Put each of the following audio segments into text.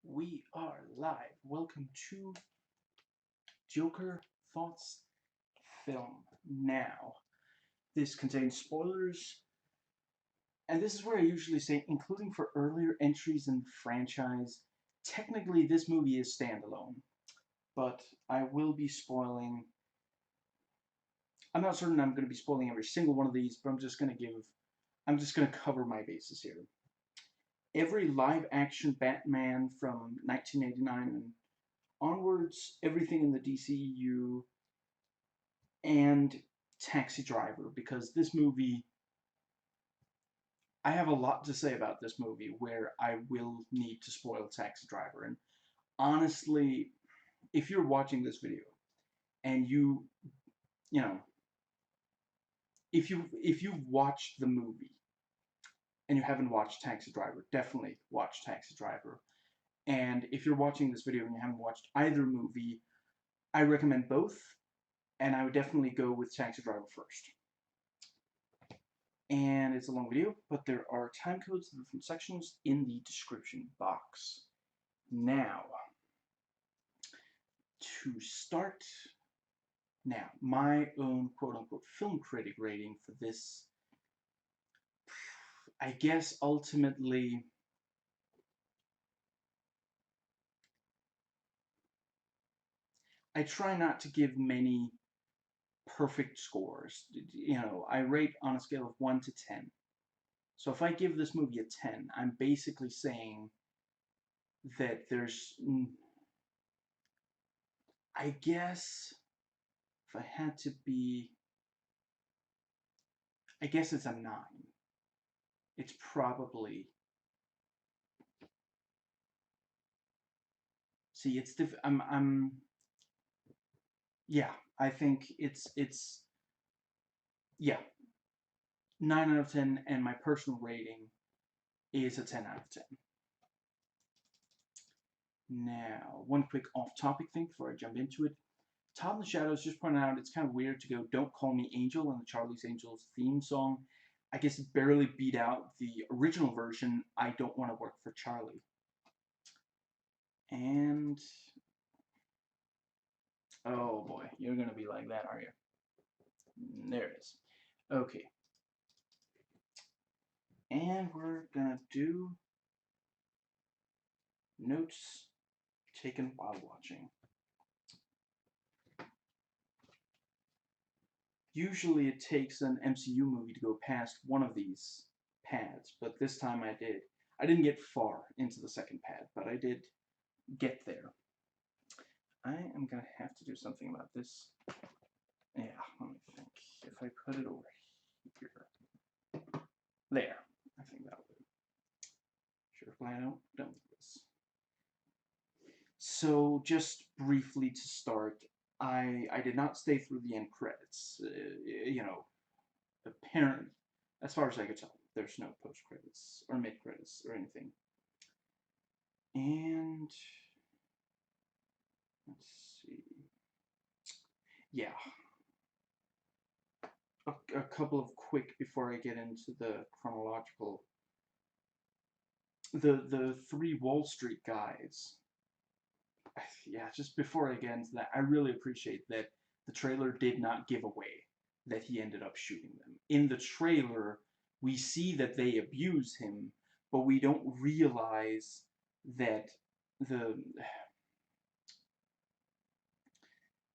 We are live. Welcome to Joker Thoughts Film. Now, this contains spoilers, and this is where I usually say, including for earlier entries in the franchise. Technically, this movie is standalone, but I will be spoiling. I'm not certain I'm going to be spoiling every single one of these, but I'm just going to cover my bases here. Every live-action Batman from 1989 and onwards, everything in the DCEU, and Taxi Driver, because this movie, I have a lot to say about this movie where I will need to spoil Taxi Driver. And honestly, if you're watching this video and you know, if you've watched the movie and you haven't watched Taxi Driver, definitely watch Taxi Driver. And if you're watching this video and you haven't watched either movie, I recommend both, and I would definitely go with Taxi Driver first. And it's a long video, but there are time codes to the different sections in the description box. Now, to start, my own quote-unquote film critic rating for this, I guess ultimately, I try not to give many perfect scores. I rate on a scale of 1 to 10. So if I give this movie a 10, I'm basically saying that I guess, if I had to be, I guess it's a 9. It's probably, see, it's yeah, I think yeah, 9 out of 10, and my personal rating is a 10 out of 10. Now, one quick off-topic thing before I jump into it. Todd in the Shadows just pointed out it's kind of weird to go "Don't Call Me Angel" in the Charlie's Angels theme song. I guess it barely beat out the original version, "I Don't Want to Work for Charlie." And, oh boy, you're gonna be like that, are you? There it is. Okay. And we're gonna do notes taken while watching. Usually it takes an MCU movie to go past one of these pads, but this time I did. I didn't get far into the second pad, but I did get there. I am gonna have to do something about this. Yeah, let me think. If I put it over here. There. I think that'll do. Sure, why I don't do this. So, just briefly to start, I did not stay through the end credits. Apparently, as far as I could tell, there's no post credits or mid credits or anything. And let's see. Yeah, a couple of quick before I get into the chronological. The three Wall Street guys. Yeah, just before I get into that, I really appreciate that the trailer did not give away that he ended up shooting them. In the trailer, we see that they abuse him, but we don't realize that the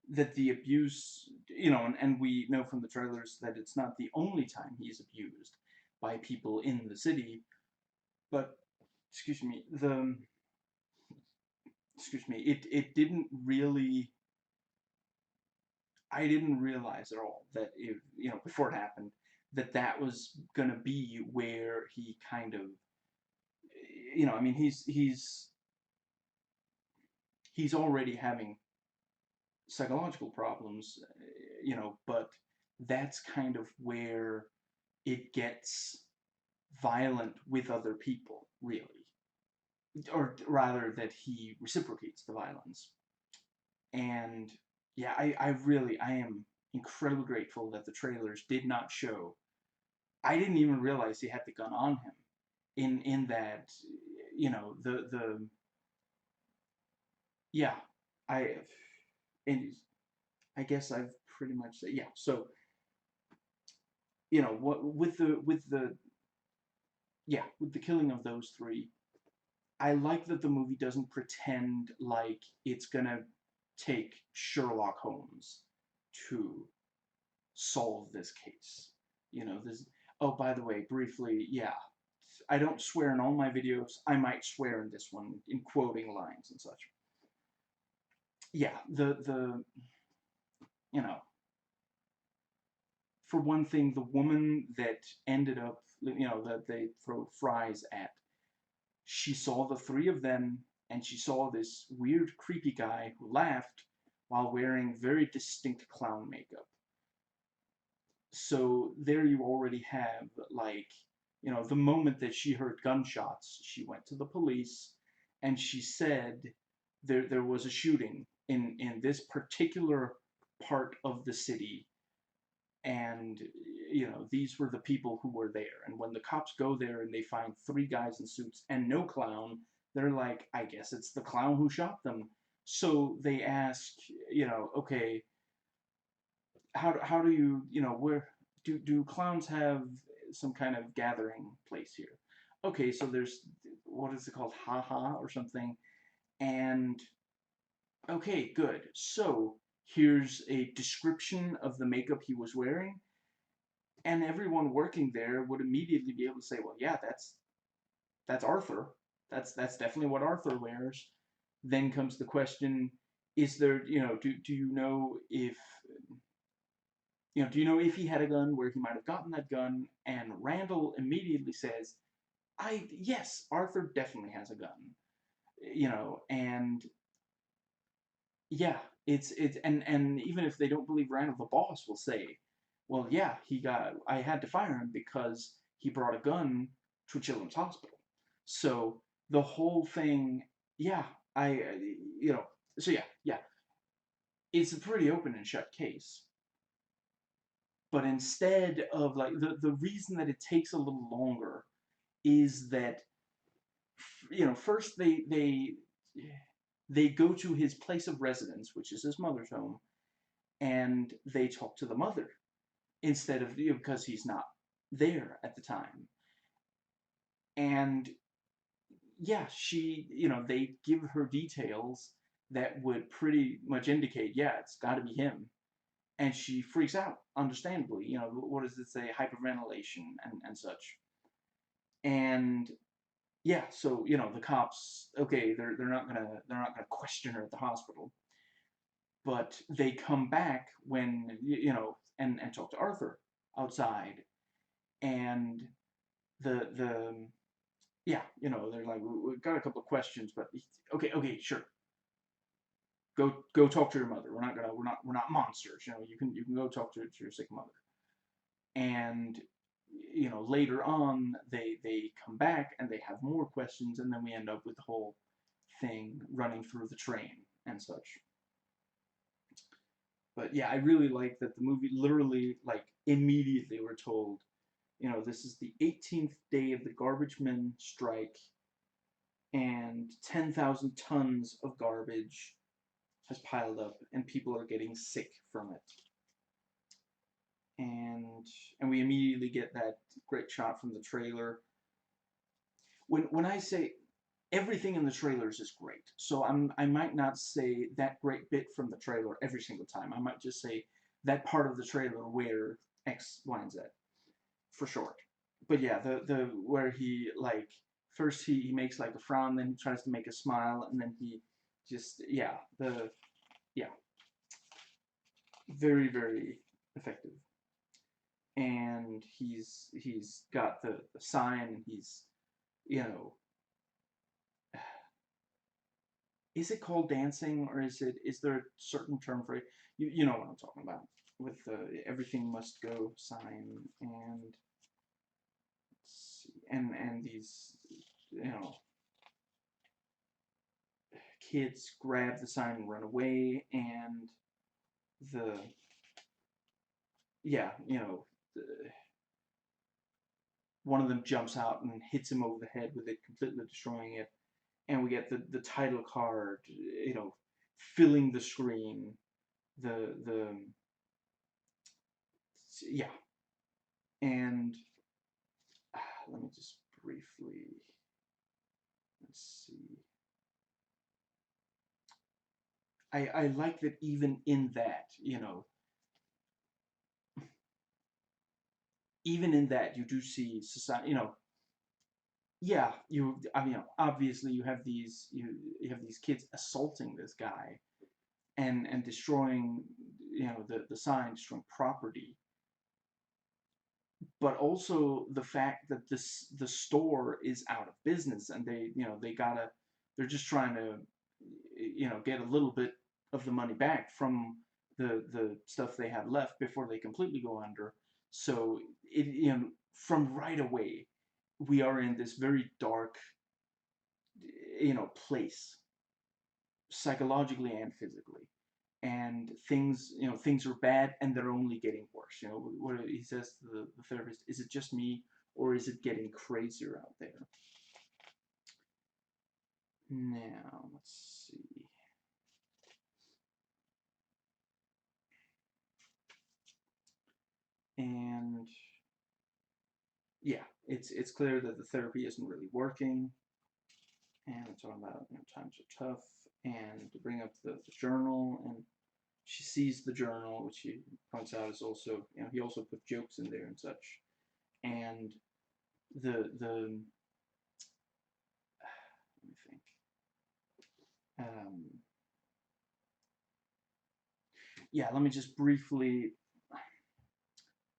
the abuse, and we know from the trailers that it's not the only time he's abused by people in the city, but, excuse me, it didn't really, I didn't realize at all that before it happened, that was gonna be where he kind of, I mean, he's already having psychological problems, but that's kind of where it gets violent with other people, really. Or rather, that he reciprocates the violence. And yeah, I am incredibly grateful that the trailers did not show. I didn't even realize he had the gun on him. In that, the yeah, I and I guess I've pretty much said, yeah. So what with the killing of those three, I like that the movie doesn't pretend like it's gonna take Sherlock Holmes to solve this case. This. Oh, by the way, briefly, yeah, I don't swear in all my videos. I might swear in this one in quoting lines and such. Yeah, the you know, for one thing, the woman that ended up, that they throw fries at, she saw the three of them, and she saw this weird, creepy guy who laughed while wearing very distinct clown makeup. So there you already have, like, the moment that she heard gunshots, she went to the police and she said there was a shooting in this particular part of the city, and these were the people who were there. And when the cops go there and they find three guys in suits and no clown, they're like, I guess it's the clown who shot them. So they ask, okay, how do where do clowns have some kind of gathering place here? Okay, so there's, what is it called, haha or something. And okay, good. So here's a description of the makeup he was wearing, and everyone working there would immediately be able to say, well, yeah, that's Arthur. That's definitely what Arthur wears. Then comes the question: is there, do you know if do you know if he had a gun, where he might have gotten that gun? And Randall immediately says, yes, Arthur definitely has a gun. And yeah, it's and even if they don't believe Randall, the boss will say, well, yeah, I had to fire him because he brought a gun to a children's hospital. So the whole thing, yeah, I, you know, so yeah, it's a pretty open and shut case. But instead of, like, the reason that it takes a little longer is that, first they go to his place of residence, which is his mother's home, and they talk to the mother instead of, because he's not there at the time. And yeah, they give her details that would pretty much indicate, yeah, it's got to be him. And she freaks out, understandably. What does it say? Hyperventilation and such. And yeah, so the cops, okay, they're not gonna question her at the hospital, but they come back when, and talk to Arthur outside, and the yeah, they're like, we've got a couple of questions, but okay, sure, go talk to your mother. We're not monsters. You can go talk to your sick mother. And later on they come back and they have more questions, and then we end up with the whole thing running through the train and such. But yeah, I really like that the movie literally, like, immediately we're told, this is the 18th day of the garbage men strike, and 10,000 tons of garbage has piled up, and people are getting sick from it. And we immediately get that great shot from the trailer. When I say everything in the trailers is great, so I might not say that great bit from the trailer every single time. I might just say that part of the trailer where X, Y, and Z for short. But yeah, the where he, like, first he makes like a frown, then he tries to make a smile, and then he just, yeah, very, very effective. And he's got the sign, and he's, you know is it called dancing, or is there a certain term for it? You know what I'm talking about, with the everything must go sign. And these, you know kids grab the sign and run away, and the yeah, one of them jumps out and hits him over the head with it, completely destroying it. And we get the title card, filling the screen. The yeah, and let me just briefly, let's see. I like that even in that, even in that you do see society, yeah, I mean, obviously you have these kids assaulting this guy and destroying, the sign, destroying property, but also the fact that the store is out of business and they're just trying to, get a little bit of the money back from the stuff they have left before they completely go under. So from right away, we are in this very dark, place, psychologically and physically. And things are bad and they're only getting worse. What he says to the therapist, is it just me or is it getting crazier out there? Now, let's see. And yeah, it's clear that the therapy isn't really working. And it's talking about, times are tough, and to bring up the journal, and she sees the journal, which he points out is also, he also put jokes in there and such. And the let me think. Um, yeah, let me just briefly,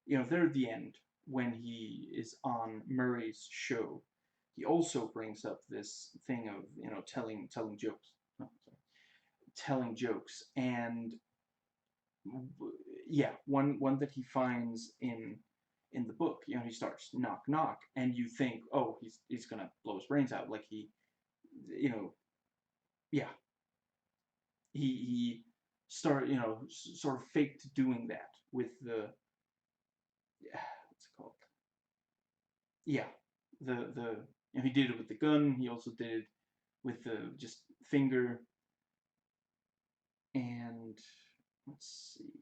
there at the end when he is on Murray's show, he also brings up this thing of, telling jokes, no, sorry, telling jokes, and yeah, one that he finds in the book, he starts knock knock, and you think, oh, he's gonna blow his brains out, like you know, yeah, he start, sort of faked doing that with the, what's it called? Yeah, the he did it with the gun. He also did it with the just finger. And let's see.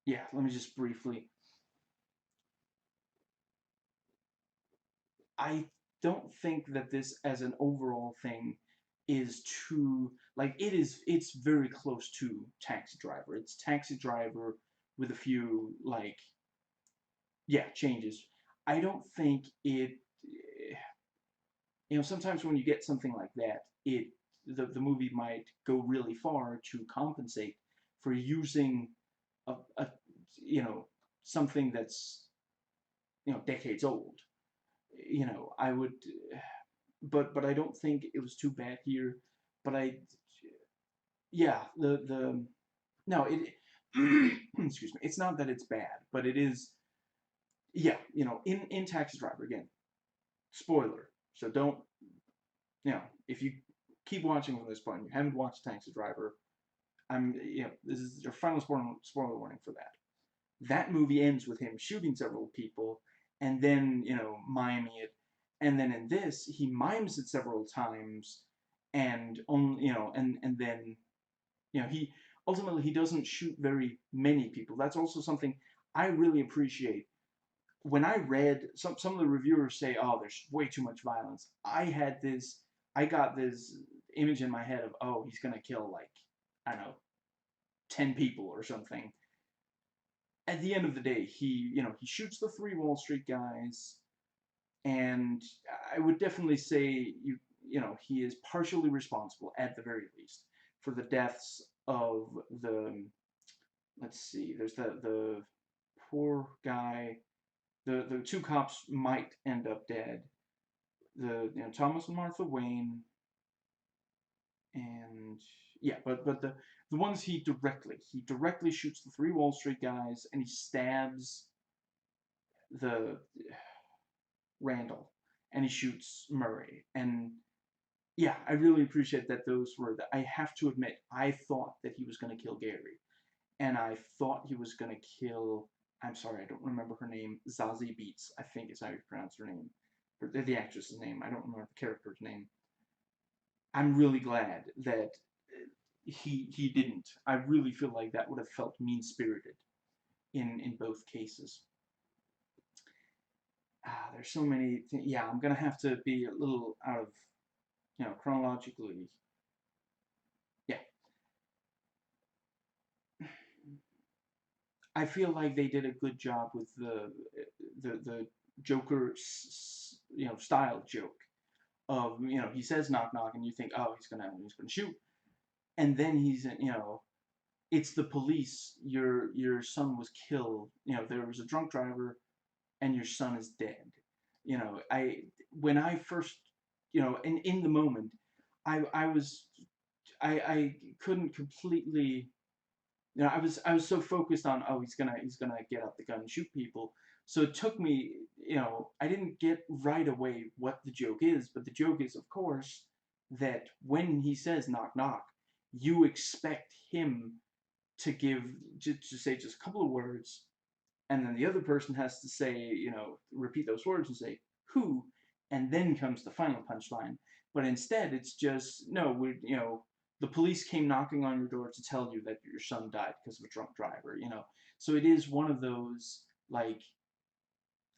Yeah, let me just briefly. I don't think that this, as an overall thing, is too, like, it's very close to Taxi Driver. It's Taxi Driver with a few, like, yeah, changes. I don't think it. Sometimes when you get something like that, the movie might go really far to compensate for using a something that's, decades old. I would, but I don't think it was too bad here. But yeah, the no, it excuse me. It's not that it's bad, but it is, yeah, in Taxi Driver, again, spoiler. So don't, if you keep watching from this point, and you haven't watched Taxi Driver, this is your final spoiler warning for that. That movie ends with him shooting several people and then, miming it. And then in this, he mimes it several times, and only, and then, he ultimately he doesn't shoot very many people. That's also something I really appreciate. When I read, some of the reviewers say, oh, there's way too much violence. I got this image in my head of, oh, he's gonna kill, like, I don't know, 10 people or something. At the end of the day, he shoots the three Wall Street guys, and I would definitely say, he is partially responsible, at the very least, for the deaths of the, let's see, there's the poor guy, the two cops might end up dead, the, Thomas and Martha Wayne, and yeah, but the ones he directly shoots the three Wall Street guys, and he stabs the Randall, and he shoots Murray. And yeah, I really appreciate that those were I have to admit, I thought that he was going to kill Gary, and I thought he was going to kill, I'm sorry, I don't remember her name, Zazie Beetz, I think is how you pronounce her name. or the actress's name, I don't remember the character's name. I'm really glad that he didn't. I really feel like that would have felt mean-spirited in both cases. There's so many things. Yeah, I'm gonna have to be a little out of, chronologically. Yeah, I feel like they did a good job with the Joker, style joke of, he says knock knock, and you think, oh, he's gonna shoot, and then it's the police. Your son was killed. There was a drunk driver, and your son is dead. I when I first, in the moment, I couldn't completely. I was so focused on, oh, he's gonna get out the gun and shoot people. So it took me, I didn't get right away what the joke is, but the joke is, of course, that when he says knock knock, you expect him to give to say just a couple of words, and then the other person has to say, repeat those words and say who, and then comes the final punchline. But instead, it's just no, the police came knocking on your door to tell you that your son died because of a drunk driver. So it is one of those, like,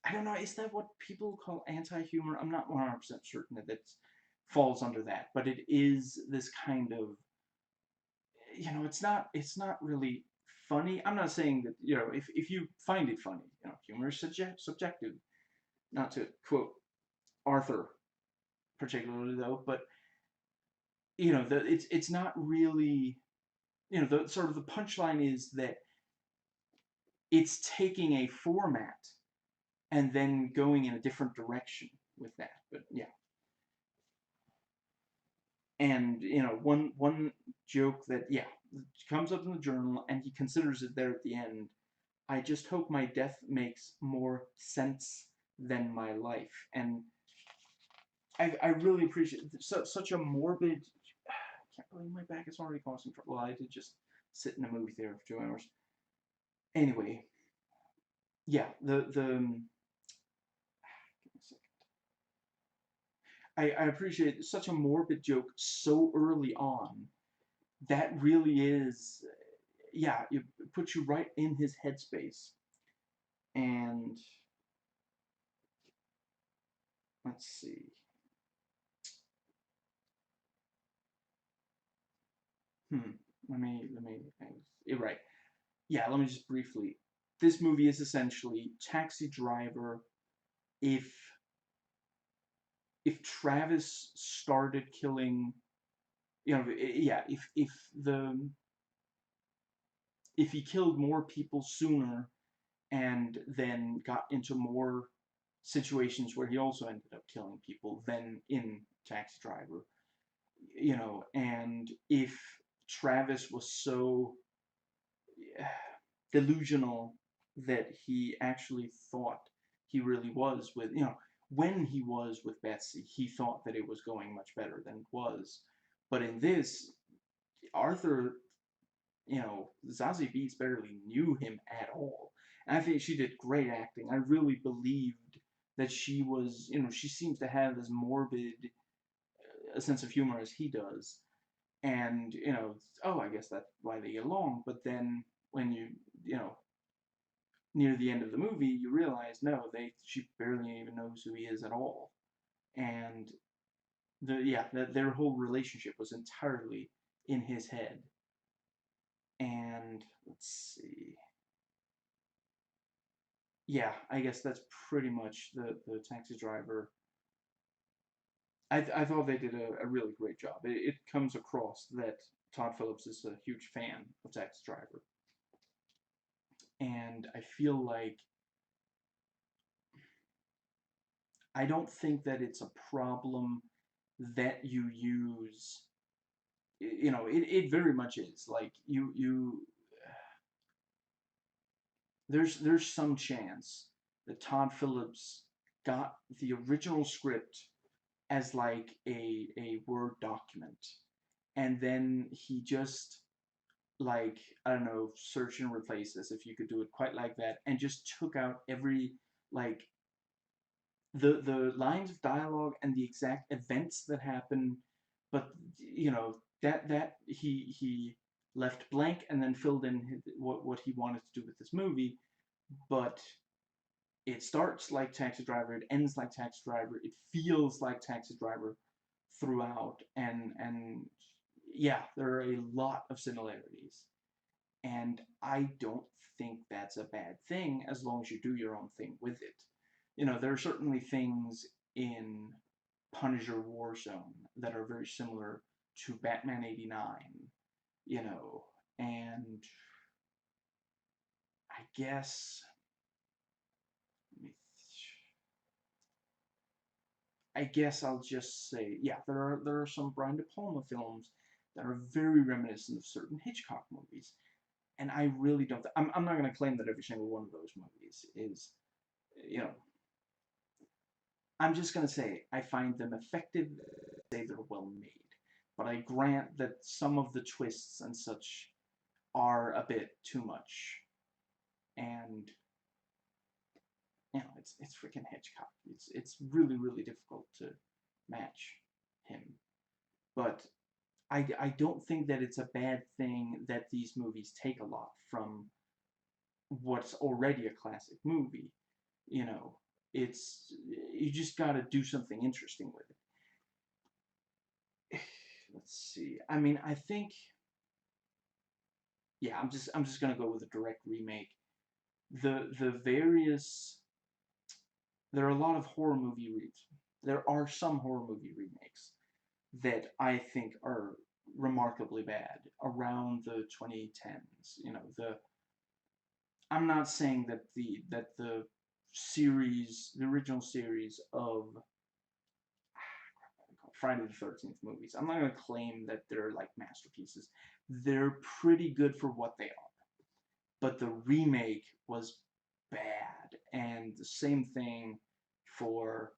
I don't know, is that what people call anti-humor? I'm not 100% certain that it falls under that, but it is this kind of, it's not really funny. I'm not saying that, if you find it funny, humor is subjective. Not to quote Arthur particularly though, but it's not really, the sort of the punchline is that it's taking a format and then going in a different direction with that. But yeah, and one joke that, yeah, comes up in the journal, and he considers it there at the end. I just hope my death makes more sense than my life. And I really appreciate such a morbid. I can't believe my back is already causing trouble. Well, I did just sit in a movie theater for 2 hours. Anyway, yeah, I appreciate such a morbid joke so early on. That really is, yeah, it puts you right in his headspace. And let's see. Hmm. Let me. You're right. Yeah. Let me just briefly. This movie is essentially Taxi Driver if Travis started killing, yeah, if he killed more people sooner and then got into more situations where he also ended up killing people than in Taxi Driver, and if Travis was so delusional that he actually thought he really was with, when he was with Betsy, he thought that it was going much better than it was. But in this, Arthur, Zazie Beetz barely knew him at all. And I think she did great acting. I really believed that she was, she seems to have as morbid a sense of humor as he does. And, oh, I guess that's why they get along. But then when you know, near the end of the movie, you realize no, she barely even knows who he is at all, and their whole relationship was entirely in his head. And let's see, yeah, I guess that's pretty much the Taxi Driver. I thought they did a really great job. It comes across that Todd Phillips is a huge fan of Taxi Driver, and I feel like I don't think that it's a problem that you use. It very much is like there's some chance that Todd Phillips got the original script as like a Word document, and then he just, like, I don't know, search and replace this, if you could do it quite like that, and just took out every, like, the lines of dialogue and the exact events that happen, but you know that he left blank and then filled in what he wanted to do with this movie, but it starts like Taxi Driver, it ends like Taxi Driver, it feels like Taxi Driver throughout, and yeah, there are a lot of similarities, and I don't think that's a bad thing as long as you do your own thing with it. You know, there are certainly things in Punisher Warzone that are very similar to Batman 89, you know, and I guess I guess I'll just say, yeah, there are some Brian De Palma films that are very reminiscent of certain Hitchcock movies, and I really don't. I'm not going to claim that every single one of those movies is, you know, I'm just going to say I find them effective, say they're well made. But I grant that some of the twists and such are a bit too much. And you know, it's freaking Hitchcock. It's really really difficult to match him. But I don't think that it's a bad thing that these movies take a lot from what's already a classic movie. You know, it's you just got to do something interesting with it. Let's see. I mean, I think yeah, I'm just gonna go with a direct remake. The various there are a lot of horror movie reads. There are some horror movie remakes that I think are remarkably bad around the 2010s. You know, the I'm not saying that the series, the original series of Friday the 13th movies. I'm not going to claim that they're like masterpieces. They're pretty good for what they are. But the remake was bad. And the same thing for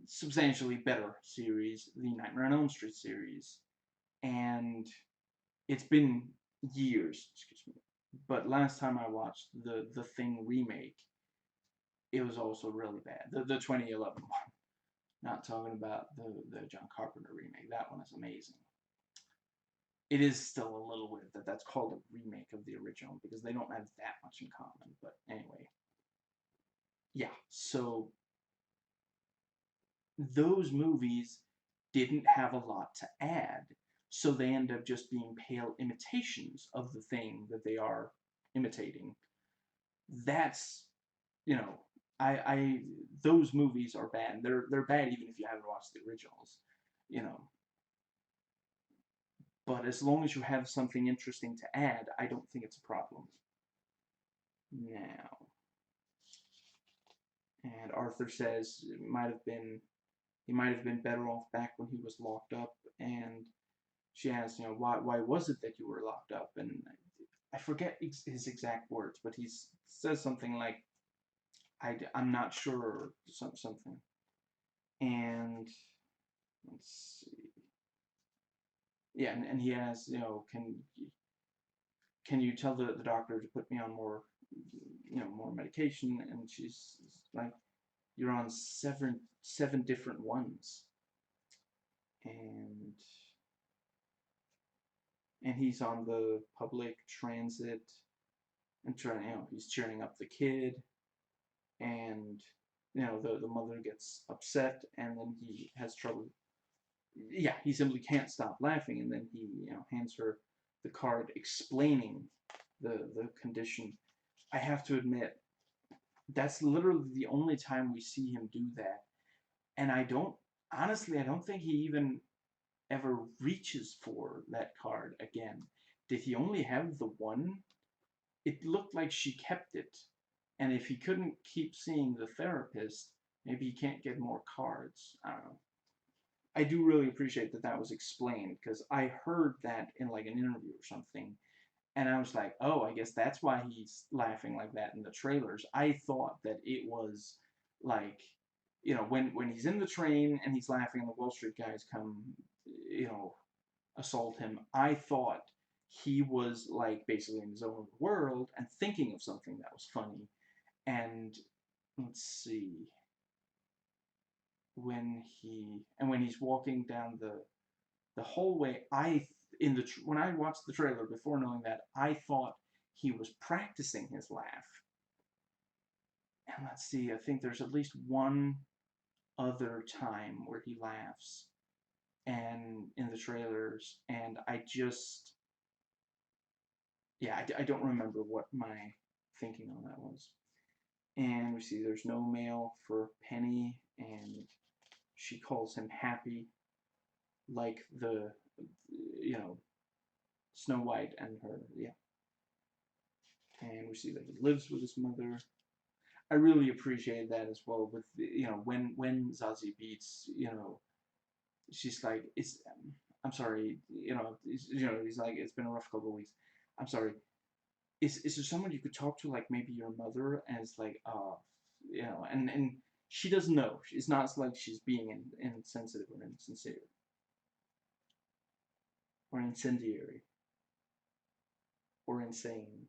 substantially better series, the Nightmare on Elm Street series. And it's been years, excuse me. But last time I watched the Thing remake, it was also really bad. The 2011 one. Not talking about the John Carpenter remake. That one is amazing. It is still a little weird that that's called a remake of the original because they don't have that much in common. But anyway, yeah. So those movies didn't have a lot to add, so they end up just being pale imitations of the thing that they are imitating. That's you know, I those movies are bad. They're bad even if you haven't watched the originals, you know. But as long as you have something interesting to add, I don't think it's a problem. Now, and Arthur says it might have been he might have been better off back when he was locked up. And she asks, you know, why was it that you were locked up? And I forget his exact words, but he says something like, I'm not sure, or something. And let's see. Yeah, and he asks, you know, can you tell the doctor to put me on more, you know, more medication? And she's like, you're on seven different ones. And he's on the public transit and trying, you know, he's cheering up the kid, and you know the mother gets upset, and then he has trouble. Yeah, he simply can't stop laughing, and then he hands her the card explaining the condition. I have to admit, that's literally the only time we see him do that, and I don't think he even ever reaches for that card again. Did he only have the one? It looked like she kept it. And if he couldn't keep seeing the therapist, maybe he can't get more cards. I don't know. I do really appreciate that that was explained because I heard that in like an interview or something, and I was like, oh, I guess that's why he's laughing like that in the trailers. I thought that it was like, when he's in the train and he's laughing and the Wall Street guys come, assault him. I thought he was like basically in his own world and thinking of something that was funny, and let's see, when he's walking down the hallway, when I watched the trailer before knowing that, I thought he was practicing his laugh. And let's see, I think there's at least one other time where he laughs, and in the trailers, and I just, yeah, I don't remember what my thinking on that was. And we see there's no mail for Penny, and she calls him Happy, like the, you know, Snow White and her, yeah. And we see that he lives with his mother. I really appreciate that as well. With when Zazie Beetz, she's like, I'm sorry, he's like, it's been a rough couple of weeks. I'm sorry. Is there someone you could talk to, like maybe your mother? And it's like, and she doesn't know. It's not like she's being insensitive or insincere or incendiary or insane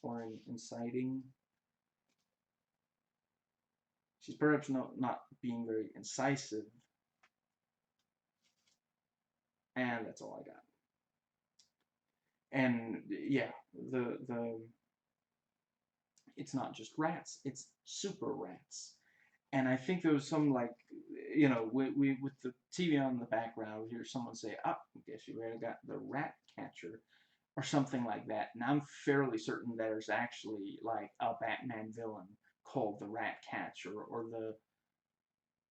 or inciting. She's perhaps not being very incisive, and that's all I got. And yeah, the it's not just rats; it's super rats. And I think there was some, like, we with the TV on in the background, we hear someone say, "Ah, I guess you already got the rat catcher," or something like that. And I'm fairly certain there's actually like a Batman villain called the Rat Catcher,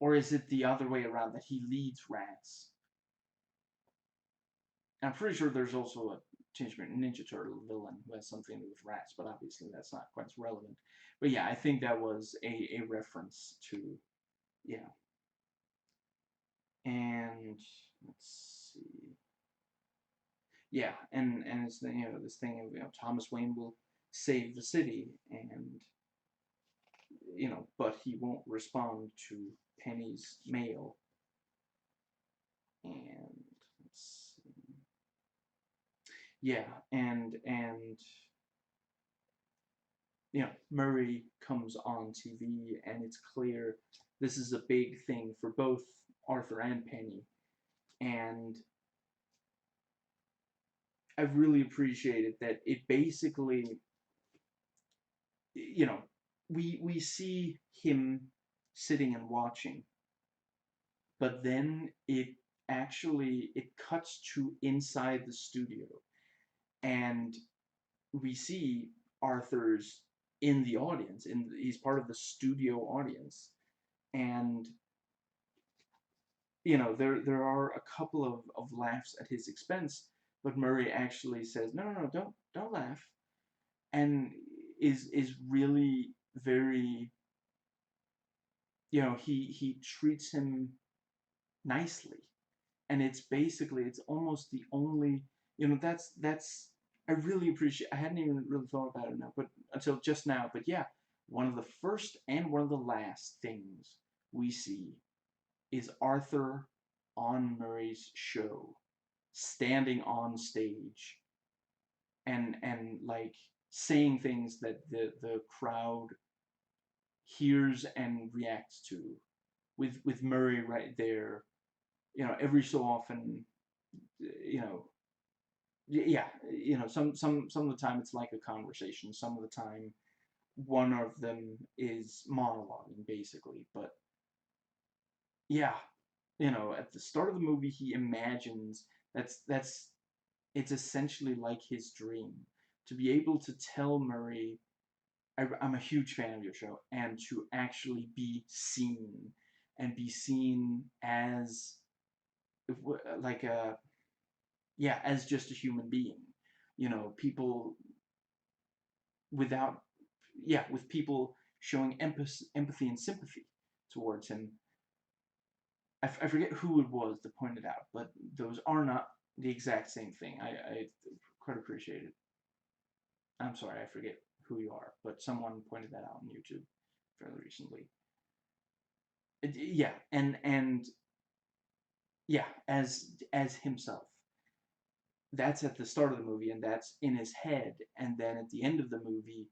or is it the other way around, that he leads rats? I'm pretty sure there's also a Teenage Mutant Ninja Turtle villain who has something to do with rats, but obviously that's not quite as relevant. But yeah, I think that was a reference to, yeah. And let's see. Yeah, and it's this thing of, Thomas Wayne will save the city, and but he won't respond to Penny's mail. And let's see. Yeah, and Murray comes on TV, and it's clear this is a big thing for both Arthur and Penny. And I really appreciated that it basically, you know, we see him sitting and watching, but then it cuts to inside the studio, and we see Arthur's in the audience, and he's part of the studio audience. And there are a couple of laughs at his expense, but Murray actually says, no, no, no, don't laugh, and is really very, he treats him nicely. And it's almost the only, that's I really appreciate. I hadn't even really thought about it now, but until just now. But yeah, one of the first and one of the last things we see is Arthur on Murray's show, standing on stage, and like saying things that the crowd hears and reacts to, with Murray right there. Every so often, you know, yeah, some of the time it's like a conversation. Some of the time, one of them is monologuing basically. But yeah, at the start of the movie, he imagines that's it's essentially like his dream to be able to tell Murray, I'm a huge fan of your show, and to actually be seen, and be seen as, like a, yeah, as just a human being. People without, yeah, with people showing empathy and sympathy towards him. I forget who it was that pointed out, but those are not the exact same thing. I quite appreciate it. I'm sorry, I forget who you are, but someone pointed that out on YouTube fairly recently. Yeah, and yeah, as himself. That's at the start of the movie, and that's in his head, and then at the end of the movie,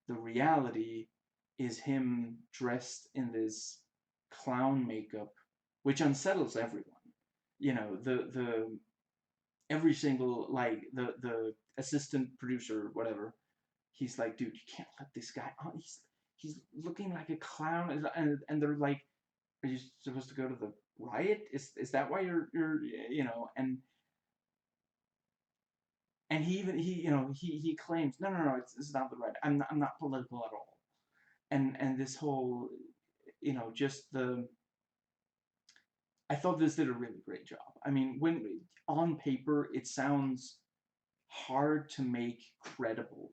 the reality is him dressed in this clown makeup, which unsettles everyone. You know, the every single, like, the assistant producer, whatever, he's like, dude, you can't let this guy on. He's looking like a clown, and they're like, are you supposed to go to the riot? Is that why you're you know? And he even he claims, no, it's not the riot. I'm not political at all. And this whole, just the, I thought this did a really great job. I mean, when on paper it sounds hard to make credible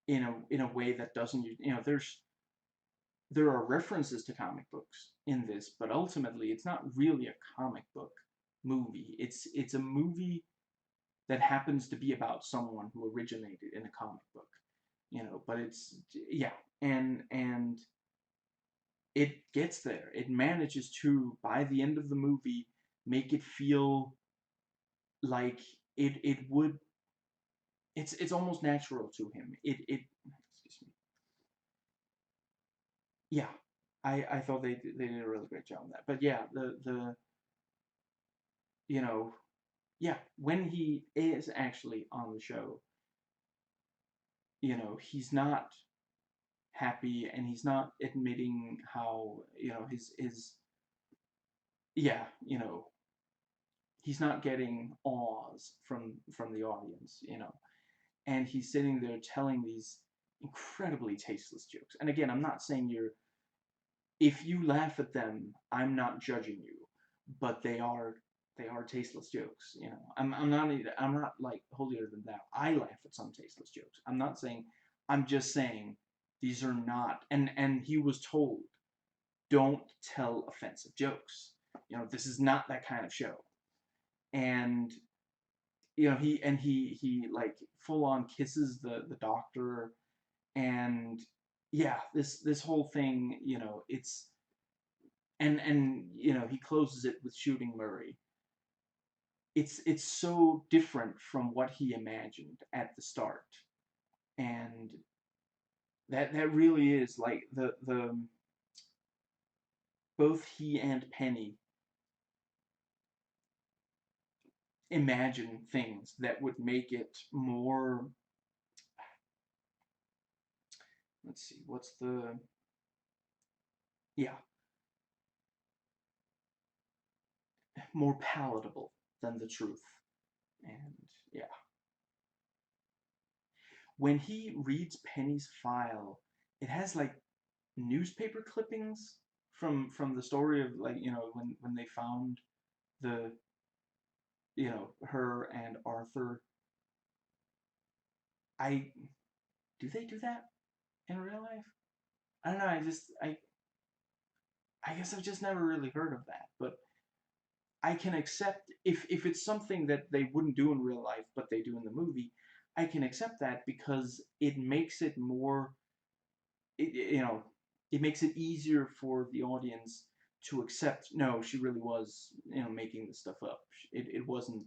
in a way that doesn't, there are references to comic books in this, but ultimately it's not really a comic book movie. It's a movie that happens to be about someone who originated in a comic book, but it's, yeah, and it gets there. It manages to, by the end of the movie, make it feel like it would, it's almost natural to him. It excuse me. Yeah, I thought they did a really great job on that. But yeah, the you know yeah, when he is actually on the show, he's not happy, and he's not admitting how, his yeah, he's not getting awes from the audience, and he's sitting there telling these incredibly tasteless jokes. And again, I'm not saying you're, if you laugh at them, I'm not judging you, but they are tasteless jokes. I'm not like holier than thou. I laugh at some tasteless jokes. I'm not saying. I'm just saying these are not. And he was told, don't tell offensive jokes. This is not that kind of show. And he like full on kisses the doctor, and yeah, this whole thing, it's, and he closes it with shooting Murray. It's so different from what he imagined at the start, and that really is like the both he and Penny imagine things that would make it more, let's see, what's the, yeah, more palatable than the truth. And yeah, when he reads Penny's file, it has like newspaper clippings from the story of, like, when they found the, her and Arthur. I Do they do that in real life? I don't know. I guess I've just never really heard of that, but I can accept, if it's something that they wouldn't do in real life but they do in the movie. I can accept that because it makes it more, it, you know it makes it easier for the audience to accept, no, she really was, making this stuff up. It wasn't,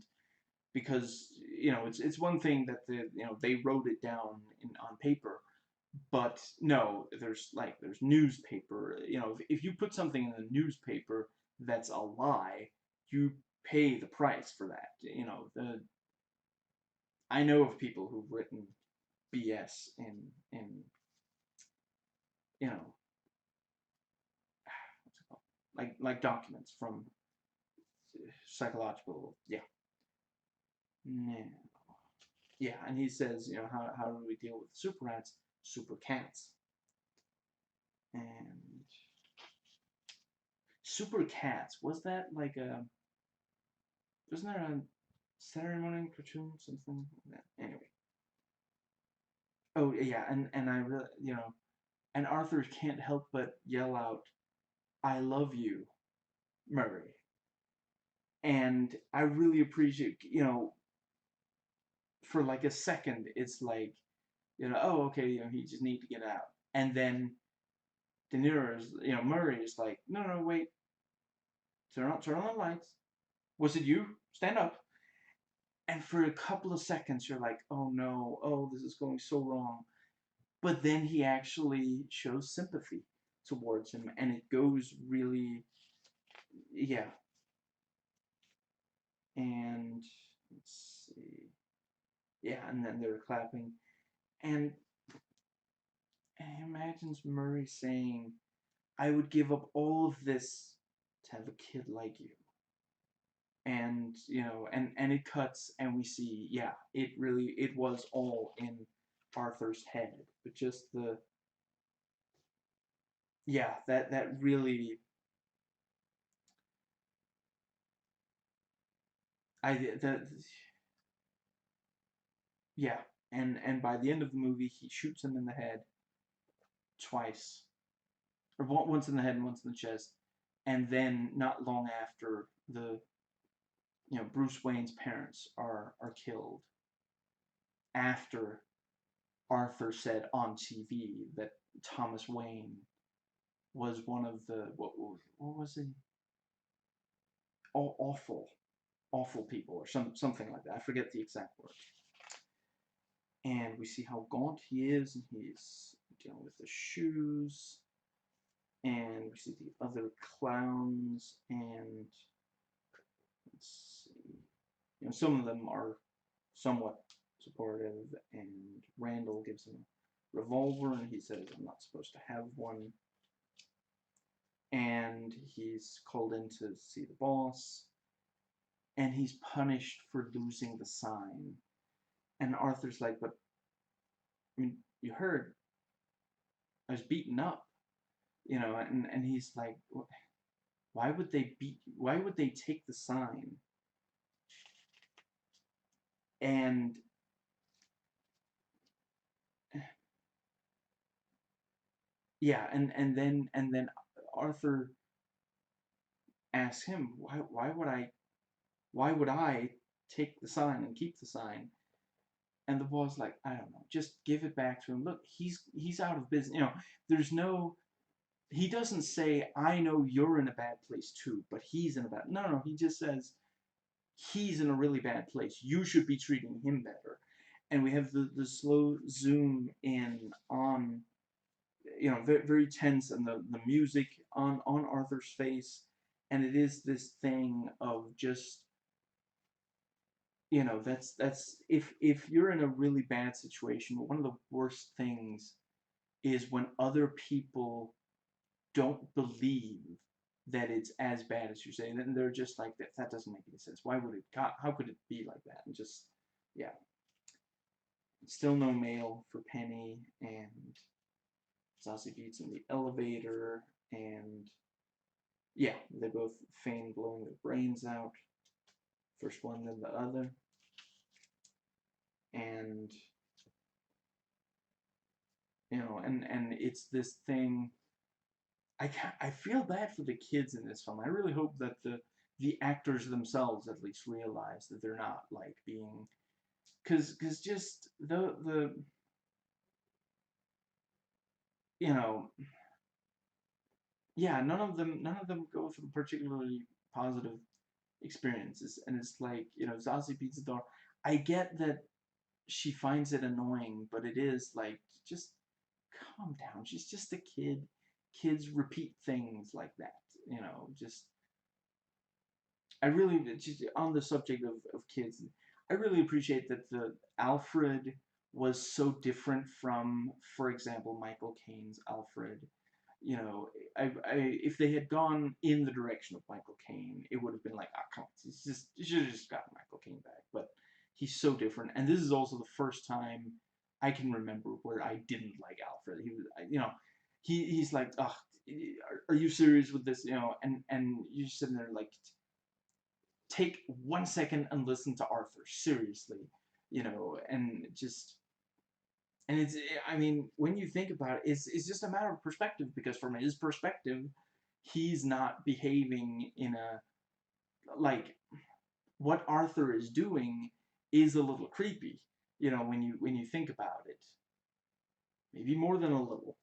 because, it's one thing that they wrote it down on paper, but no, there's newspaper. If you put something in the newspaper that's a lie, you pay the price for that. I know of people who've written BS in you know what's it called, like documents from psychological, yeah. Yeah. Yeah, and he says, how do we deal with super rats? Super cats. And super cats, was that like a, wasn't there a Saturday morning cartoon, something like that? Anyway. Oh yeah, and I really, and Arthur can't help but yell out, "I love you, Murray." And I really appreciate, for like a second, it's like, oh, okay, he just need to get out. And then De Niro's, Murray is like, no, no, wait, turn on the lights. Was it you? Stand up. And for a couple of seconds, you're like, oh no, oh, this is going so wrong. but then he actually shows sympathy towards him, and it goes really, yeah. And let's see, yeah, and then they're clapping, and, and imagines Murray saying, "I would give up all of this to have a kid like you." And and it cuts, and we see, yeah, it was all in Arthur's head, but just the, yeah, that really, I that yeah. And by the end of the movie, he shoots him in the head twice, or once in the head and once in the chest. And then not long after, the Bruce Wayne's parents are killed, after Arthur said on TV that Thomas Wayne was one of the, what was it, awful people, or something like that. I forget the exact word. And we see how gaunt he is, and he's dealing with the shoes. And we see the other clowns, and let's see, some of them are somewhat supportive, and Randall gives him a revolver, and he says, "I'm not supposed to have one." And he's called in to see the boss, and he's punished for losing the sign. And Arthur's like, "But, I mean, you heard I was beaten up, and he's like, why would they beat you? Why would they take the sign?" And yeah, and then Arthur asks him, why would I take the sign and keep the sign? And the boy's like, "I don't know, just give it back to him. Look, he's out of business. There's no, he doesn't say, 'I know you're in a bad place too, but he's in a bad,' no, he just says, 'He's in a really bad place. You should be treating him better.'" And we have the slow zoom in on, very, very tense, and the music on Arthur's face, and it is this thing of just, that's, if you're in a really bad situation, one of the worst things is when other people don't believe that it's as bad as you're saying, and they're just like, that doesn't make any sense. Why would it? How could it be like that? And just, yeah. Still no mail for Penny, and Zazie Beetz in the elevator, and yeah, they both feign blowing their brains out. First one, then the other. And and it's this thing. I feel bad for the kids in this film. I really hope that the actors themselves at least realize that they're not like being, because just the you know yeah, none of them go through particularly positive experiences, and it's like, Zazie Beetz door. I get that she finds it annoying, but it is like, just calm down. She's just a kid. Kids repeat things like that. Just, I really, just on the subject of kids, I really appreciate that the Alfred was so different from, for example, Michael Caine's Alfred. If they had gone in the direction of Michael Caine, it would have been like, ah, come on, you should have just gotten Michael Caine back. But he's so different, and this is also the first time I can remember where I didn't like Alfred. He was, he's like, oh, are you serious with this? And you're sitting there like, take 1 second and listen to Arthur seriously, and just, and it's, I mean, when you think about it, it's just a matter of perspective, because from his perspective, he's not behaving in a, like, what Arthur is doing is a little creepy, when you think about it, maybe more than a little,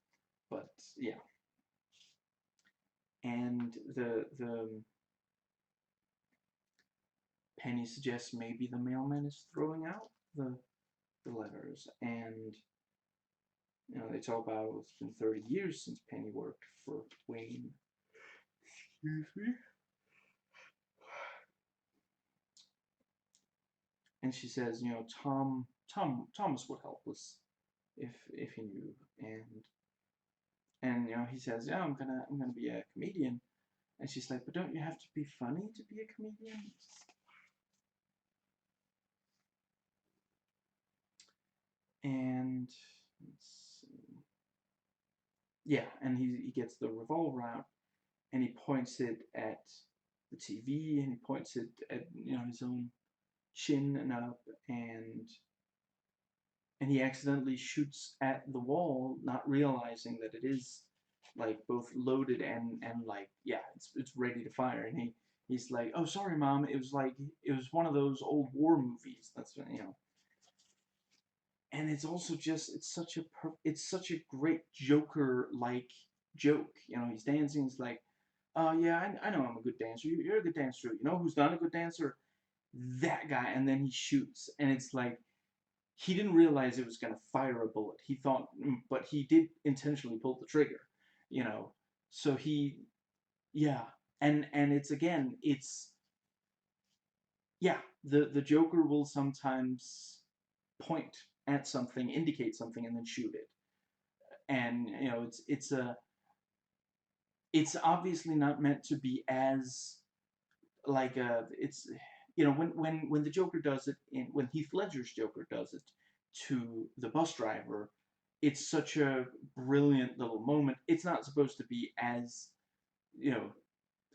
but yeah. And the Penny suggests maybe the mailman is throwing out the letters, and You know, they talk about it's been 30 years since Penny worked for Wayne. Excuse me. And she says, you know, Thomas would help us if he knew. And you know, he says, yeah, I'm gonna be a comedian. And she's like, but don't you have to be funny to be a comedian? And let's see. Yeah, and he gets the revolver out and he points it at the TV and he points it at, you know, his own chin and up, and he accidentally shoots at the wall, not realizing that it is like both loaded and like, yeah, it's ready to fire. And he's like, oh, sorry, mom, it was like, it was one of those old war movies. That's, you know. And it's also just, it's such a great Joker like joke. You know, he's dancing. He's like, oh yeah, I know I'm a good dancer. You're a good dancer. You know who's not a good dancer? That guy. And then he shoots, and it's like, he didn't realize it was going to fire a bullet. He thought, but he did intentionally pull the trigger, you know. So he, yeah, and it's again, it's, yeah, the Joker will sometimes point at something, indicate something, and then shoot it. And you know, it's obviously not meant to be as like it's, you know, when the Joker does it, when Heath Ledger's Joker does it to the bus driver, it's such a brilliant little moment. It's not supposed to be as, you know,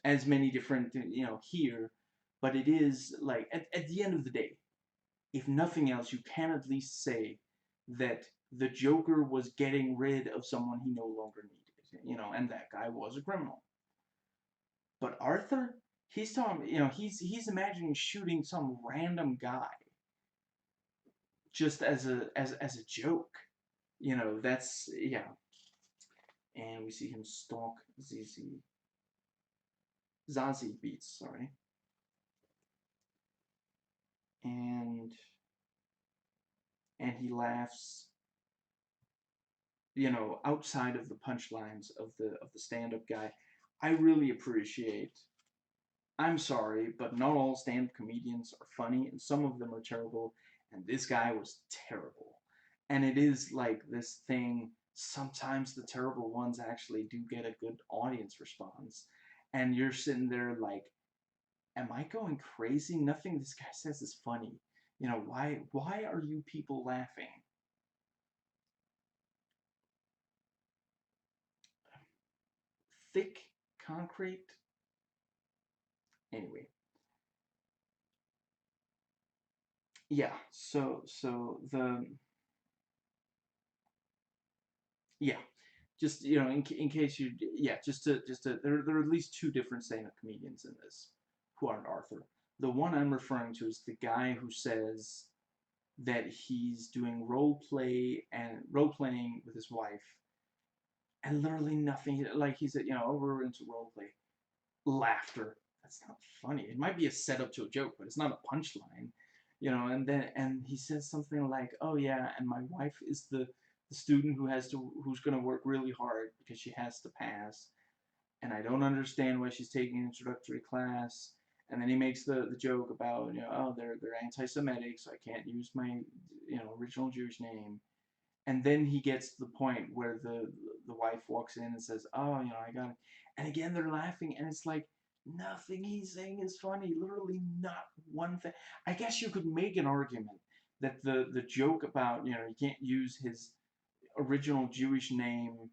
as many different, you know, here, but it is like at the end of the day, if nothing else, you can at least say that the Joker was getting rid of someone he no longer needed, you know, and that guy was a criminal. But Arthur, he's talking, you know, he's imagining shooting some random guy just as a joke. You know, that's, yeah. And we see him stalk Zazie Beats, sorry. And he laughs, you know, outside of the punchlines of the stand-up guy. I really appreciate, I'm sorry, but not all stand-up comedians are funny, and some of them are terrible, and this guy was terrible. And it is like this thing, sometimes the terrible ones actually do get a good audience response, and you're sitting there like, am I going crazy? Nothing this guy says is funny. You know, why are you people laughing? Thick concrete? Anyway, yeah, so the, yeah, just, you know, in case you, yeah, just to there are at least two different stand-up comedians in this who aren't Arthur. The one I'm referring to is the guy who says that he's doing role playing with his wife, and literally nothing, like he said, you know, oh, we're into role play, laughter. That's not funny. It might be a setup to a joke, but it's not a punchline, you know. And he says something like, "Oh yeah, and my wife is the student who's going to work really hard because she has to pass, and I don't understand why she's taking an introductory class." And then he makes the joke about, you know, oh, they're anti-Semitic, so I can't use my, you know, original Jewish name. And then he gets to the point where the wife walks in and says, "Oh, you know, I got it." And again, they're laughing, and it's like, nothing he's saying is funny. Literally, not one thing. I guess you could make an argument that the joke about, you know, you can't use his original Jewish name,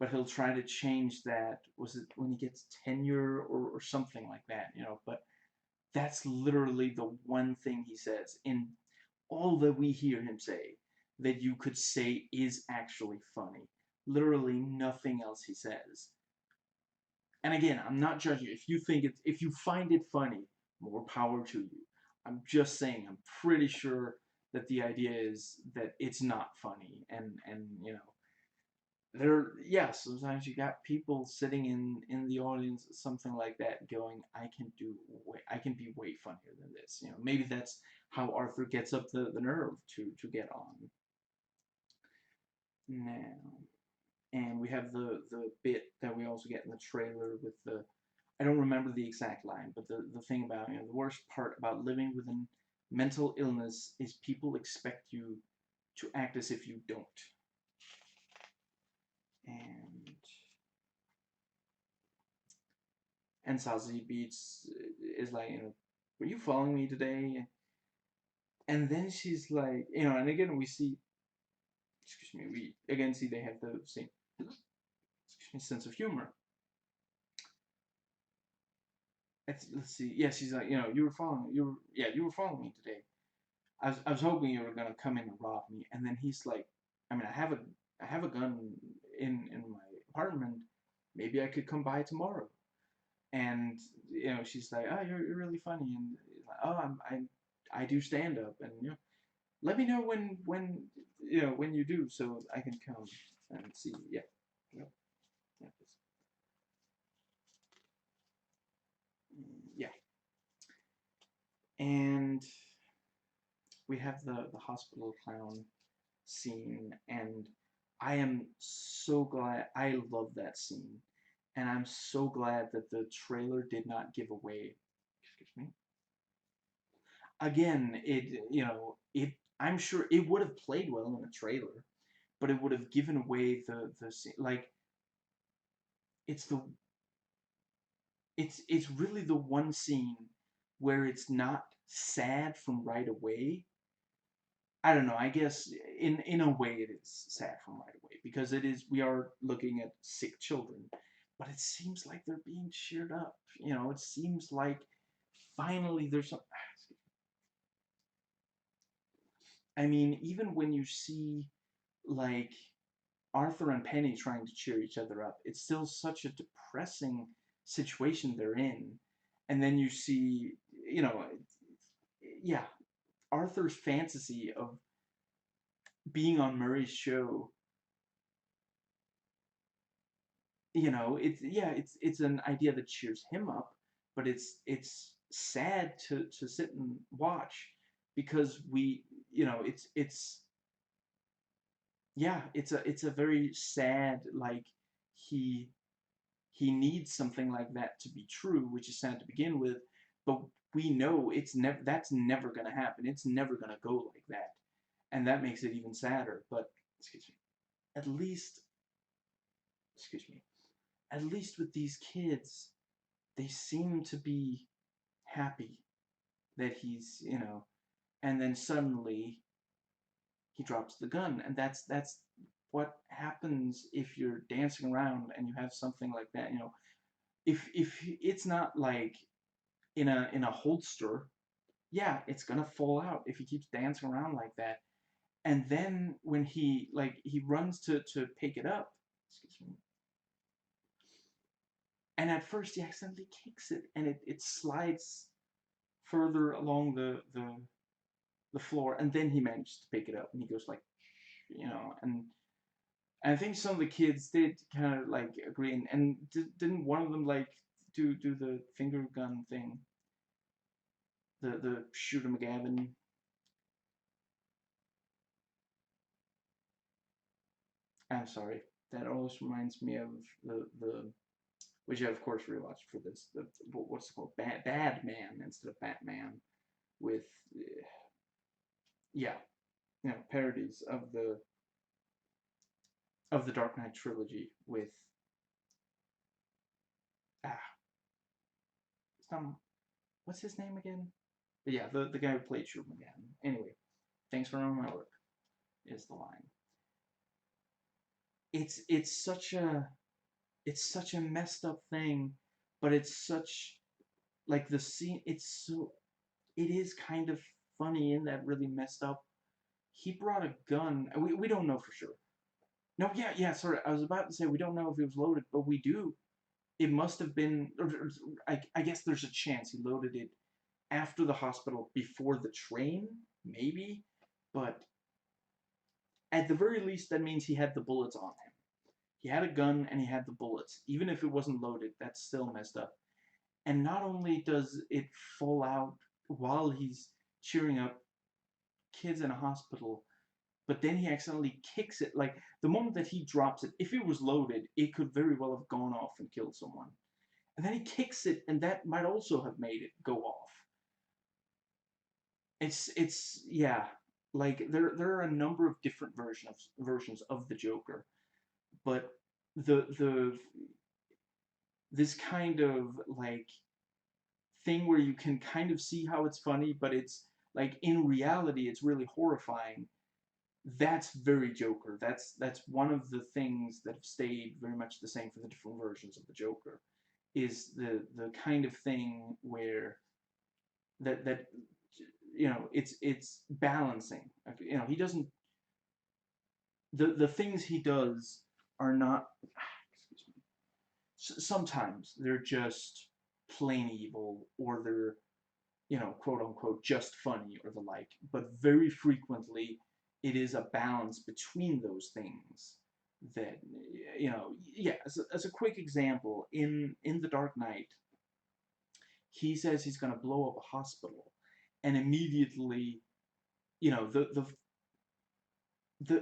but he'll try to change that. Was it when he gets tenure or something like that? You know, but that's literally the one thing he says in all that we hear him say that you could say is actually funny. Literally nothing else he says. And again, I'm not judging you. If you find it funny, more power to you. I'm just saying, I'm pretty sure that the idea is that it's not funny, and you know, there, yeah, sometimes you got people sitting in the audience, something like that, going, I can be way funnier than this. You know, maybe that's how Arthur gets up the nerve to get on. now. And we have the bit that we also get in the trailer with the, I don't remember the exact line, but the thing about, you know, the worst part about living with a mental illness is people expect you to act as if you don't. And Sazi Beats is like, you know, were you following me today? And then she's like, you know, and again we see, excuse me, we again see they have the same, excuse me, sense of humor. Let's see, yeah, she's like, you know, you were following me today. I was hoping you were gonna come in and rob me. And then he's like, I mean, I have a gun in my apartment. Maybe I could come by tomorrow. And you know, she's like, oh, you're really funny. And he's like, oh, I do stand up, and you know, let me know when you know when you do, so I can come and see. Yeah, yeah, yeah, yeah. And we have the hospital clown scene, and I am so glad. I love that scene, and I'm so glad that the trailer did not give away. Excuse me. Again, it, you know, it. I'm sure it would have played well in a trailer, but it would have given away the scene. Like it's the it's really the one scene where it's not sad from right away. I don't know. I guess in a way it is sad from right away because it is, we are looking at sick children, but it seems like they're being cheered up. You know, it seems like finally there's some. I mean, even when you see like Arthur and Penny trying to cheer each other up, it's still such a depressing situation they're in. And then you see, you know, yeah, Arthur's fantasy of being on Murray's show, you know, it's, yeah, it's an idea that cheers him up, but it's sad to sit and watch because we, you know, it's yeah, it's a very sad, like he he needs something like that to be true, which is sad to begin with, but we know it's never, that's never going to happen. It's never going to go like that. And that makes it even sadder. But excuse me. At least, excuse me. At least with these kids, they seem to be happy that he's, you know, and then suddenly he drops the gun, and that's what happens if you're dancing around and you have something like that, you know. If it's not like in a holster, yeah, it's gonna fall out if he keeps dancing around like that. And then when he, like, he runs to pick it up, excuse me, and at first he accidentally kicks it, and it slides further along the floor, and then he manages to pick it up, and he goes like, you know, and I think some of the kids did kind of like agree, and didn't one of them like do the finger gun thing, the Shooter McGavin. I'm sorry. That always reminds me of the which I of course rewatched for this. The what's it called? Bad Man instead of Batman, with yeah, you know, parodies of the Dark Knight trilogy with ah, some, what's his name again? But yeah, the guy who played Shooter McGavin. Anyway, thanks for knowing my work is the line. It's such a, it's such a messed up thing, but it's such, like the scene, it's so, it is kind of funny in that really messed up. He brought a gun. We don't know for sure. No, yeah, yeah. Sorry, I was about to say we don't know if it was loaded, but we do. It must have been. I guess there's a chance he loaded it after the hospital, before the train, maybe. But at the very least, that means he had the bullets on him. He had a gun and he had the bullets. Even if it wasn't loaded, that's still messed up. And not only does it fall out while he's cheering up kids in a hospital, but then he accidentally kicks it. Like, the moment that he drops it, if it was loaded, it could very well have gone off and killed someone. And then he kicks it, and that might also have made it go off. It's yeah, like there are a number of different versions of the Joker, but the this kind of like thing where you can kind of see how it's funny, but it's like in reality it's really horrifying. That's very Joker. That's one of the things that have stayed very much the same for the different versions of the Joker, is the kind of thing where that it's balancing. He doesn't, the things he does are not, sometimes they're just plain evil, or they're, quote unquote, just funny or the like, but very frequently it is a balance between those things that, yeah, as a quick example, in The Dark Knight, he says he's going to blow up a hospital, and immediately, the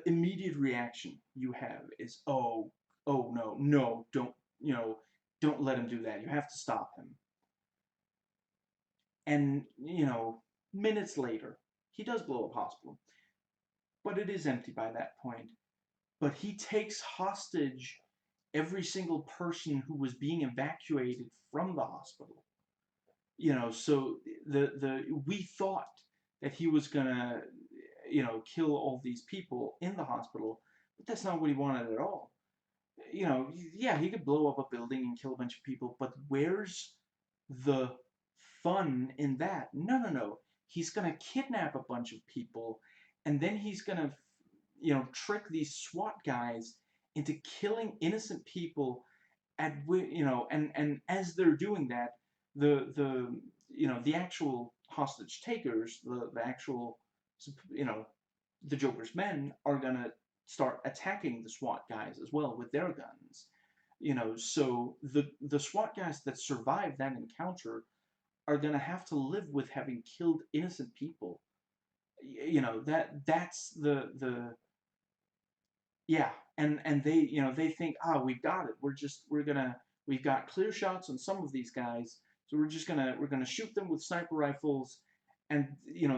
immediate reaction you have is, oh no, no, don't let him do that. You have to stop him. And, minutes later, he does blow up hospital, but it is empty by that point. But he takes hostage every single person who was being evacuated from the hospital. So we thought that he was gonna, kill all these people in the hospital, but that's not what he wanted at all. Yeah, he could blow up a building and kill a bunch of people, but where's the fun in that? No, no, no. He's gonna kidnap a bunch of people, and then he's gonna, trick these SWAT guys into killing innocent people and as they're doing that, the actual hostage takers, the actual, you know, the Joker's men are gonna start attacking the SWAT guys as well with their guns. So the SWAT guys that survive that encounter are gonna have to live with having killed innocent people. That's the yeah, and they think, we've got it. We've got clear shots on some of these guys, so we're gonna shoot them with sniper rifles, and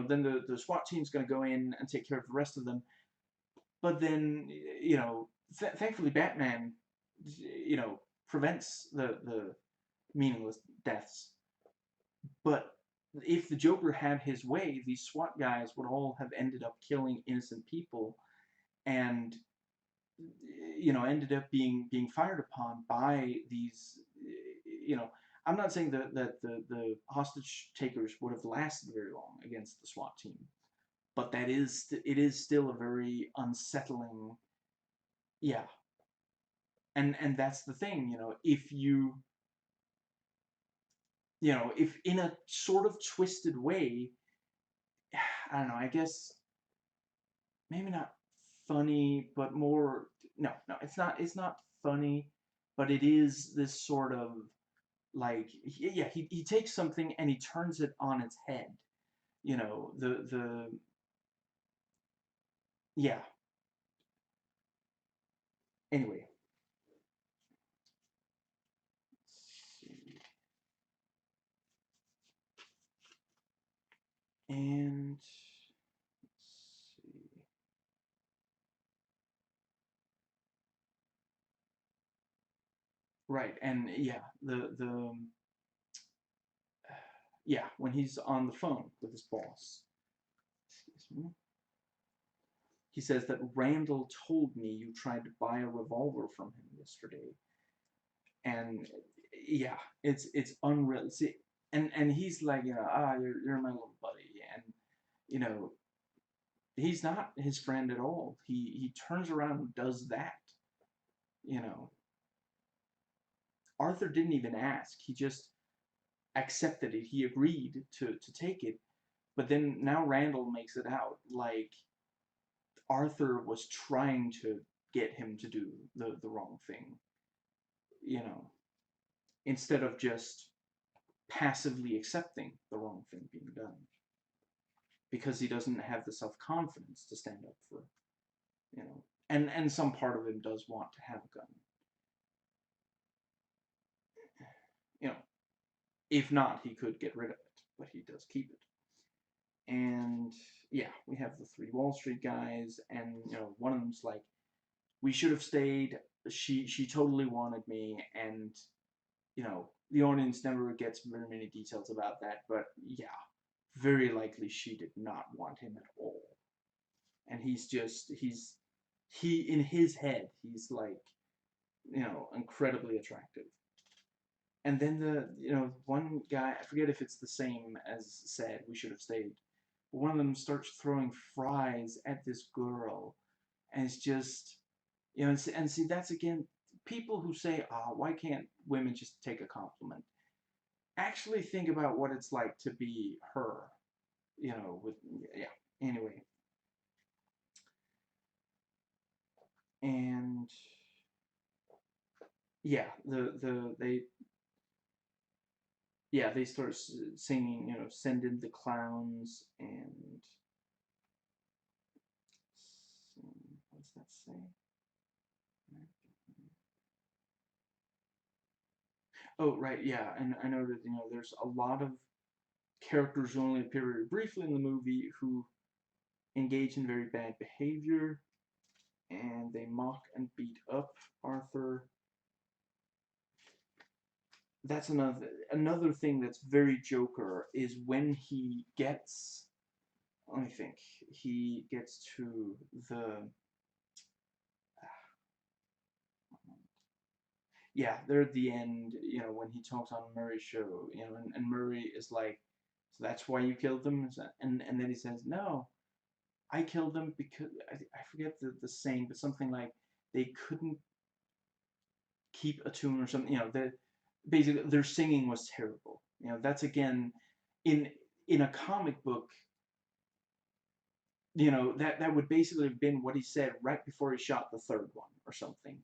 then the SWAT team's gonna go in and take care of the rest of them. But then, thankfully Batman, prevents the meaningless deaths. But if the Joker had his way, these SWAT guys would all have ended up killing innocent people, and ended up being fired upon by these. I'm not saying that the hostage takers would have lasted very long against the SWAT team, but it is still a very unsettling. Yeah, and that's the thing. If in a sort of twisted way, I don't know, I guess maybe not funny, but more, no, it's not funny, but it is this sort of, like, yeah, he takes something and he turns it on its head. The yeah. Anyway, let's see. And let's see. Right, and yeah, the yeah, when he's on the phone with his boss, excuse me, he says that Randall told me you tried to buy a revolver from him yesterday. And yeah, it's unreal. See, and he's like, you're my little buddy, and you know, he's not his friend at all. He turns around and does that. You know, Arthur didn't even ask. He just accepted it. He agreed to take it. But then now Randall makes it out like Arthur was trying to get him to do the wrong thing. You know, instead of just passively accepting the wrong thing being done, because he doesn't have the self-confidence to stand up for you know, and some part of him does want to have a gun, you know. If not, he could get rid of it, but he does keep it. And yeah, we have the three Wall Street guys, and you know, one of them's like, "We should have stayed. She totally wanted me," and you know, the audience never gets very many details about that, but yeah, very likely she did not want him at all. And he in his head, he's like, you know, incredibly attractive. And then you know, one guy, I forget if it's the same as said, "We should have stayed." But one of them starts throwing fries at this girl, and it's just, you know, and see, that's again, people who say, "Ah, why can't women just take a compliment?" Actually think about what it's like to be her, you know, with, yeah, anyway. And yeah, they start singing, you know, "Send in the clowns," and what does that say? Oh, right, yeah, and I know that, you know, there's a lot of characters who only appear very briefly in the movie who engage in very bad behavior, and they mock and beat up Arthur. That's another thing that's very Joker is when he gets, let me think, he gets to the, yeah, they're at the end, you know, when he talks on Murray's show, you know, and Murray is like, "So that's why you killed them?" And then he says, "No, I killed them because," I forget the saying, but something like, "They couldn't keep a tune," or something, you know, basically their singing was terrible. You know, that's again, in a comic book, you know, that would basically have been what he said right before he shot the third one or something.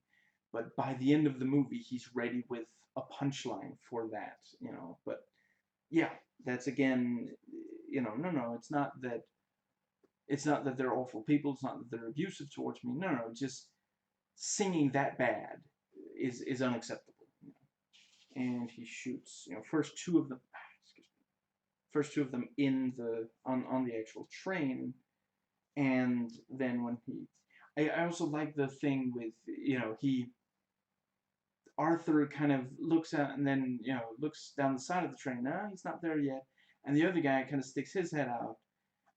But by the end of the movie, he's ready with a punchline for that, you know. But yeah, that's again, you know, no, it's not that they're awful people, it's not that they're abusive towards me. No, just singing that bad is unacceptable. You know? And he shoots, you know, first two of them in the on the actual train, and then when I also like the thing with, you know, Arthur kind of looks out and then, you know, looks down the side of the train. No, he's not there yet. And the other guy kind of sticks his head out.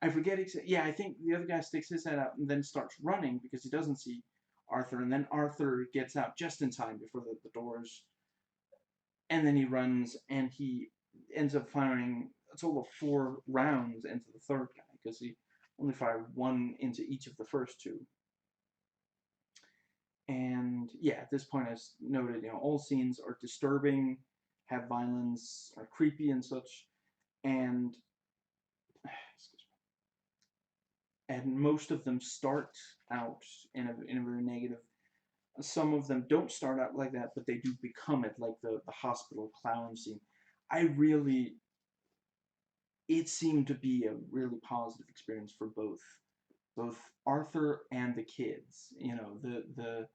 I forget yeah, I think the other guy sticks his head out and then starts running because he doesn't see Arthur. And then Arthur gets out just in time before the doors. And then he runs and he ends up firing a total of 4 rounds into the third guy because he only fired one into each of the first two. And yeah, at this point, as noted, you know, all scenes are disturbing, have violence, are creepy and such, and most of them start out in a very negative. Some of them don't start out like that, but they do become it, like the hospital clown scene. I really, it seemed to be a really positive experience for both Arthur and the kids. You know, the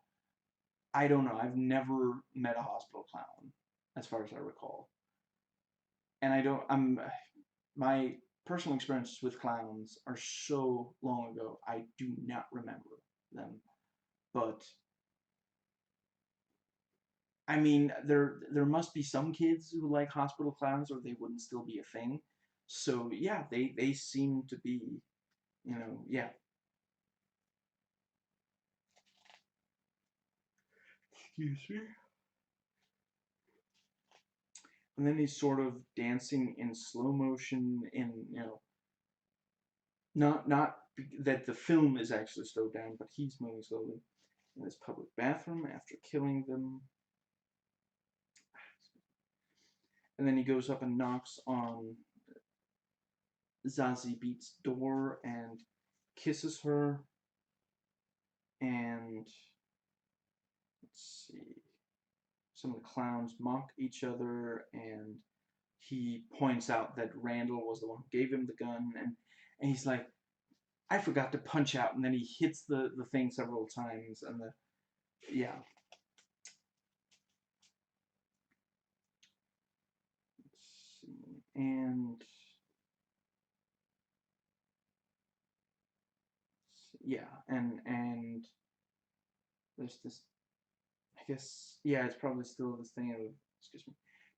I don't know. I've never met a hospital clown, as far as I recall. And I don't. My personal experiences with clowns are so long ago. I do not remember them. But I mean, there must be some kids who like hospital clowns, or they wouldn't still be a thing. So yeah, they seem to be, you know, yeah. Excuse me. And then he's sort of dancing in slow motion in, you know, not that the film is actually slowed down, but he's moving slowly in this public bathroom after killing them. And then he goes up and knocks on Zazie Beet's door and kisses her. And let's see, some of the clowns mock each other, and he points out that Randall was the one who gave him the gun, and he's like, I forgot to punch out, and then he hits the thing several times, and yeah. Let's see. And yeah, and there's this. I guess yeah, it's probably still this thing of, excuse me,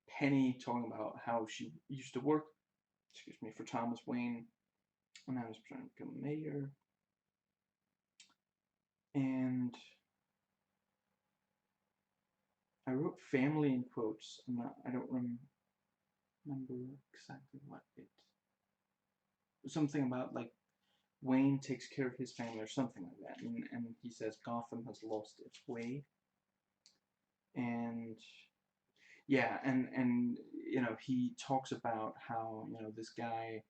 Penny talking about how she used to work, excuse me, for Thomas Wayne when I was trying to become mayor, and I wrote family in quotes. I don't remember exactly what it. Something about like Wayne takes care of his family or something like that, and he says Gotham has lost its way, and yeah, and he talks about how this guy,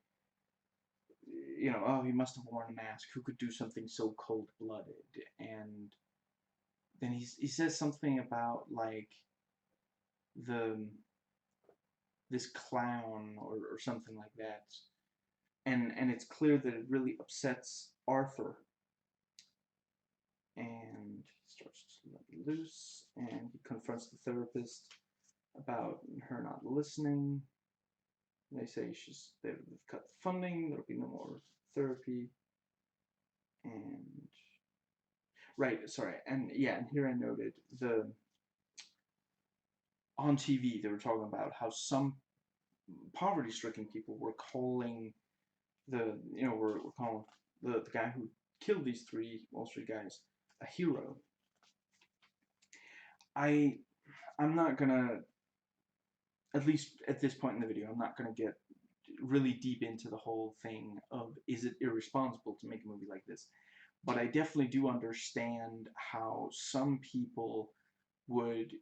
oh, he must have worn a mask. Who could do something so cold-blooded? And then he says something about like the this clown or something like that, and it's clear that it really upsets Arthur, and he starts to let loose, and he confronts the therapist about her not listening. They say they've cut the funding, there'll be no more therapy, and right, sorry, and yeah, and here I noted on TV they were talking about how some poverty-stricken people were calling we're calling the guy who killed these three Wall Street guys a hero. I'm not gonna, at least at this point in the video, I'm not gonna get really deep into the whole thing of is it irresponsible to make a movie like this, but I definitely do understand how some people would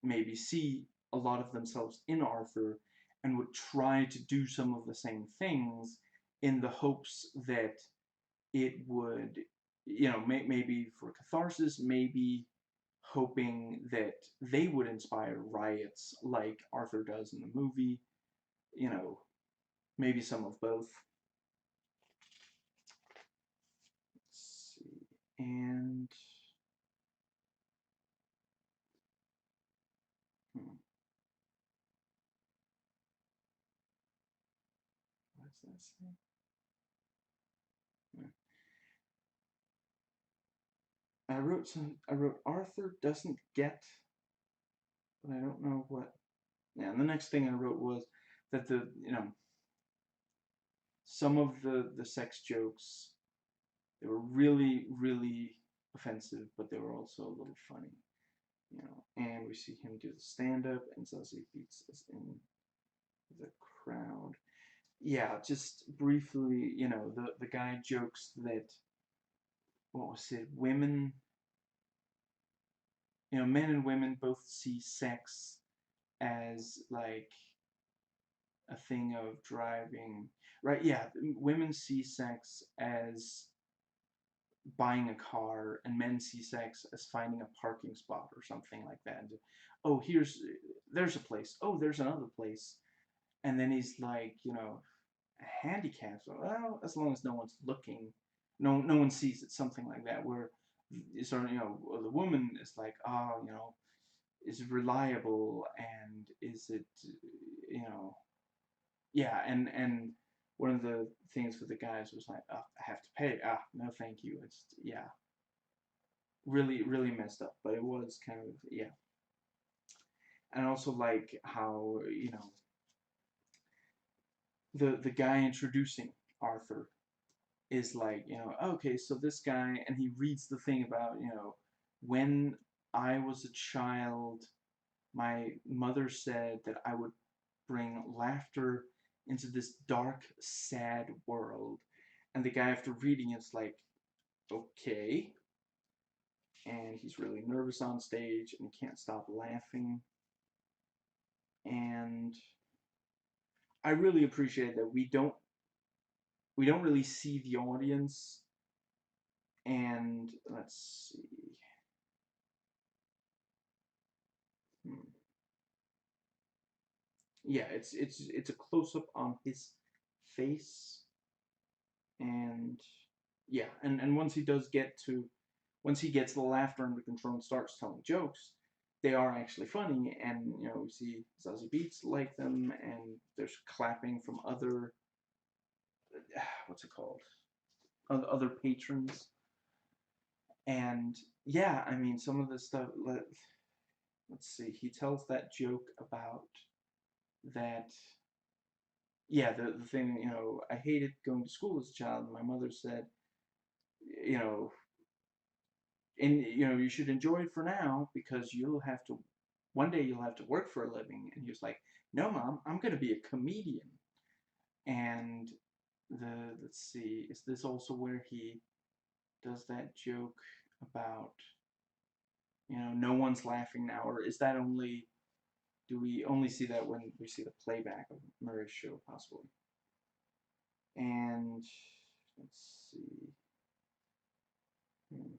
maybe see a lot of themselves in Arthur and would try to do some of the same things in the hopes that it would, maybe for catharsis, maybe hoping that they would inspire riots like Arthur does in the movie, you know, maybe some of both. Let's see. And hmm, what's that say? I wrote Arthur doesn't get, but I don't know what. Yeah, and the next thing I wrote was that some of the sex jokes, they were really really offensive, but they were also a little funny, And we see him do the stand up, and Zazie beats us in the crowd. Yeah, just briefly, the guy jokes that, what was it, women, men and women both see sex as like a thing of driving, right? Yeah, women see sex as buying a car, and men see sex as finding a parking spot or something like that. And, oh, there's a place. Oh, there's another place. And then he's like, handicaps. Well, as long as no one's looking, no one sees it. Something like that. Where sort of, the woman is like, oh, is it reliable, and is it, you know, yeah, and one of the things for the guys was like, oh, I have to pay. Ah, no, thank you. It's yeah, really really messed up, but it was kind of yeah. And I also like how the guy introducing Arthur is like, okay, so this guy, and he reads the thing about, when I was a child, my mother said that I would bring laughter into this dark, sad world. And the guy, after reading it's like, okay. And he's really nervous on stage and he can't stop laughing. And I really appreciate that we don't really see the audience. And let's see. Hmm. Yeah, it's a close up on his face, and yeah, and once he gets the laughter under control and starts telling jokes, they are actually funny, and we see Zazie Beetz like them, and there's clapping from other what's it called, other patrons, and yeah, I mean some of the stuff. Let's see, he tells that joke about that. Yeah, the thing, I hated going to school as a child, and my mother said, you know, and you should enjoy it for now because one day you'll have to work for a living. And he was like, no, Mom, I'm going to be a comedian. And let's see, is this also where he does that joke about, no one's laughing now, or is that only, do we only see that when we see the playback of Murray's show, possibly? And let's see. Hmm.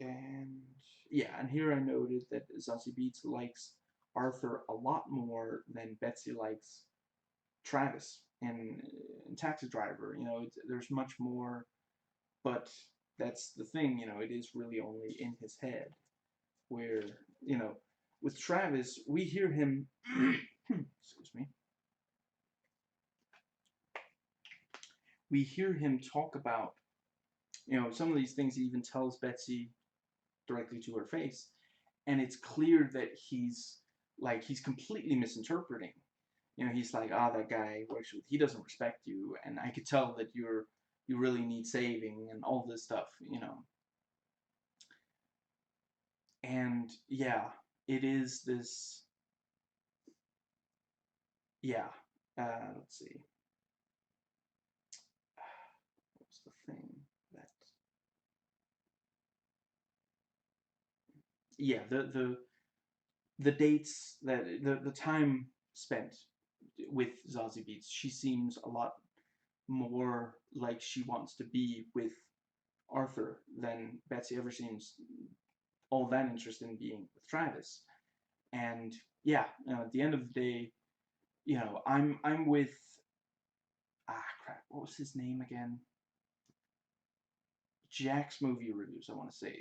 And yeah, and here I noted that Zazie Beetz likes Arthur a lot more than Betsy likes Travis in Taxi Driver. There's much more, but that's the thing. It is really only in his head. Where you know, with Travis, we hear him. Excuse me. We hear him talk about some of these things. He even tells Betsy directly to her face, and it's clear that he's completely misinterpreting. He's like, that guy works with, he doesn't respect you, and I could tell that you really need saving and all this stuff. And yeah, it is this, yeah. Let's see, what's the thing that, yeah, the dates that the time spent with Zazie Beetz, she seems a lot more like she wants to be with Arthur than Betsy ever seems all that interested in being with Travis. And yeah, at the end of the day, I'm with, crap, what was his name again? Jack's movie reviews. I want to say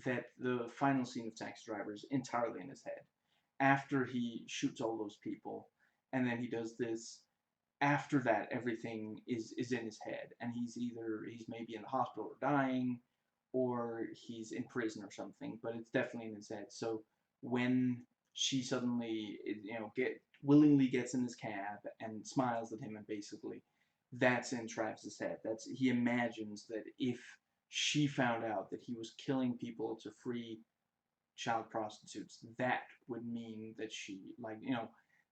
that the final scene of Taxi Driver is entirely in his head. After he shoots all those people, and then he does this. After that, everything is in his head, and he's maybe in the hospital or dying, or he's in prison or something. But it's definitely in his head. So when she suddenly, willingly gets in his cab and smiles at him, and basically, that's in Travis's head. He imagines that if she found out that he was killing people to free child prostitutes, that would mean that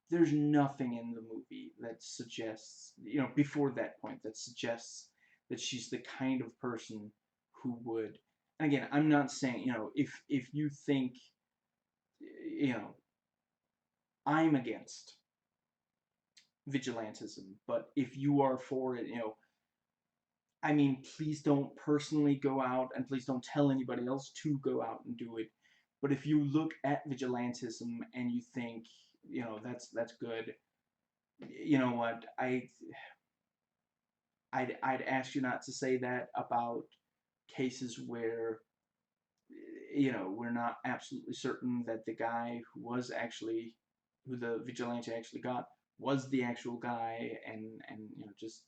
there's nothing in the movie that suggests, before that point, that suggests that she's the kind of person who would. And again, I'm not saying, if you think, you know, I'm against vigilantism, but if you are for it, I mean, please don't personally go out, and please don't tell anybody else to go out and do it. But if you look at vigilantism and you think, that's good, you know what? I'd ask you not to say that about cases where, we're not absolutely certain that the guy who the vigilante actually got, was the actual guy, and just,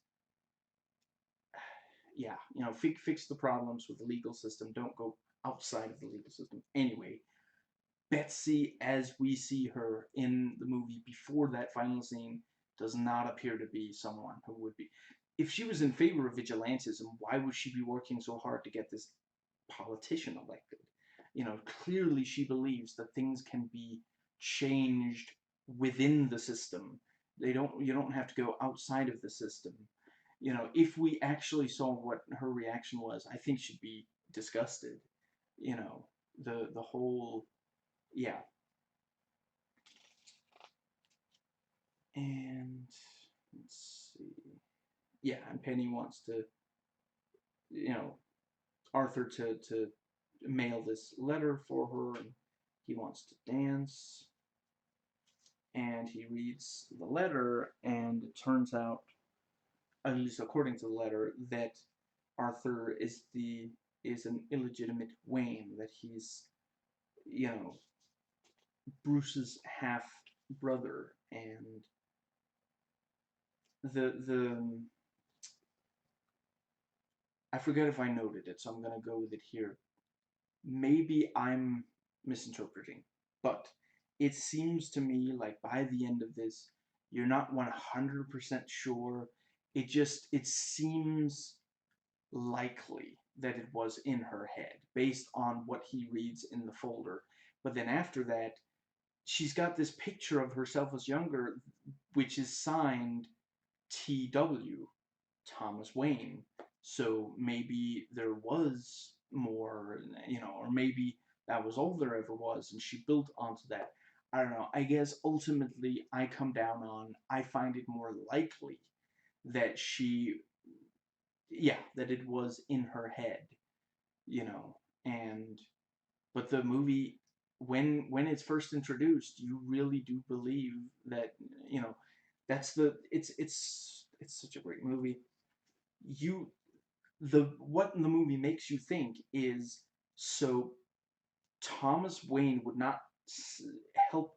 yeah, fix the problems with the legal system. Don't go outside of the legal system. Anyway, Betsy, as we see her in the movie before that final scene, does not appear to be someone who would be. If she was in favor of vigilantism, why would she be working so hard to get this politician elected? Clearly she believes that things can be changed within the system. You don't have to go outside of the system. If we actually saw what her reaction was, I think she'd be disgusted. The whole, yeah. And let's see. Yeah, and Penny wants to, you know, Arthur to mail this letter for her, and he wants to dance. and he reads the letter, and it turns out, at least according to the letter, that Arthur is an illegitimate Wayne, that he's, you know, Bruce's half brother, and the I forget if I noted it, so I'm gonna go with it here. Maybe I'm misinterpreting, but it seems to me like by the end of this, you're not 100% sure. It seems likely that it was in her head based on what he reads in the folder. But then after that, she's got this picture of herself as younger, which is signed T.W., Thomas Wayne. So maybe there was more, or maybe that was all there ever was, and she built onto that. I don't know. I guess ultimately I come down on, I find it more likely that that it was in her head, you know, and but the movie, when it's first introduced, you really do believe that, that's it's such a great movie. You the What the movie makes you think is, so Thomas Wayne would not help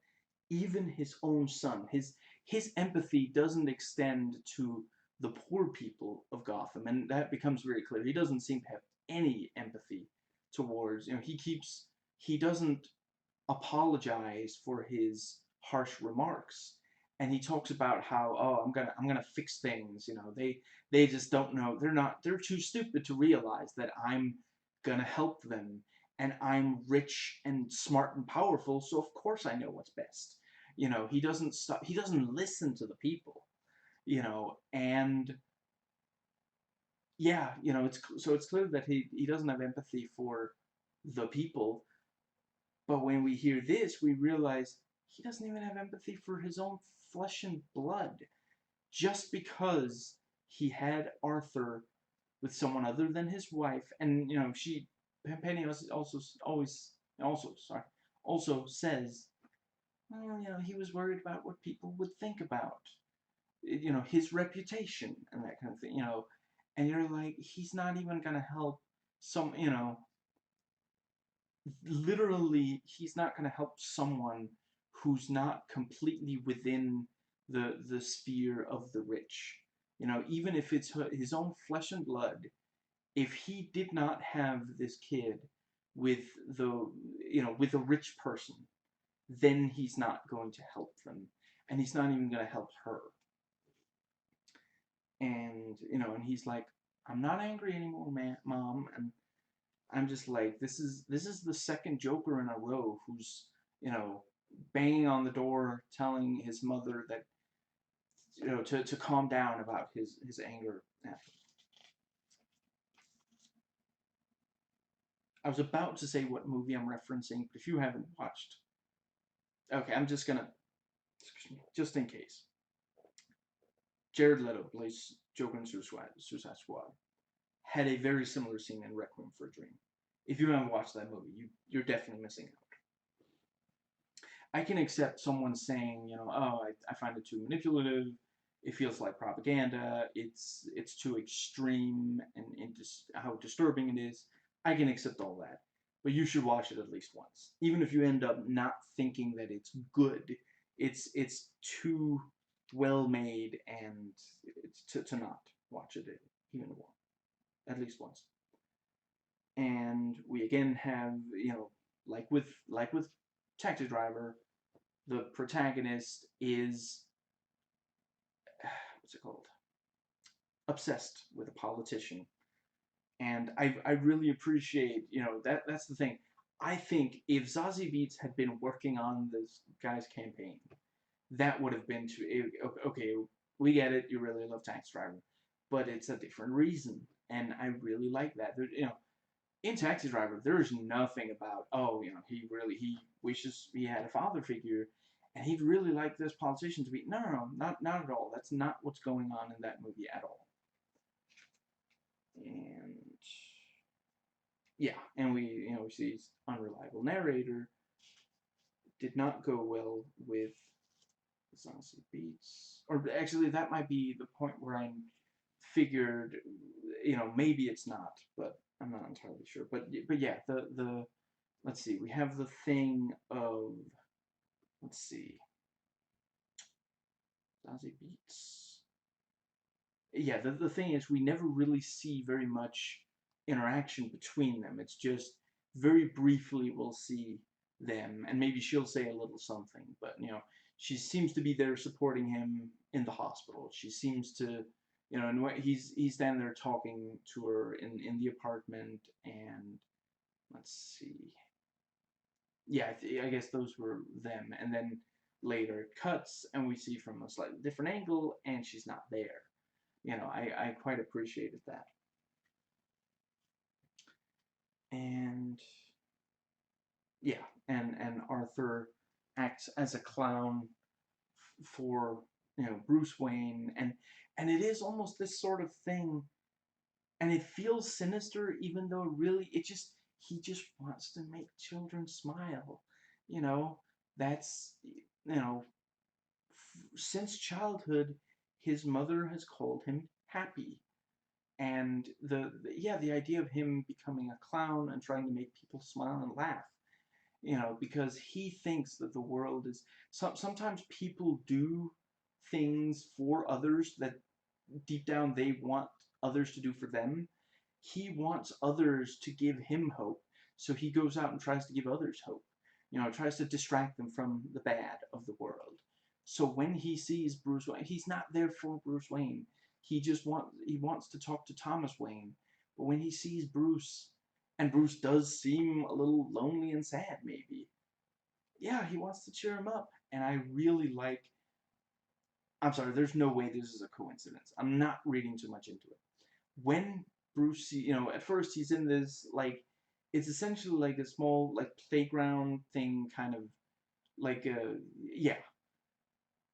even his own son. His empathy doesn't extend to the poor people of Gotham, and that becomes very clear. He doesn't seem to have any empathy towards, he doesn't apologize for his harsh remarks, and he talks about how, oh, I'm gonna fix things. They just don't know. They're too stupid to realize that I'm gonna help them, and I'm rich and smart and powerful, so of course I know what's best. He doesn't stop. He doesn't listen to the people. And yeah, it's clear that he doesn't have empathy for the people. But when we hear this, we realize he doesn't even have empathy for his own flesh and blood. Just because he had Arthur with someone other than his wife, and Penny also says, well, he was worried about what people would think about, his reputation and that kind of thing, and you're like, he's not even gonna help some, literally, he's not going to help someone who's not completely within the sphere of the rich. Even if it's his own flesh and blood, if he did not have this kid with with a rich person, then he's not going to help them, and he's not even going to help her. And he's like, I'm not angry anymore, mom, and I'm just like, this is the second Joker in a row who's, banging on the door, telling his mother that, to calm down about his anger. I was about to say what movie I'm referencing, but if you haven't watched, okay, I'm just gonna, just in case. Jared Leto plays Joker in Suicide Squad. Had a very similar scene in Requiem for a Dream. If you haven't watched that movie, you're definitely missing out. I can accept someone saying, oh, I find it too manipulative. It feels like propaganda. It's too extreme, and just how disturbing it is. I can accept all that, but you should watch it at least once, even if you end up not thinking that it's good. It's too well made, and it's to not watch it even once, at least once. And we again have, like with Taxi Driver, the protagonist is, what's it called, obsessed with a politician, and I really appreciate, that's the thing. I think if Zazie Beetz had been working on this guy's campaign, that would have been okay. We get it, you really love Taxi Driver, but it's a different reason, and I really like that. In Taxi Driver, there's nothing about, oh, he wishes he had a father figure, and he'd really like this politician to be. No, no, no, not at all. That's not what's going on in that movie at all. And yeah, and we see his unreliable narrator. Did not go well with Zazie Beetz, or actually that might be the point where I figured, maybe it's not, but I'm not entirely sure. But yeah, the let's see, we have the thing of, let's see, Zazie Beetz. Yeah, the thing is, we never really see very much interaction between them. It's just very briefly we'll see them, and maybe she'll say a little something, but she seems to be there supporting him in the hospital. She seems to, and he's down there talking to her in the apartment, and let's see, yeah, I guess those were them, and then later it cuts, and we see from a slightly different angle, and she's not there. I quite appreciated that. And yeah, and Arthur acts as a clown for Bruce Wayne, and it is almost this sort of thing, and it feels sinister, even though really he just wants to make children smile. You know, that's since childhood, his mother has called him happy. And the idea of him becoming a clown and trying to make people smile and laugh, because he thinks that the world is, sometimes people do things for others that deep down they want others to do for them. He wants others to give him hope, so he goes out and tries to give others hope, tries to distract them from the bad of the world. So when he sees Bruce Wayne, he's not there for Bruce Wayne. He wants to talk to Thomas Wayne. But when he sees Bruce, and Bruce does seem a little lonely and sad, maybe, yeah, he wants to cheer him up. And I really like, I'm sorry, there's no way this is a coincidence. I'm not reading too much into it. When Bruce, at first he's in this, like, it's essentially like a small, like, playground thing, kind of like a, yeah.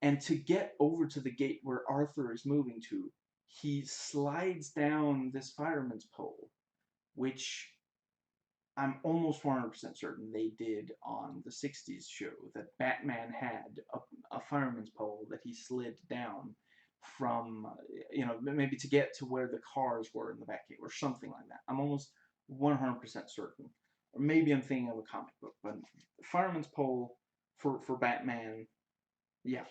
And to get over to the gate where Arthur is moving to, he slides down this fireman's pole, which I'm almost 400% certain they did on the 60s show, that Batman had a fireman's pole that he slid down from, maybe to get to where the cars were in the Batcave or something like that. I'm almost 100% certain. Or maybe I'm thinking of a comic book, but fireman's pole for Batman, yeah.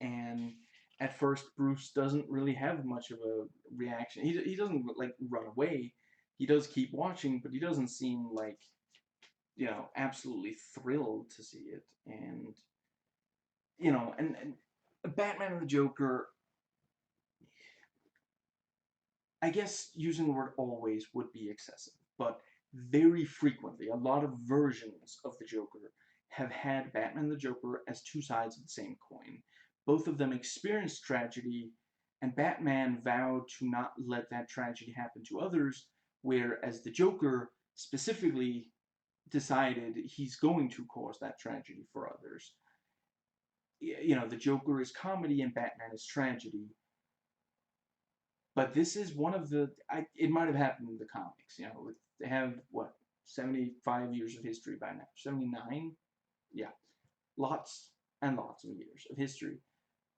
And at first Bruce doesn't really have much of a reaction. He doesn't like run away. He does keep watching, but he doesn't seem like absolutely thrilled to see it. And and Batman and the Joker, I guess using the word always would be excessive, but very frequently a lot of versions of the Joker have had Batman and the Joker as two sides of the same coin. Both of them experienced tragedy, and Batman vowed to not let that tragedy happen to others, whereas the Joker specifically decided he's going to cause that tragedy for others. The Joker is comedy and Batman is tragedy. But this is one of the, it might have happened in the comics, they have, what, 75 years of history by now, 79? Yeah, lots and lots of years of history.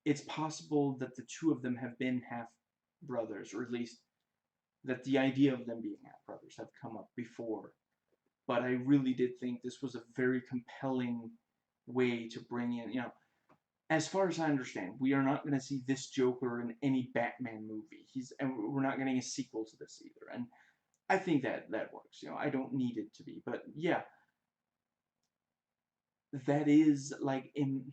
It's possible that the two of them have been half brothers, or at least that the idea of them being half brothers have come up before. But I really did think this was a very compelling way to bring in, as far as I understand, we are not going to see this Joker in any Batman movie. And we're not getting a sequel to this either. And I think that works. I don't need it to be, but yeah, that is like in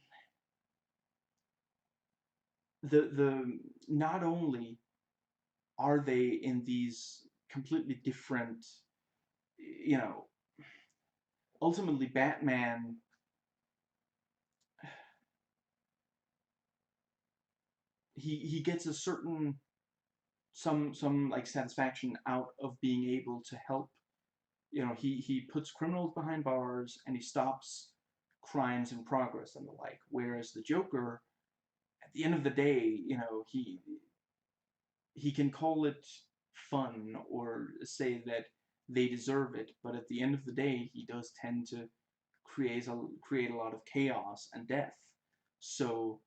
the not only are they in these completely different, you know, ultimately Batman, he gets a certain some like satisfaction out of being able to help. He puts criminals behind bars and he stops crimes in progress and the like. Whereas the Joker, at the end of the day, he can call it fun or say that they deserve it, but at the end of the day, he does tend to create a lot of chaos and death. So,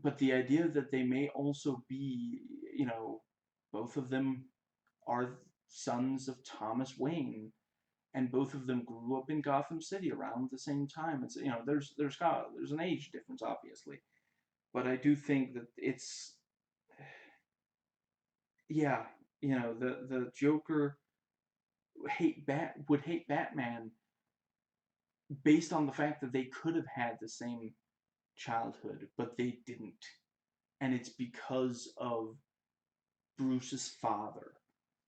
but the idea that they may also be, you know, both of them are sons of Thomas Wayne, and both of them grew up in Gotham City around the same time. It's, you know, there's an age difference, obviously, but I do think that it's, yeah, you know, the Joker would hate Batman based on the fact that they could have had the same childhood, but they didn't, and it's because of Bruce's father,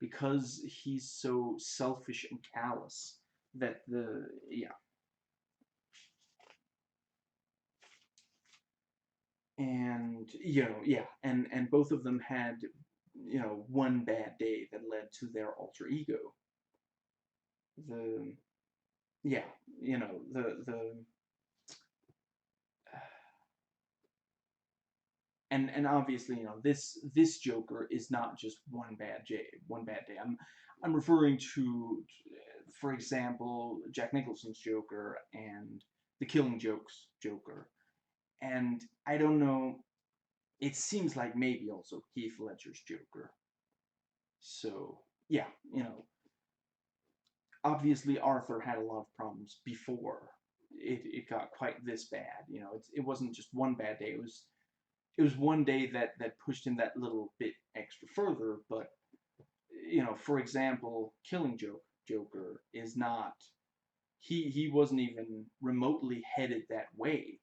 because he's so selfish and callous that the yeah. And yeah, and both of them had, one bad day that led to their alter ego. The Yeah, the and obviously, this Joker is not just one bad day. I'm referring to, for example, Jack Nicholson's Joker and the Killing Joke's Joker. And I don't know, it seems like maybe also Heath Ledger's Joker. So, yeah, obviously Arthur had a lot of problems before it got quite this bad. It wasn't just one bad day. It was one day that pushed him that little bit extra further. But for example, Killing Joker is not. He wasn't even remotely headed that way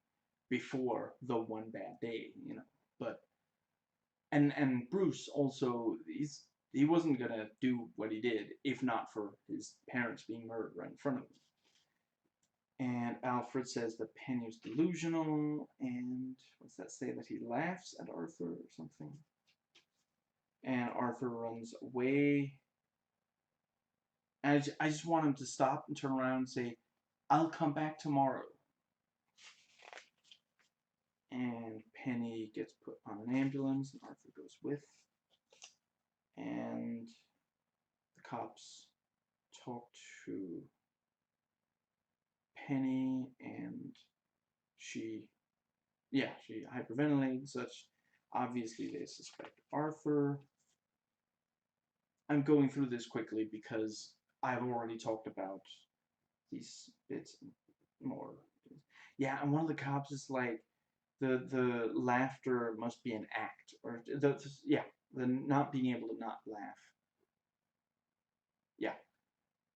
before the one bad day. But and Bruce also, he wasn't gonna do what he did if not for his parents being murdered right in front of him. And Alfred says that Penny's delusional, and what's that say, that he laughs at Arthur or something? And Arthur runs away. And I just want him to stop and turn around and say, "I'll come back tomorrow." And Penny gets put on an ambulance, and Arthur goes with. And the cops talk to Penny, and she hyperventilates and such. Obviously, they suspect Arthur. I'm going through this quickly because I've already talked about these bits more. Yeah, and one of the cops is like, the laughter must be an act, or the not being able to not laugh. Yeah,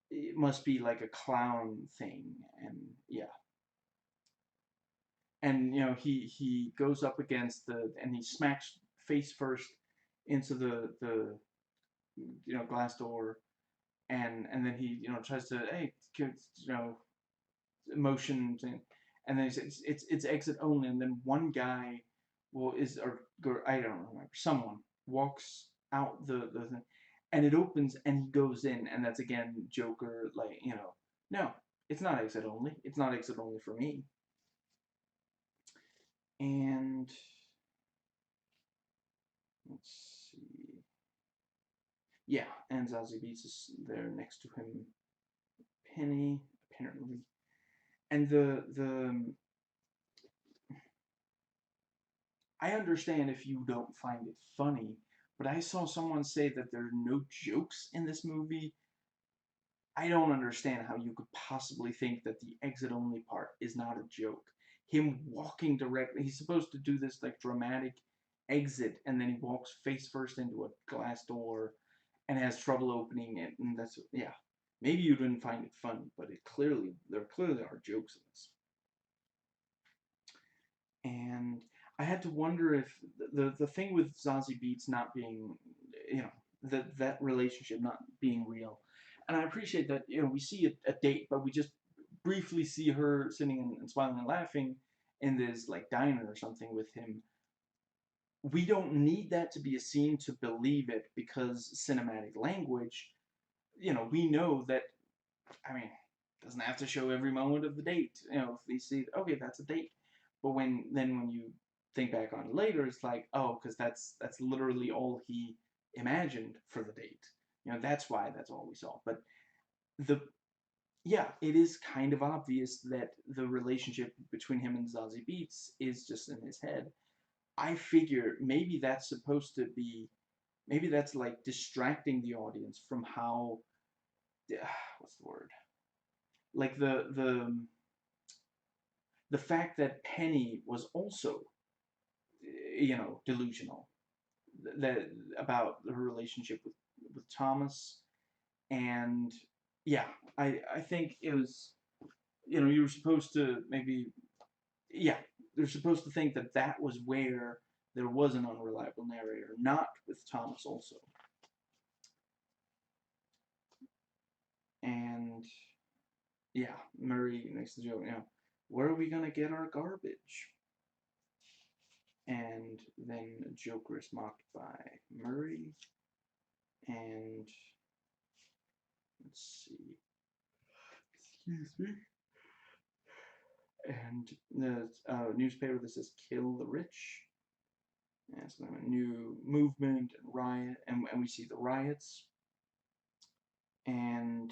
it must be like a clown thing, and yeah. And he goes up against and he smacks face first into the glass door, and then he tries to, hey, motion thing, and then he says it's exit only, and then one guy I don't remember, someone walks out the thing, and it opens and he goes in, and that's again Joker, like, no, it's not exit only, it's not exit only for me. And let's see. Yeah, and Zazie Beetz is there next to him. Penny, apparently. And I understand if you don't find it funny, but I saw someone say that there are no jokes in this movie. I don't understand how you could possibly think that the exit only part is not a joke. Him walking directly, he's supposed to do this like dramatic exit, and then he walks face first into a glass door and has trouble opening it, and that's, yeah. Maybe you didn't find it funny, but there clearly are jokes in this. And I had to wonder if the thing with Zazie Beetz not being, that relationship not being real. And I appreciate that, we see a date, but we just briefly see her sitting and smiling and laughing in this like diner or something with him. We don't need that to be a scene to believe it, because cinematic language, we know that, I mean, doesn't have to show every moment of the date. If we see, okay, that's a date. But when you think back on it later, it's like, oh, because that's literally all he imagined for the date. That's why that's all we saw. But the yeah, it is kind of obvious that the relationship between him and Zazie Beetz is just in his head. I figure maybe that's supposed to be, maybe that's like distracting the audience from how, what's the word? Like the fact that Penny was also, delusional, that about her relationship with Thomas. And yeah, I think it was, you were supposed to maybe, yeah, they're supposed to think that that was where there was an unreliable narrator, not with Thomas also. And yeah, Murray makes the joke, where are we gonna get our garbage? And then Joker is mocked by Murray. And let's see, excuse me. And the newspaper that says "Kill the Rich." And so a new movement and riot, and we see the riots. And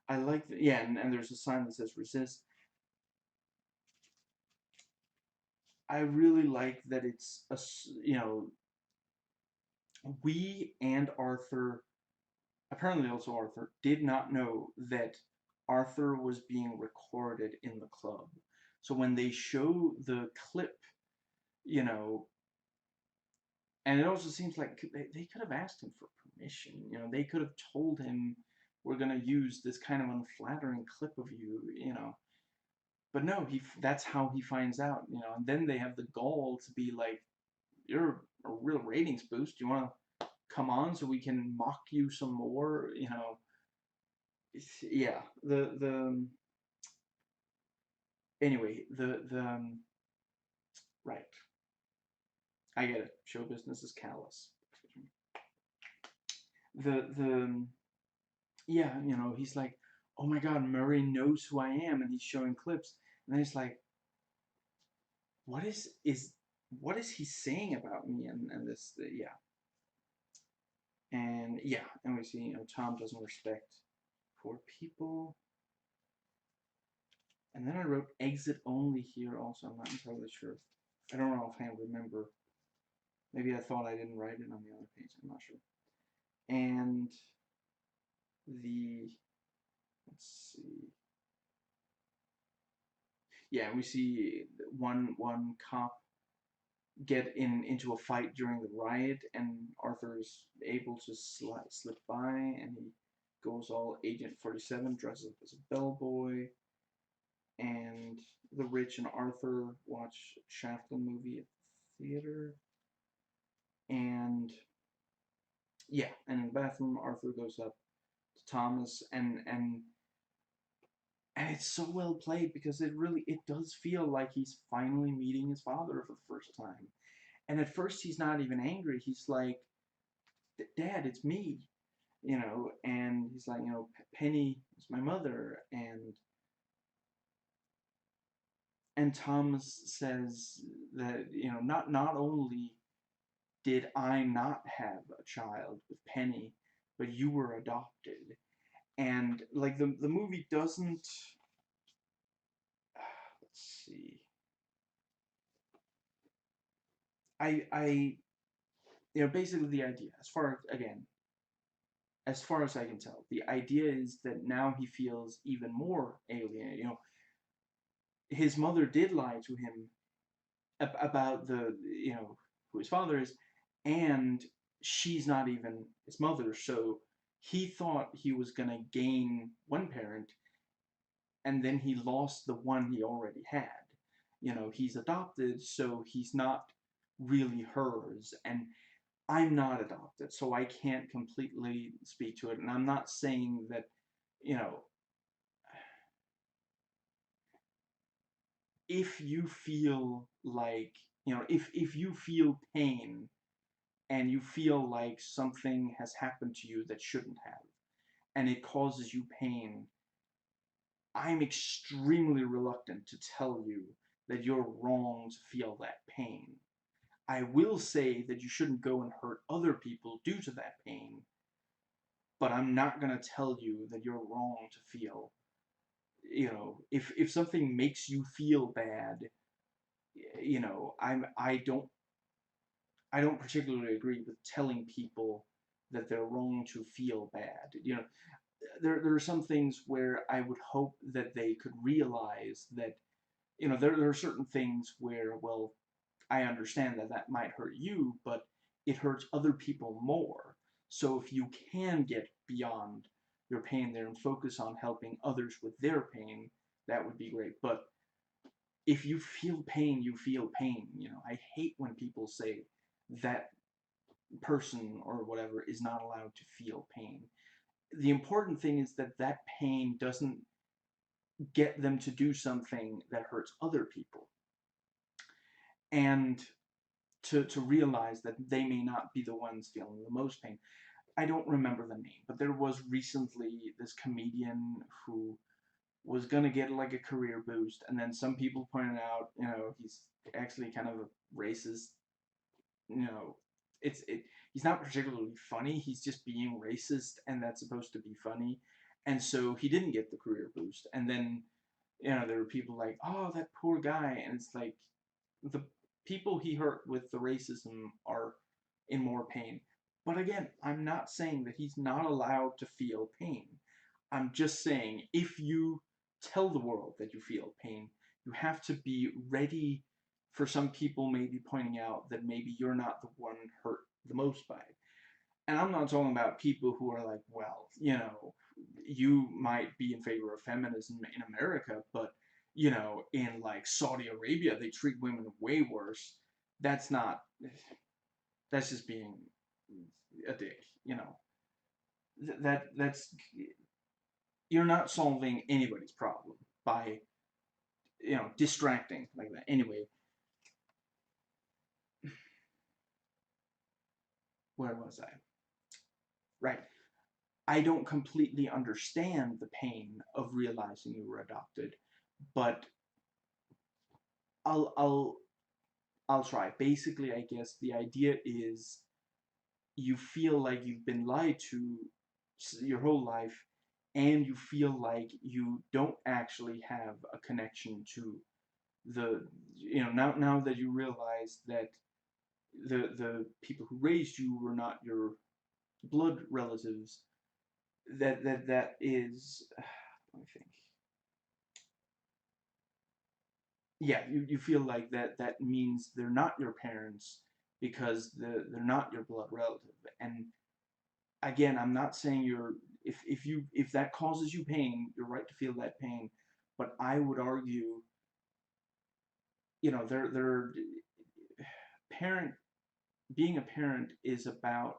I like the, yeah, and there's a sign that says "Resist." I really like that it's a, we and Arthur, apparently also Arthur, did not know that Arthur was being recorded in the club. So when they show the clip, you know, and it also seems like they could have asked him for permission. They could have told him, we're going to use this kind of unflattering clip of you, But no, that's how he finds out, and then they have the gall to be like, you're a real ratings boost. You want to come on so we can mock you some more. Yeah, the anyway, the right. I get it. Show business is callous. The yeah, he's like, oh my God, Murray knows who I am, and he's showing clips, and then he's like, what is he saying about me, and this, yeah, and we see, Tom doesn't respect poor people, and then I wrote exit only here also. I'm not entirely sure. I don't know if I remember. Maybe I thought I didn't write it on the other page. I'm not sure. And the let's see. Yeah, we see one cop get into a fight during the riot, and Arthur is able to slip by, and he goes all Agent 47, dresses up as a bellboy, and the Rich and Arthur watch a Chaplin movie at the theater, and yeah, and in the bathroom, Arthur goes up to Thomas, and it's so well played because it does feel like he's finally meeting his father for the first time. And at first he's not even angry. He's like, Dad, it's me, and he's like, Penny is my mother, and Thomas says that, not only did I not have a child with Penny, but you were adopted. And like the movie doesn't, let's see. I basically the idea, as far as I can tell, the idea is that now he feels even more alienated. His mother did lie to him about who his father is, and she's not even his mother. So he thought he was gonna gain one parent, and then he lost the one he already had. He's adopted, so he's not really hers, and I'm not adopted, so I can't completely speak to it. And I'm not saying that, you know, if you feel like, if you feel pain and you feel like something has happened to you that shouldn't have, and it causes you pain, I'm extremely reluctant to tell you that you're wrong to feel that pain. I will say that you shouldn't go and hurt other people due to that pain, but I'm not gonna tell you that you're wrong to feel. If something makes you feel bad, I don't particularly agree with telling people that they're wrong to feel bad. There are some things where I would hope that they could realize that, there are certain things where, well, I understand that that might hurt you, but it hurts other people more. So if you can get beyond your pain there and focus on helping others with their pain, that would be great. But if you feel pain, you feel pain. I hate when people say that person or whatever is not allowed to feel pain. The important thing is that that pain doesn't get them to do something that hurts other people. And to realize that they may not be the ones feeling the most pain. I don't remember the name, but there was recently this comedian who was gonna get like a career boost, and then some people pointed out, he's actually kind of a racist. You know, he's not particularly funny. He's just being racist, and that's supposed to be funny. And so he didn't get the career boost. And then, there were people like, oh, that poor guy. And it's like, the people he hurt with the racism are in more pain. But again, I'm not saying that he's not allowed to feel pain. I'm just saying, if you tell the world that you feel pain, you have to be ready for some people maybe pointing out that maybe you're not the one hurt the most by it. And I'm not talking about people who are like, well, you might be in favor of feminism in America, but, in like Saudi Arabia, they treat women way worse. That's not, that's just being a dick, that's, you're not solving anybody's problem by, distracting like that. Anyway, where was I? Right. I don't completely understand the pain of realizing you were adopted, but I'll I'll I'll try. Basically, I guess the idea is you feel like you've been lied to your whole life, and you feel like you don't actually have a connection to the now that you realize that the people who raised you were not your blood relatives. That is, let me think. Yeah, you feel like that means they're not your parents because they're not your blood relative. And again, I'm not saying if that causes you pain, you're right to feel that pain. But I would argue, they're parent being a parent is about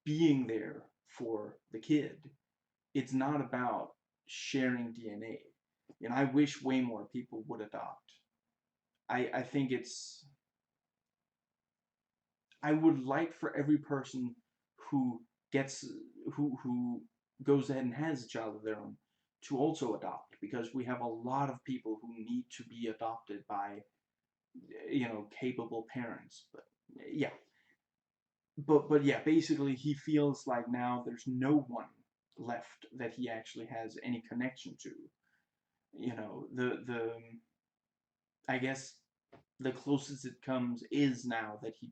being there for the kid. It's not about sharing DNA. I wish way more people would adopt. I think I would like for every person who gets who goes ahead and has a child of their own to also adopt, because we have a lot of people who need to be adopted by capable parents. But yeah, but yeah, basically he feels like now there's no one left that he actually has any connection to. The I guess the closest it comes is now that he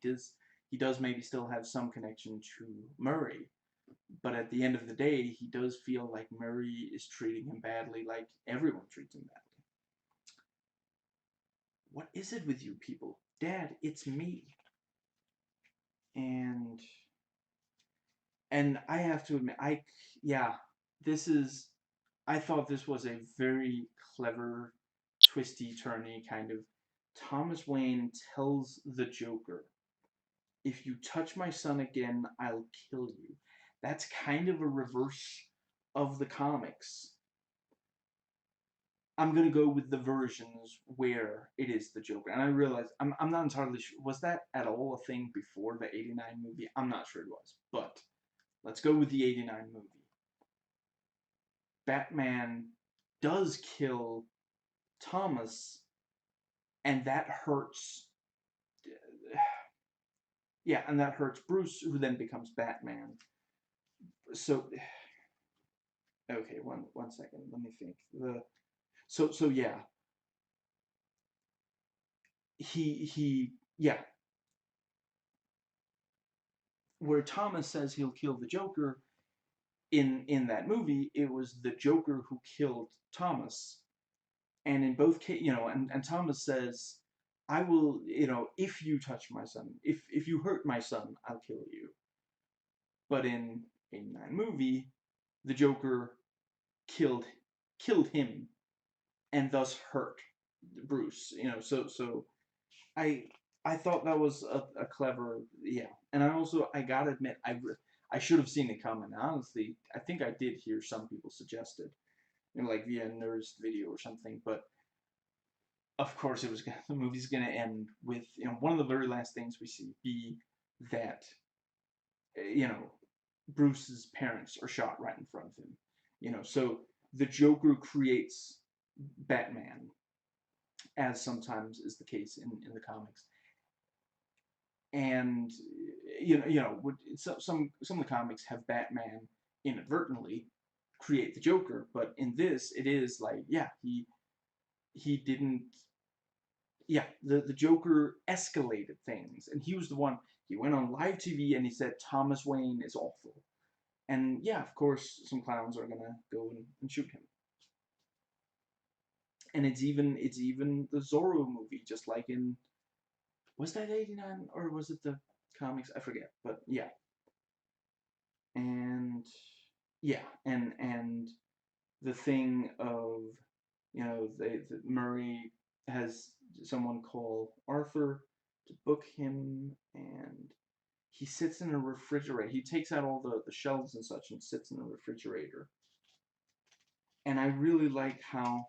does maybe still have some connection to Murray, but at the end of the day, he does feel like Murray is treating him badly, like everyone treats him badly. What is it with you people? Dad, it's me. And I have to admit, yeah, this is I thought this was a very clever, twisty, turny kind of. Thomas Wayne tells the Joker, if you touch my son again, I'll kill you. That's kind of a reverse of the comics. I'm gonna go with the versions where it is the Joker. And I realize I'm not entirely sure. Was that at all a thing before the 89 movie? I'm not sure it was. But let's go with the 89 movie. Batman does kill Thomas, and that hurts. Yeah, and that hurts Bruce, who then becomes Batman. So okay, one second. Let me think. So yeah, yeah, where Thomas says he'll kill the Joker in that movie, it was the Joker who killed Thomas. And in both cases, and Thomas says, I will, if you touch my son, if you hurt my son, I'll kill you. But in that movie, the Joker killed killed him and thus hurt Bruce. So I I thought that was a clever, yeah. And I gotta admit, I should have seen it coming. Honestly, I think I did hear some people suggest it, like via Nerdist video or something. But of course, the movie's gonna end with, one of the very last things we see be that, you know Bruce's parents are shot right in front of him. So the Joker creates Batman, as sometimes is the case in the comics. And some of the comics have Batman inadvertently create the Joker, but in this it is like, yeah, he didn't. Yeah, the Joker escalated things, and he was the one. He went on live TV and he said Thomas Wayne is awful, and yeah, of course, some clowns are gonna go and shoot him. And it's even the Zorro movie, just like in, was that 89 or was it the comics? I forget, but yeah. And yeah, and the thing of, Murray has someone call Arthur to book him, and he sits in a refrigerator. He takes out all the shelves and such and sits in a refrigerator. And I really like how,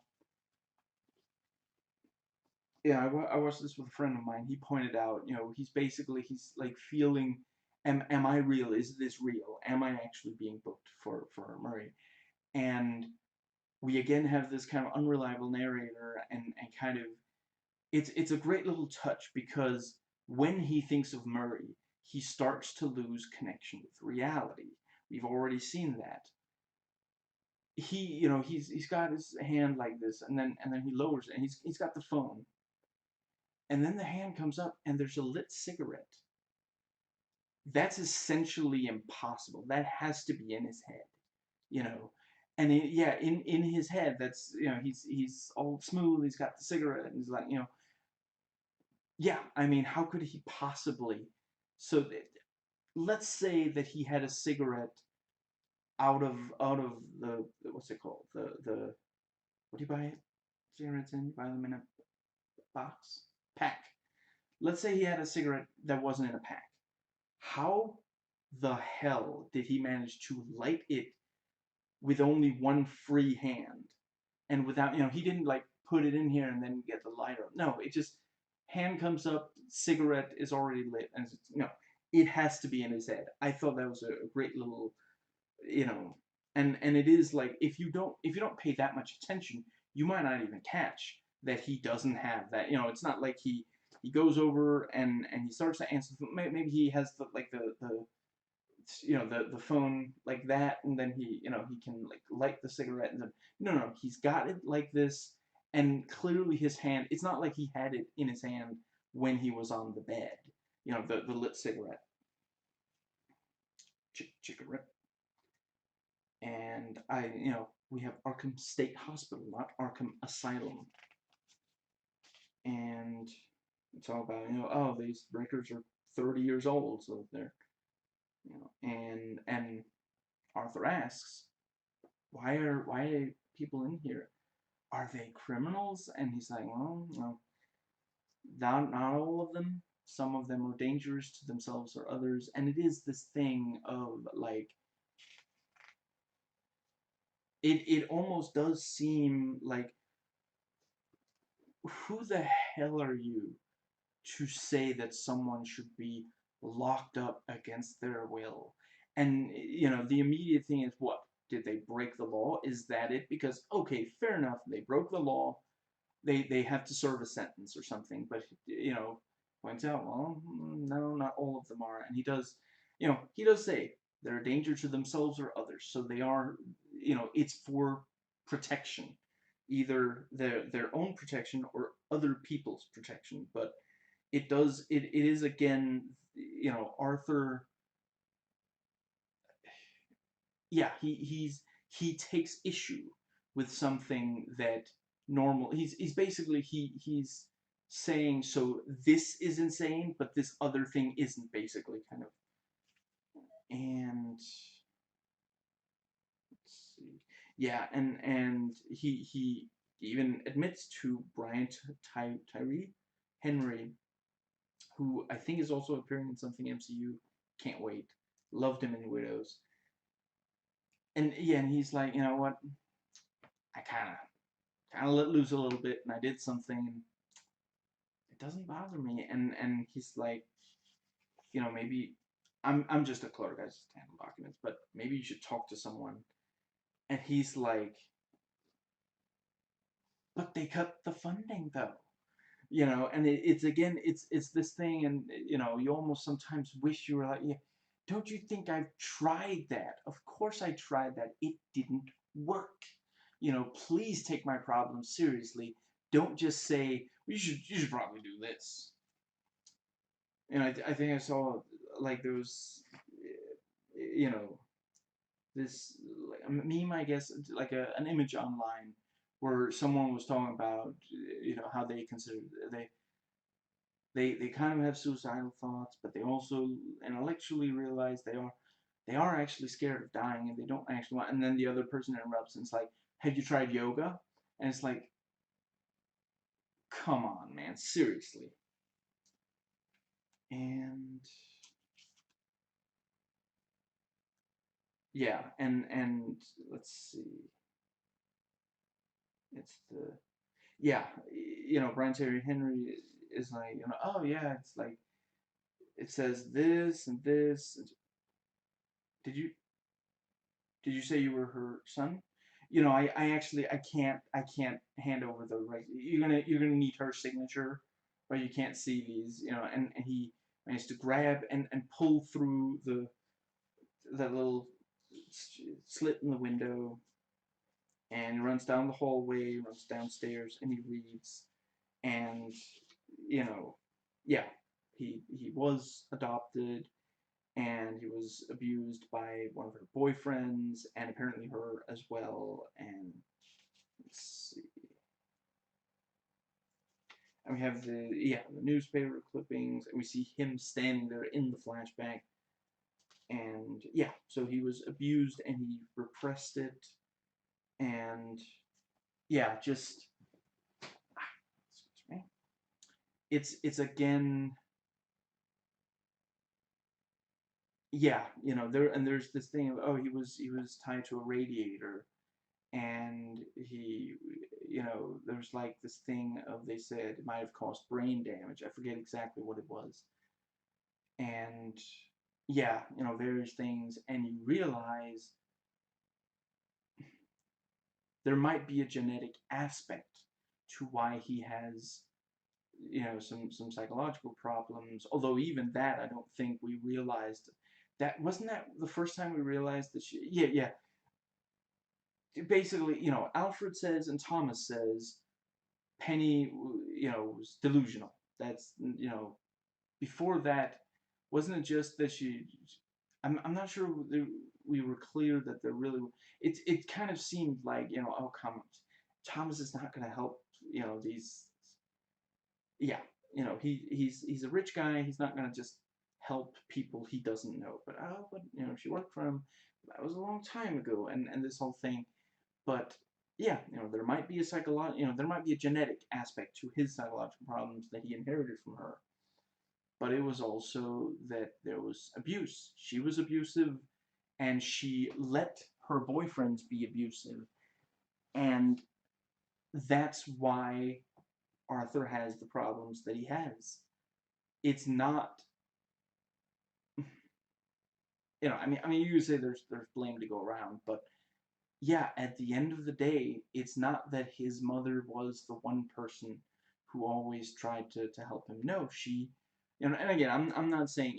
yeah, I watched this with a friend of mine. He pointed out, he's like feeling, am I real? Is this real? Am I actually being booked for Murray? And we again have this kind of unreliable narrator, and kind of, it's a great little touch, because when he thinks of Murray, he starts to lose connection with reality. We've already seen that. He's got his hand like this, and then he lowers it, and he's got the phone, and then the hand comes up, and there's a lit cigarette. That's essentially impossible. That has to be in his head, you know. And yeah, in his head, that's, he's all smooth. He's got the cigarette, and he's like, yeah. I mean, how could he possibly? So let's say that he had a cigarette out of the, what's it called, the what do you buy it? Cigarettes in? You buy them in a box, pack. Let's say he had a cigarette that wasn't in a pack. How the hell did he manage to light it with only one free hand, and without, he didn't like put it in here and then get the lighter? No, it just, hand comes up, cigarette is already lit, and it's, it has to be in his head. I thought that was a great little, you know and it is like, if you don't pay that much attention, you might not even catch that he doesn't have that. It's not like he goes over and he starts to answer. Maybe he has the phone like that, and then he can like light the cigarette, and then, no, he's got it like this, and clearly his hand, it's not like he had it in his hand when he was on the bed, the lit cigarette. Cigarette. And we have Arkham State Hospital, not Arkham Asylum. And it's all about, oh, these breakers are 30 years old, so they're, and Arthur asks, why are people in here? Are they criminals? And he's like, well, no, not all of them. Some of them are dangerous to themselves or others. And it is this thing of like, it almost does seem like, who the hell are you to say that someone should be locked up against their will? And the immediate thing is, what, did they break the law? Is that it? Because, okay, fair enough, they broke the law, they have to serve a sentence or something. But points out, well, no, not all of them are. And he does say they're a danger to themselves or others. So they are, it's for protection, either their own protection or other people's protection. But it is again, Arthur, yeah, he takes issue with something that normal. He's basically he's saying, so this is insane, but this other thing isn't, basically, kind of. And let's see. Yeah, and he even admits to Brian Tyree Henry, who I think is also appearing in something MCU. Can't wait. Loved him in Widows. And yeah, and he's like, you know what? I kind of let loose a little bit, and I did something, and it doesn't bother me. And he's like, maybe I'm just a clerk. I just handle documents, but maybe you should talk to someone. And he's like, but they cut the funding though. And it's again, it's this thing, and you almost sometimes wish you were like, yeah, don't you think I've tried that? Of course I tried that. It didn't work. Please take my problem seriously. Don't just say, well, you should probably do this. I think I saw, like, there was, you know this, like, a meme, I guess, like an image online where someone was talking about, how they consider, they kind of have suicidal thoughts, but they also intellectually realize they are actually scared of dying, and they don't actually want. And then the other person interrupts and it's like, "Have you tried yoga?" And it's like, "Come on, man, seriously." And yeah, and let's see, it's the yeah, Brian Terry Henry is like, oh yeah, it's like, it says this and this. Did you Did you say you were her son? I actually, I can't hand over the right. You're gonna need her signature, or you can't see these. And he managed to grab and pull through that little slit in the window, and he runs down the hallway, runs downstairs, and he reads. And you know, yeah, he was adopted, and he was abused by one of her boyfriends, and apparently her as well. And let's see, and we have the newspaper clippings, and we see him standing there in the flashback. And yeah, so he was abused, and he repressed it. And yeah, just excuse me. It's again, yeah, there's this thing of, oh, he was tied to a radiator, and he, there's like this thing of, they said it might have caused brain damage. I forget exactly what it was. And yeah, various things, and you realize there might be a genetic aspect to why he has, some psychological problems. Although even that, I don't think we realized. That wasn't that the first time we realized that yeah, basically, Alfred says and Thomas says Penny, was delusional. That's, before that, wasn't it just that she? I'm not sure we were clear that there really. It kind of seemed like, oh, come, Thomas is not going to help, these. Yeah, he's a rich guy. He's not going to just help people he doesn't know. But she worked for him. That was a long time ago, and this whole thing. But yeah, there might be a there might be a genetic aspect to his psychological problems that he inherited from her. But it was also that there was abuse. She was abusive, and she let her boyfriends be abusive, and that's why Arthur has the problems that he has. It's not, I mean, you could say there's blame to go around, but yeah, at the end of the day, it's not that his mother was the one person who always tried to help him. No, she, and again, I'm not saying,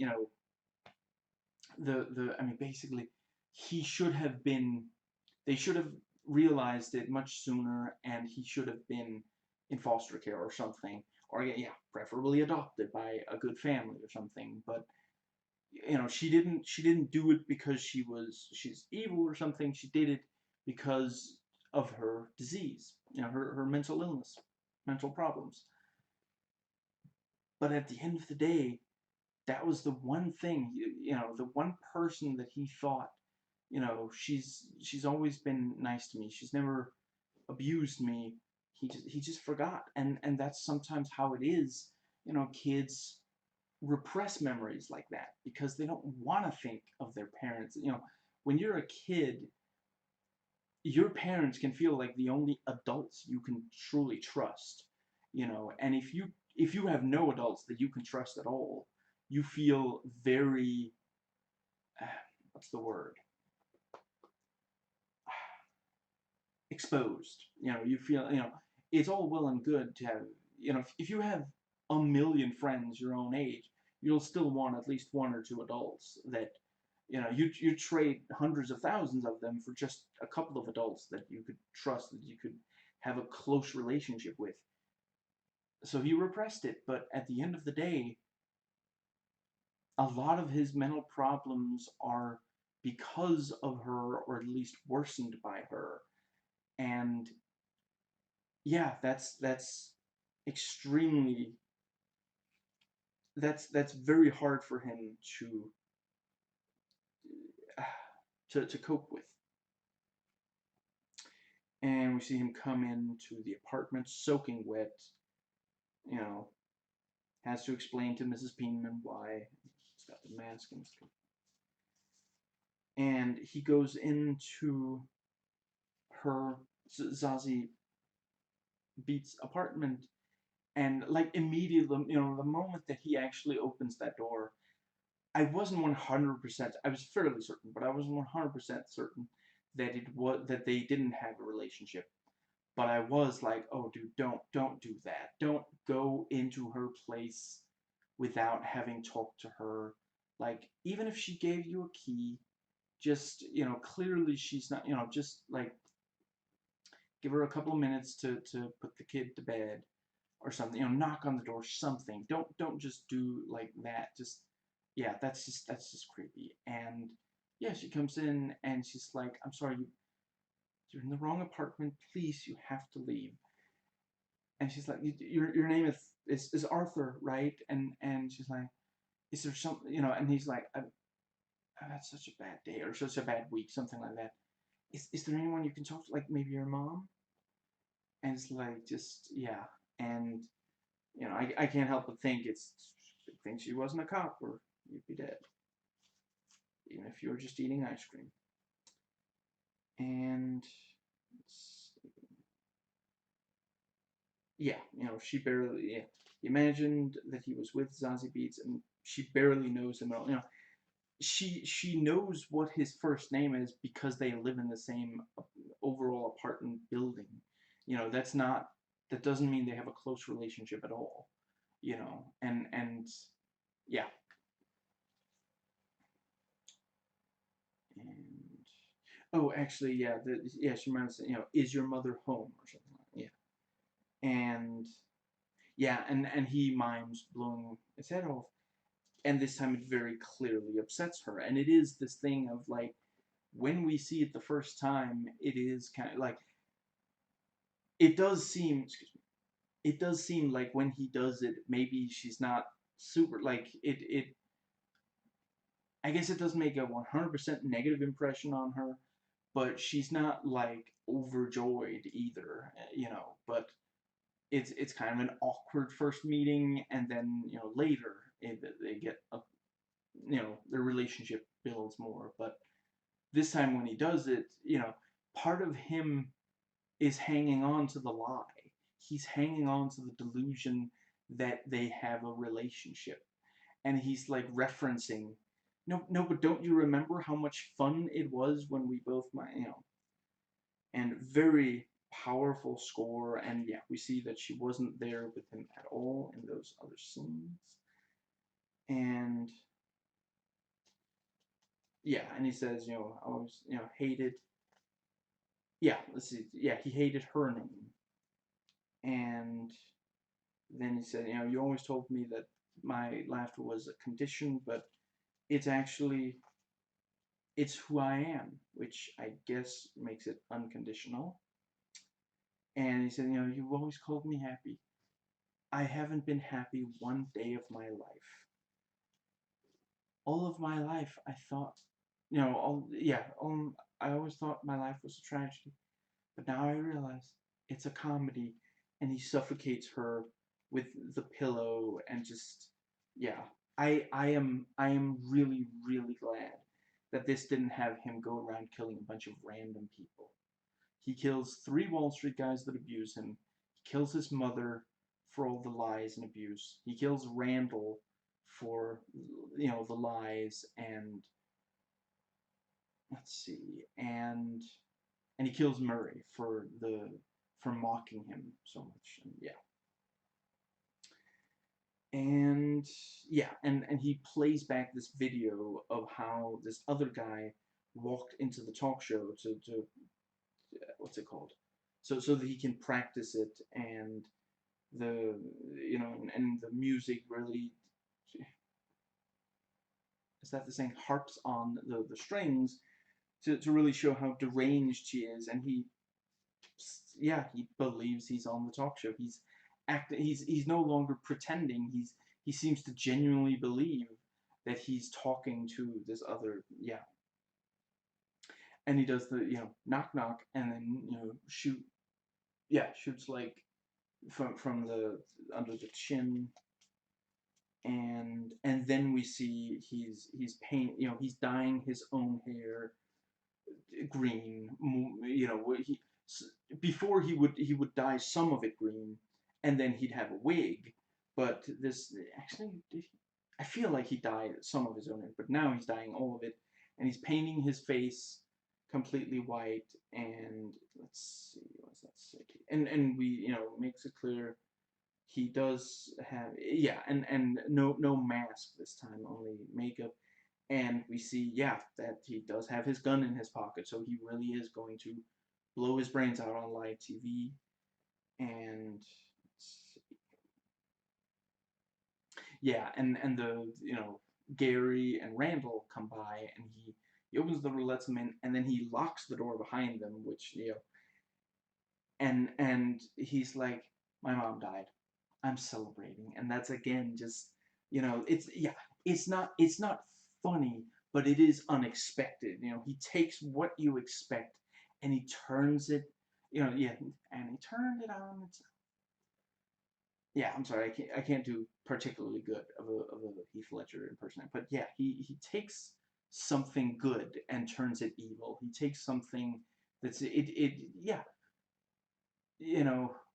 I mean, basically, he should have been, they should have realized it much sooner, and he should have been in foster care or something, or yeah, preferably adopted by a good family or something. But she didn't do it because she's evil or something. She did it because of her disease, her mental illness, mental problems. But at the end of the day, that was the one thing, the one person that he thought, she's always been nice to me. She's never abused me. He just forgot, and that's sometimes how it is. Kids repress memories like that because they don't want to think of their parents. When you're a kid, your parents can feel like the only adults you can truly trust. And if you have no adults that you can trust at all, you feel very what's the word, exposed. You feel, it's all well and good to have, if you have a million friends your own age, you'll still want at least one or two adults that, you trade hundreds of thousands of them for just a couple of adults that you could trust, that you could have a close relationship with. So he repressed it, but at the end of the day, a lot of his mental problems are because of her, or at least worsened by her. And yeah, that's extremely, that's very hard for him to cope with. And we see him come into the apartment soaking wet, you know, has to explain to Mrs. Peenman why he's got the mask and stuff. And he goes into her, Zazie Beats' apartment, and like immediately, the moment that he actually opens that door, I wasn't 100%. I was fairly certain, but I wasn't 100% certain that they didn't have a relationship. But I was like, oh, dude, don't do that. Don't go into her place without having talked to her. Like, even if she gave you a key, just, clearly she's not, just like give her a couple of minutes to put the kid to bed or something. Knock on the door, something. Don't just do like that. Just, yeah, that's just creepy. And yeah, she comes in and she's like, I'm sorry, you're in the wrong apartment. Please, you have to leave. And she's like, your name is Arthur, right? And she's like, is there something, and he's like, I've had such a bad day or such a bad week, something like that. Is there anyone you can talk to, like maybe your mom? And it's like, just, yeah. And I can't help but think think she wasn't a cop, or you'd be dead, even if you were just eating ice cream. And yeah, she barely. Yeah, he imagined that he was with Zazie Beetz, and she barely knows him at all. She knows what his first name is because they live in the same overall apartment building. That's not, that doesn't mean they have a close relationship at all. And yeah. And oh, actually, yeah, yeah, she reminds is your mother home or something like that. Yeah. And yeah, and he mimes blowing his head off, and this time it very clearly upsets her, and it is this thing of like, when we see it the first time, it is kind of like, it does seem, excuse me, it does seem like when he does it, maybe she's not super, like, I guess it doesn't make a 100% negative impression on her, but she's not like overjoyed either, but it's kind of an awkward first meeting, and then later they get a, their relationship builds more. But this time when he does it, part of him is hanging on to the lie. He's hanging on to the delusion that they have a relationship, and he's like referencing, no, but don't you remember how much fun it was when we both, and very powerful score. And yeah, we see that she wasn't there with him at all in those other scenes. And yeah, and he says, I always, hated, yeah, let's see, yeah, he hated her name. And then he said, you always told me that my laughter was a condition, but it's actually, it's who I am, which I guess makes it unconditional. And he said, you've always called me happy. I haven't been happy one day of my life. All of my life, I thought, I always thought my life was a tragedy. But now I realize it's a comedy, and he suffocates her with the pillow and just, yeah. I am really, really glad that this didn't have him go around killing a bunch of random people. He kills 3 Wall Street guys that abuse him. He kills his mother for all the lies and abuse. He kills Randall for, the lies, and let's see, and he kills Murray for mocking him so much. And yeah. And yeah, and he plays back this video of how this other guy walked into the talk show to what's it called? So that he can practice it, and the and the music really, is that the saying, harps on the strings to really show how deranged he is. And he believes he's on the talk show. He's acting. He's no longer pretending. He seems to genuinely believe that he's talking to this other, yeah. And he does the, knock knock, and then, shoot, yeah, shoots like from the under the chin. And then we see he's dyeing his own hair green. He, before he would dye some of it green, and then he'd have a wig. But this actually, I feel like he dyed some of his own hair, but now he's dyeing all of it, and he's painting his face completely white. And let's see, what's that say? And we, makes it clear he does have, yeah, and no mask this time, only makeup. And we see, yeah, that he does have his gun in his pocket, so he really is going to blow his brains out on live TV. And yeah, and the, Gary and Randall come by, and he opens the door, lets them in, and then he locks the door behind them, which, and he's like, my mom died, I'm celebrating. And that's, again, just, it's, yeah, it's not funny, but it is unexpected. He takes what you expect, and he turns it, yeah, and he turned it on its, yeah, I'm sorry, I can't do particularly good of a Heath Ledger impersonator, but yeah, he takes something good and turns it evil. He takes something that's, yeah,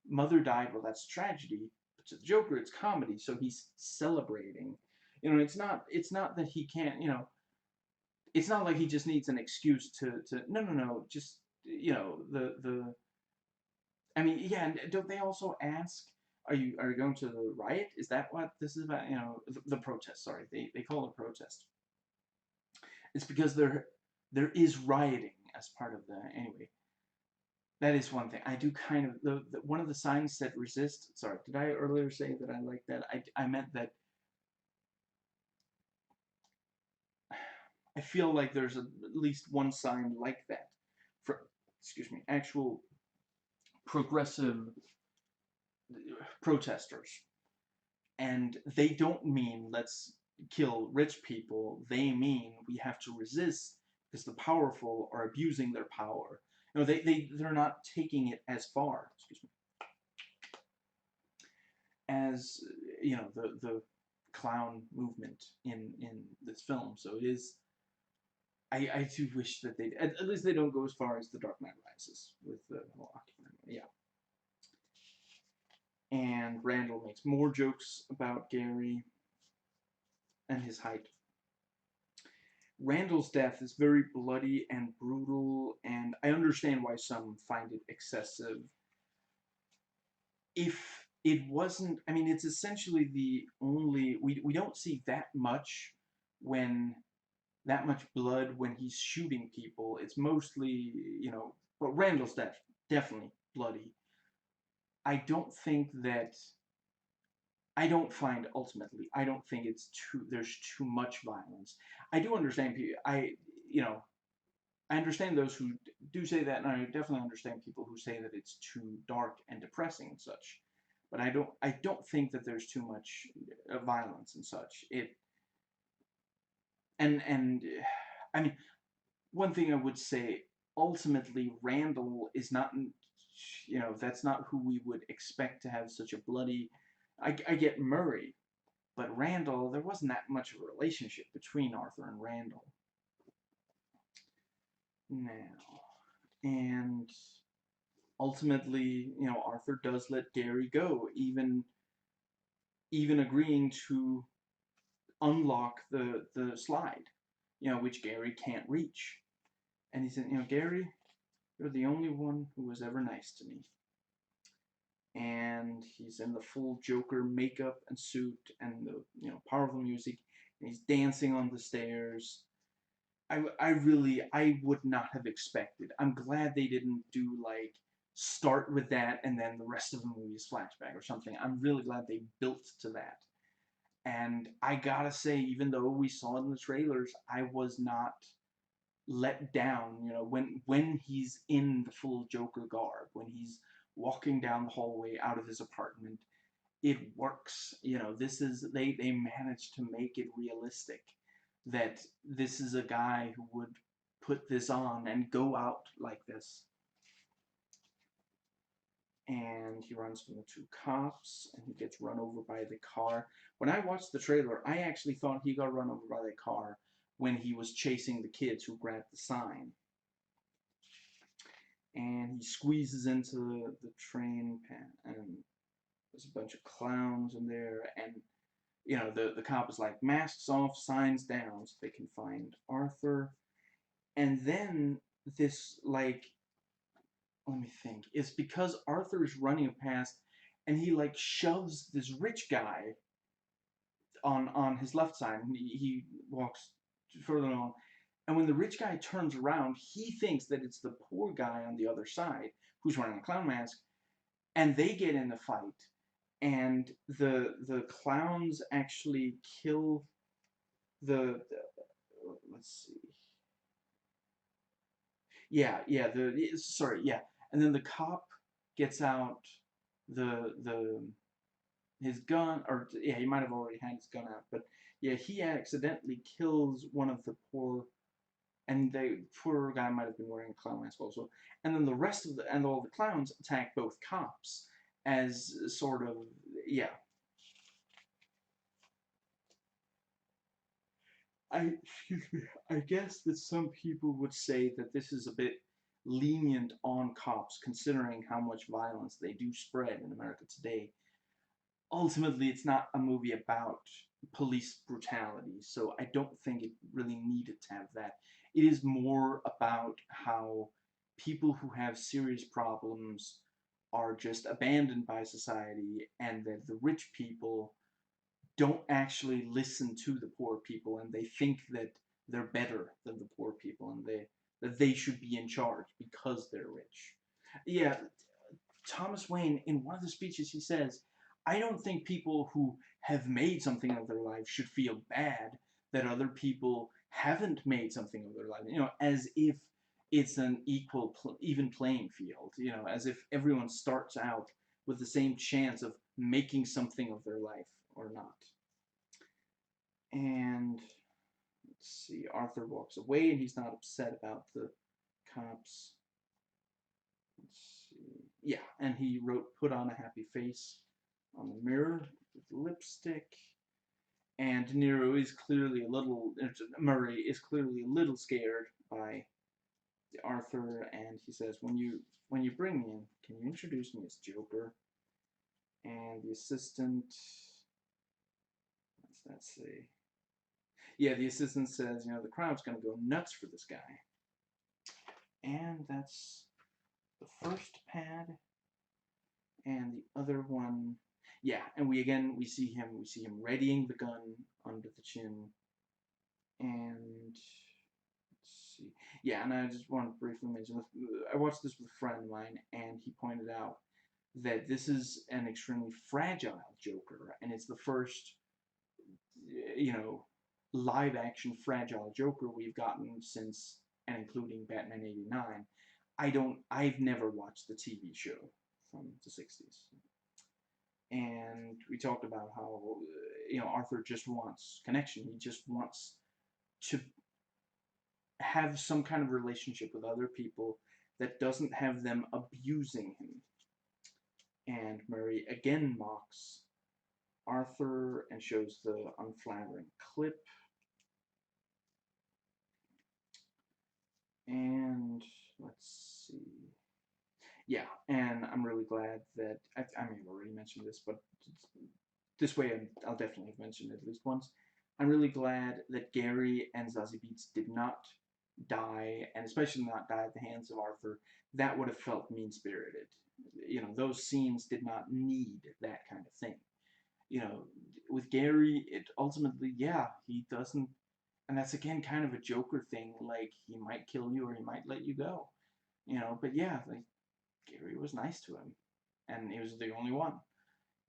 mother died, well, that's tragedy. But to the Joker, it's comedy, so he's celebrating. It's not that he can't, it's not like he just needs an excuse to no, just, the I mean, yeah. And don't they also ask, are you going to the riot? Is that what this is about? The protest. Sorry, they call it a protest. It's because there is rioting as part of the, anyway. That is one thing. I do kind of, one of the signs said resist. Sorry, did I earlier say that I like that? I meant that I feel like there's at least one sign like that for, excuse me, actual progressive protesters. And they don't mean let's kill rich people. They mean we have to resist because the powerful are abusing their power. They're not taking it as far, excuse me, as, the clown movement in this film. So it is. I do wish that they, at least they don't go as far as The Dark Knight Rises with the whole Occupy. Yeah. And Randall makes more jokes about Gary and his height. Randall's death is very bloody and brutal, and I understand why some find it excessive. If it wasn't, I mean, it's essentially the only, we don't see that much when that much blood when he's shooting people. It's mostly, but Randall's definitely bloody. I don't think that I don't think there's too much violence. I do understand people. You know, I understand those who do say that, and I definitely understand people who say that it's too dark and depressing and such. But I don't think that there's too much violence and such. And I mean, one thing I would say, ultimately, Randall is not, that's not who we would expect to have such a bloody. I get Murray, but Randall, there wasn't that much of a relationship between Arthur and Randall. Now, and ultimately, Arthur does let Gary go, even agreeing to unlock the slide, which Gary can't reach. And he said, Gary, you're the only one who was ever nice to me. And he's in the full Joker makeup and suit and the powerful music, and he's dancing on the stairs. I would not have expected. I'm glad they didn't do like start with that and then the rest of the movie is flashback or something. I'm really glad they built to that. And I gotta say, even though we saw it in the trailers, I was not let down. When he's in the full Joker garb, when he's walking down the hallway out of his apartment, it works. This is they managed to make it realistic that this is a guy who would put this on and go out like this. And he runs from the two cops, and he gets run over by the car. When I watched the trailer, I actually thought he got run over by the car when he was chasing the kids who grabbed the sign. And he squeezes into the train, and there's a bunch of clowns in there, and the cop is like, masks off, signs down, so they can find Arthur. And then this, like, let me think, it's because Arthur is running past, and he like shoves this rich guy on his left side, and he walks further along. And when the rich guy turns around, he thinks that it's the poor guy on the other side who's wearing a clown mask, and they get in a fight. And the clowns actually kill the let's see. Yeah, sorry, yeah. And then the cop gets out the his gun, or yeah, he might have already had his gun out, but yeah, he accidentally kills one of the poor, and the poor guy might have been wearing a clown mask also. And then the rest of and all the clowns attack both cops as sort of, yeah. Excuse me, I guess that some people would say that this is a bit lenient on cops, considering how much violence they do spread in America today. Ultimately, it's not a movie about police brutality, so I don't think it really needed to have that. It is more about how people who have serious problems are just abandoned by society, and that the rich people don't actually listen to the poor people, and they think that they're better than the poor people, and that they should be in charge because they're rich. Yeah, Thomas Wayne, in one of the speeches, he says, I don't think people who have made something of their life should feel bad that other people haven't made something of their life, as if it's an even playing field, as if everyone starts out with the same chance of making something of their life or not. And let's see, Arthur walks away, and he's not upset about the cops. Let's see. Yeah, and he wrote, put on a happy face on the mirror with lipstick. And De Niro is clearly a little, Murray is clearly a little scared by Arthur, and he says, when you bring me in, can you introduce me as Joker? And the assistant, what's that say? Yeah, the assistant says, the crowd's going to go nuts for this guy. And that's the first pad. And the other one, yeah, and we see him readying the gun under the chin. And let's see. Yeah, and I just want to briefly mention, I watched this with a friend of mine, and he pointed out that this is an extremely fragile Joker, and it's the first, you know, live action fragile Joker we've gotten since and including Batman '89. I've never watched the TV show from the '60s. And we talked about how, Arthur just wants connection. He just wants to have some kind of relationship with other people that doesn't have them abusing him. And Murray again mocks Arthur and shows the unflattering clip. And let's see. Yeah, and I'm really glad that I may have already mentioned this, but this way I'll definitely have mentioned it at least once. I'm really glad that Gary and Zazie Beetz did not die, and especially not die at the hands of Arthur. That would have felt mean-spirited. Those scenes did not need that kind of thing. With Gary, it ultimately, yeah, he doesn't, and that's again kind of a Joker thing, like, he might kill you or he might let you go. But yeah, like, Gary was nice to him, and he was the only one.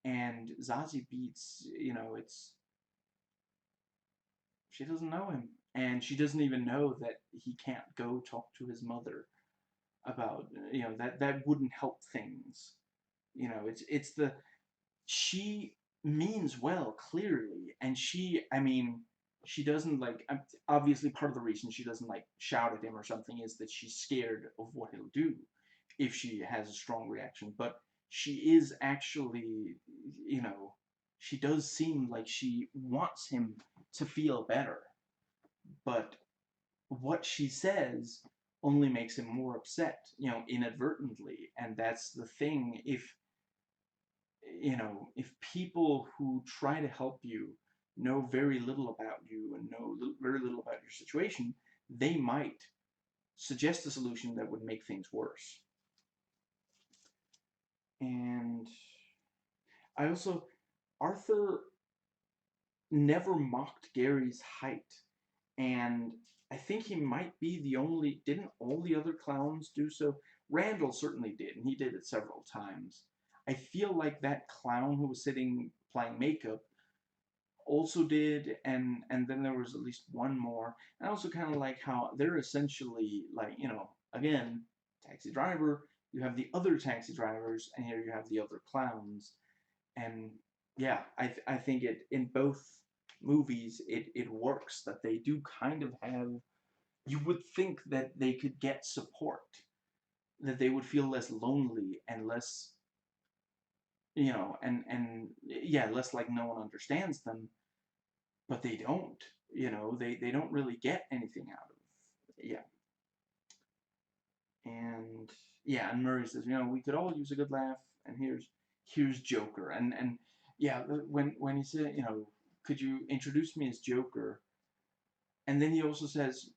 And Zazie Beetz, she doesn't know him, and she doesn't even know that he can't go talk to his mother about, that wouldn't help things. It's the she means well, clearly, and she doesn't, like, obviously part of the reason she doesn't, like, shout at him or something is that she's scared of what he'll do if she has a strong reaction. But she is actually, she does seem like she wants him to feel better, but what she says only makes him more upset, inadvertently. And that's the thing. If people who try to help you know very little about you and know very little about your situation, they might suggest a solution that would make things worse. And I also, Arthur never mocked Gary's height, and I think he might be the only, didn't all the other clowns do so? Randall certainly did, and he did it several times. I feel like that clown who was sitting playing makeup also did, and then there was at least one more. And I also kind of like how they're essentially, like, again, taxi driver, you have the other taxi drivers, and here you have the other clowns. And yeah, I think it, in both movies, it works, that they do kind of have, you would think that they could get support, that they would feel less lonely and less, and yeah, less like no one understands them. But they don't. They don't really get anything out of it. Yeah. And yeah, and Murray says, we could all use a good laugh, and here's Joker. And yeah, when he said, could you introduce me as Joker? And then he also says,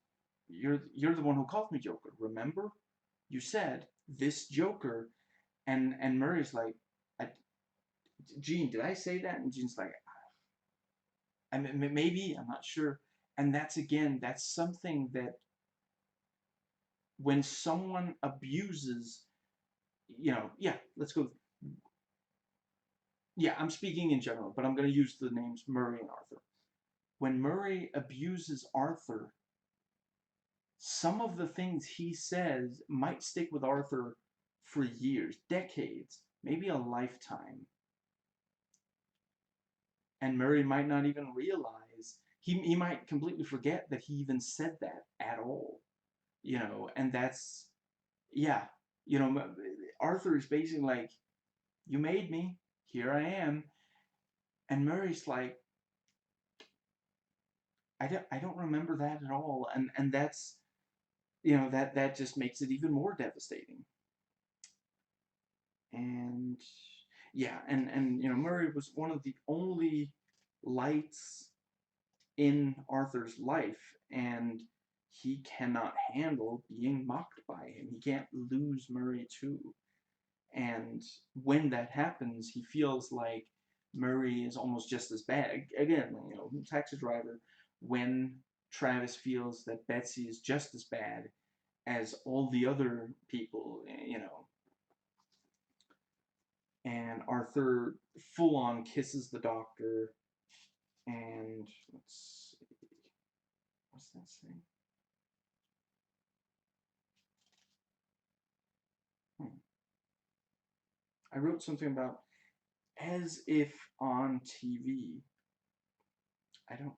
you're the one who called me Joker, remember? You said this Joker. And Murray's like, Gene, did I say that? And Gene's like, I mean, maybe, I'm not sure. And that's something that, when someone abuses, yeah, let's go. Yeah, I'm speaking in general, but I'm going to use the names Murray and Arthur. When Murray abuses Arthur, some of the things he says might stick with Arthur for years, decades, maybe a lifetime. And Murray might not even realize, he might completely forget that he even said that at all. And that's, yeah, Arthur is basically like, you made me, here I am. And Murray's like, I don't remember that at all. And that's, that just makes it even more devastating. And yeah, and Murray was one of the only lights in Arthur's life, and he cannot handle being mocked by him. He can't lose Murray too. And when that happens, he feels like Murray is almost just as bad. Again, taxi driver, when Travis feels that Betsy is just as bad as all the other people, you know. And Arthur full on kisses the doctor, and let's see, what's that say? Hmm. I wrote something about as if on TV. I don't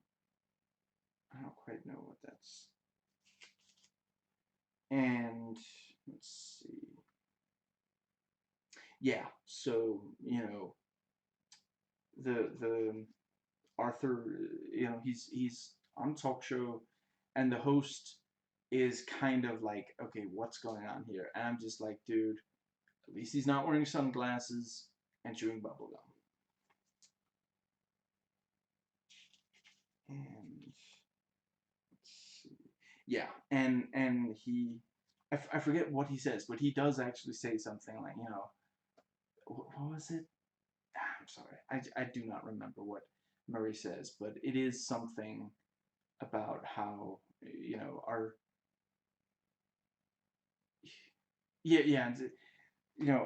I don't quite know what that's. And let's see. Yeah, so you know the Arthur, you know, he's on a talk show, and the host is kind of like, okay, what's going on here? And I'm just like, dude, at least he's not wearing sunglasses and chewing bubblegum. And let's see. Yeah, and he, I forget what he says, but he does actually say something like, you know, what was it? I'm sorry, I do not remember what Murray says, but it is something about how, you know, our, yeah, yeah, you know,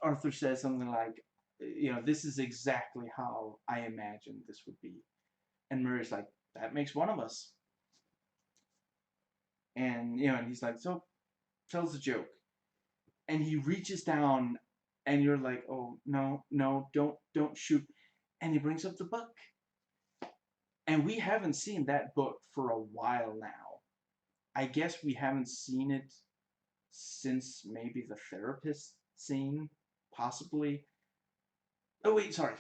Arthur says something like, you know, this is exactly how I imagined this would be. And Murray's like, that makes one of us. And, you know, and he's like, so tells a joke. And he reaches down, and you're like, oh, no, no, don't shoot. And he brings up the book. And we haven't seen that book for a while now. I guess we haven't seen it since maybe the therapist scene, possibly. Oh, wait, sorry.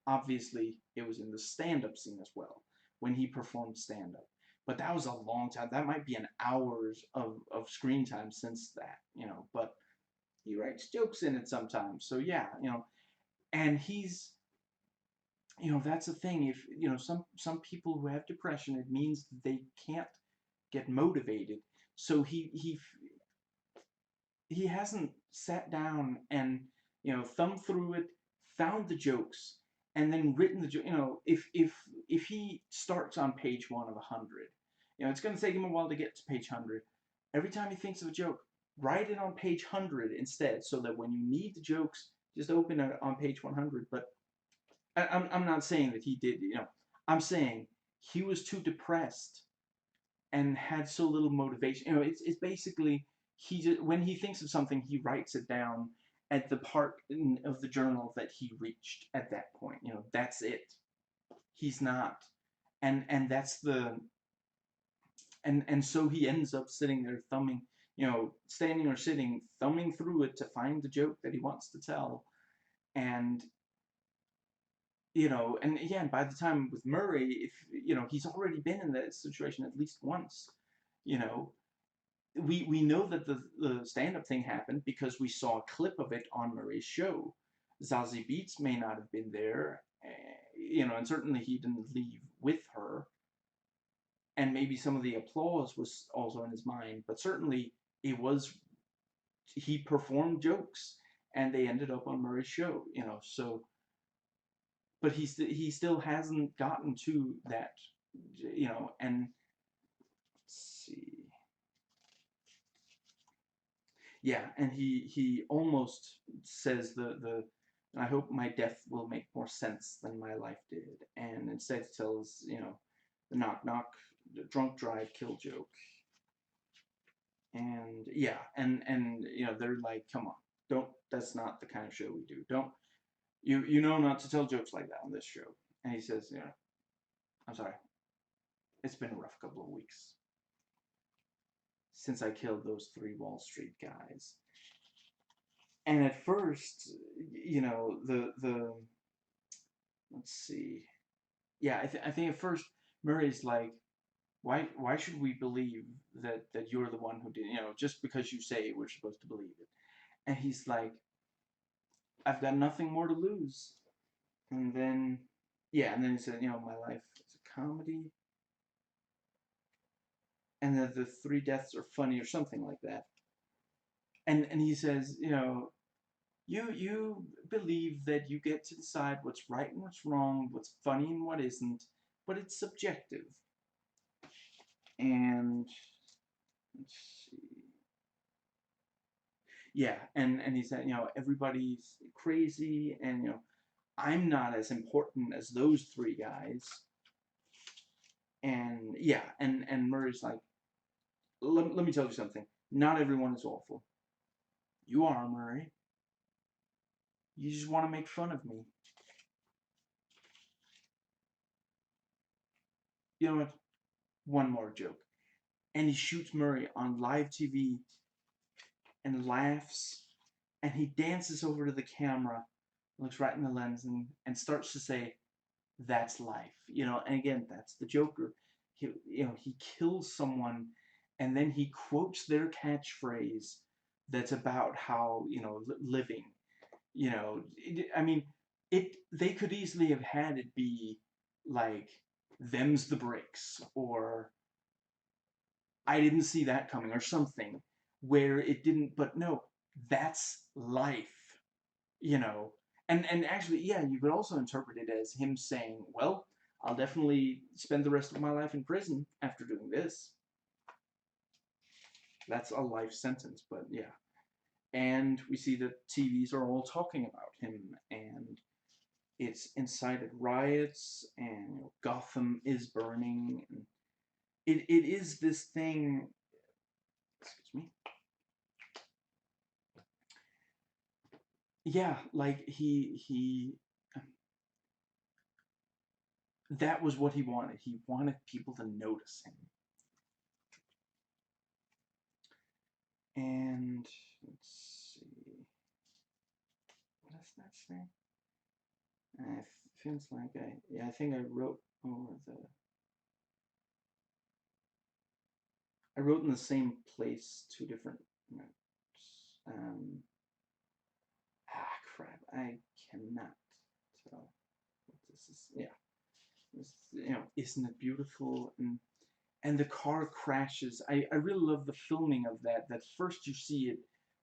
Obviously, it was in the stand-up scene as well, when he performed stand-up. But that was a long time. That might be an hours of screen time since that, you know. But he writes jokes in it sometimes. So yeah, you know. And he's, you know, that's the thing. If, you know, some people who have depression, it means they can't get motivated. So he hasn't sat down and, you know, thumbed through it, found the jokes, and then written the joke. You know, if he starts on page 1 of 100, you know, it's going to take him a while to get to page 100. Every time he thinks of a joke, write it on page 100 instead, so that when you need the jokes, just open it on page 100. But I'm not saying that he did. You know, I'm saying he was too depressed and had so little motivation. You know, it's basically he just, when he thinks of something, he writes it down at the part of the journal that he reached at that point. You know, that's it. He's not, and that's the, and so he ends up sitting there thumbing, you know, standing or sitting, thumbing through it to find the joke that he wants to tell, and you know, and again, by the time with Murray, if you know, he's already been in that situation at least once, you know, we know that the stand-up thing happened because we saw a clip of it on Murray's show. Zazie Beetz may not have been there, you know, and certainly he didn't leave with her. And maybe some of the applause was also in his mind, but certainly it was, he performed jokes, and they ended up on Murray's show, you know. So, but he still hasn't gotten to that, you know. And let's see. Yeah, and he almost says the I hope my death will make more sense than my life did, and instead tells, you know, the knock knock, the drunk drive kill joke. And yeah, and you know, they're like, come on, don't, that's not the kind of show we do. Don't, you know not to tell jokes like that on this show. And he says, you know, I'm sorry, it's been a rough couple of weeks since I killed those 3 Wall Street guys. And at first, you know, the let's see, yeah, I think at first Murray's like, why should we believe that you're the one who did, you know, just because you say we're supposed to believe it. And he's like, I've got nothing more to lose. And then, yeah, and then he said, you know, my life is a comedy, and that the 3 deaths are funny or something like that. And he says, you know, you believe that you get to decide what's right and what's wrong, what's funny and what isn't, but it's subjective. And let's see. Yeah, and he said, everybody's crazy, and I'm not as important as those three guys. And yeah, and Murray's like, let me tell you something. Not everyone is awful. You are, Murray. You just want to make fun of me. You know what? One more joke. And he shoots Murray on live TV and laughs, and he dances over to the camera, looks right in the lens, and starts to say, "That's life." And again, that's the Joker. He kills someone, and then he quotes their catchphrase that's about how, living. I mean, they could easily have had it be like, "Them's the bricks," or "I didn't see that coming," or something, where it didn't, but no, that's life, you know. And actually, yeah, you could also interpret it as him saying, "Well, I'll definitely spend the rest of my life in prison after doing this." That's a life sentence, but yeah. And we see that TVs are all talking about him, and it's incited riots, and Gotham is burning. And it is this thing. Excuse me. Yeah, like he that was what he wanted. He wanted people to notice him. And let's see, what does that say? It feels like I think I wrote over I wrote in the same place two different notes. Crap, I cannot tell what this is. Yeah, this, isn't it beautiful? And the car crashes. I really love the filming of that. That first you see it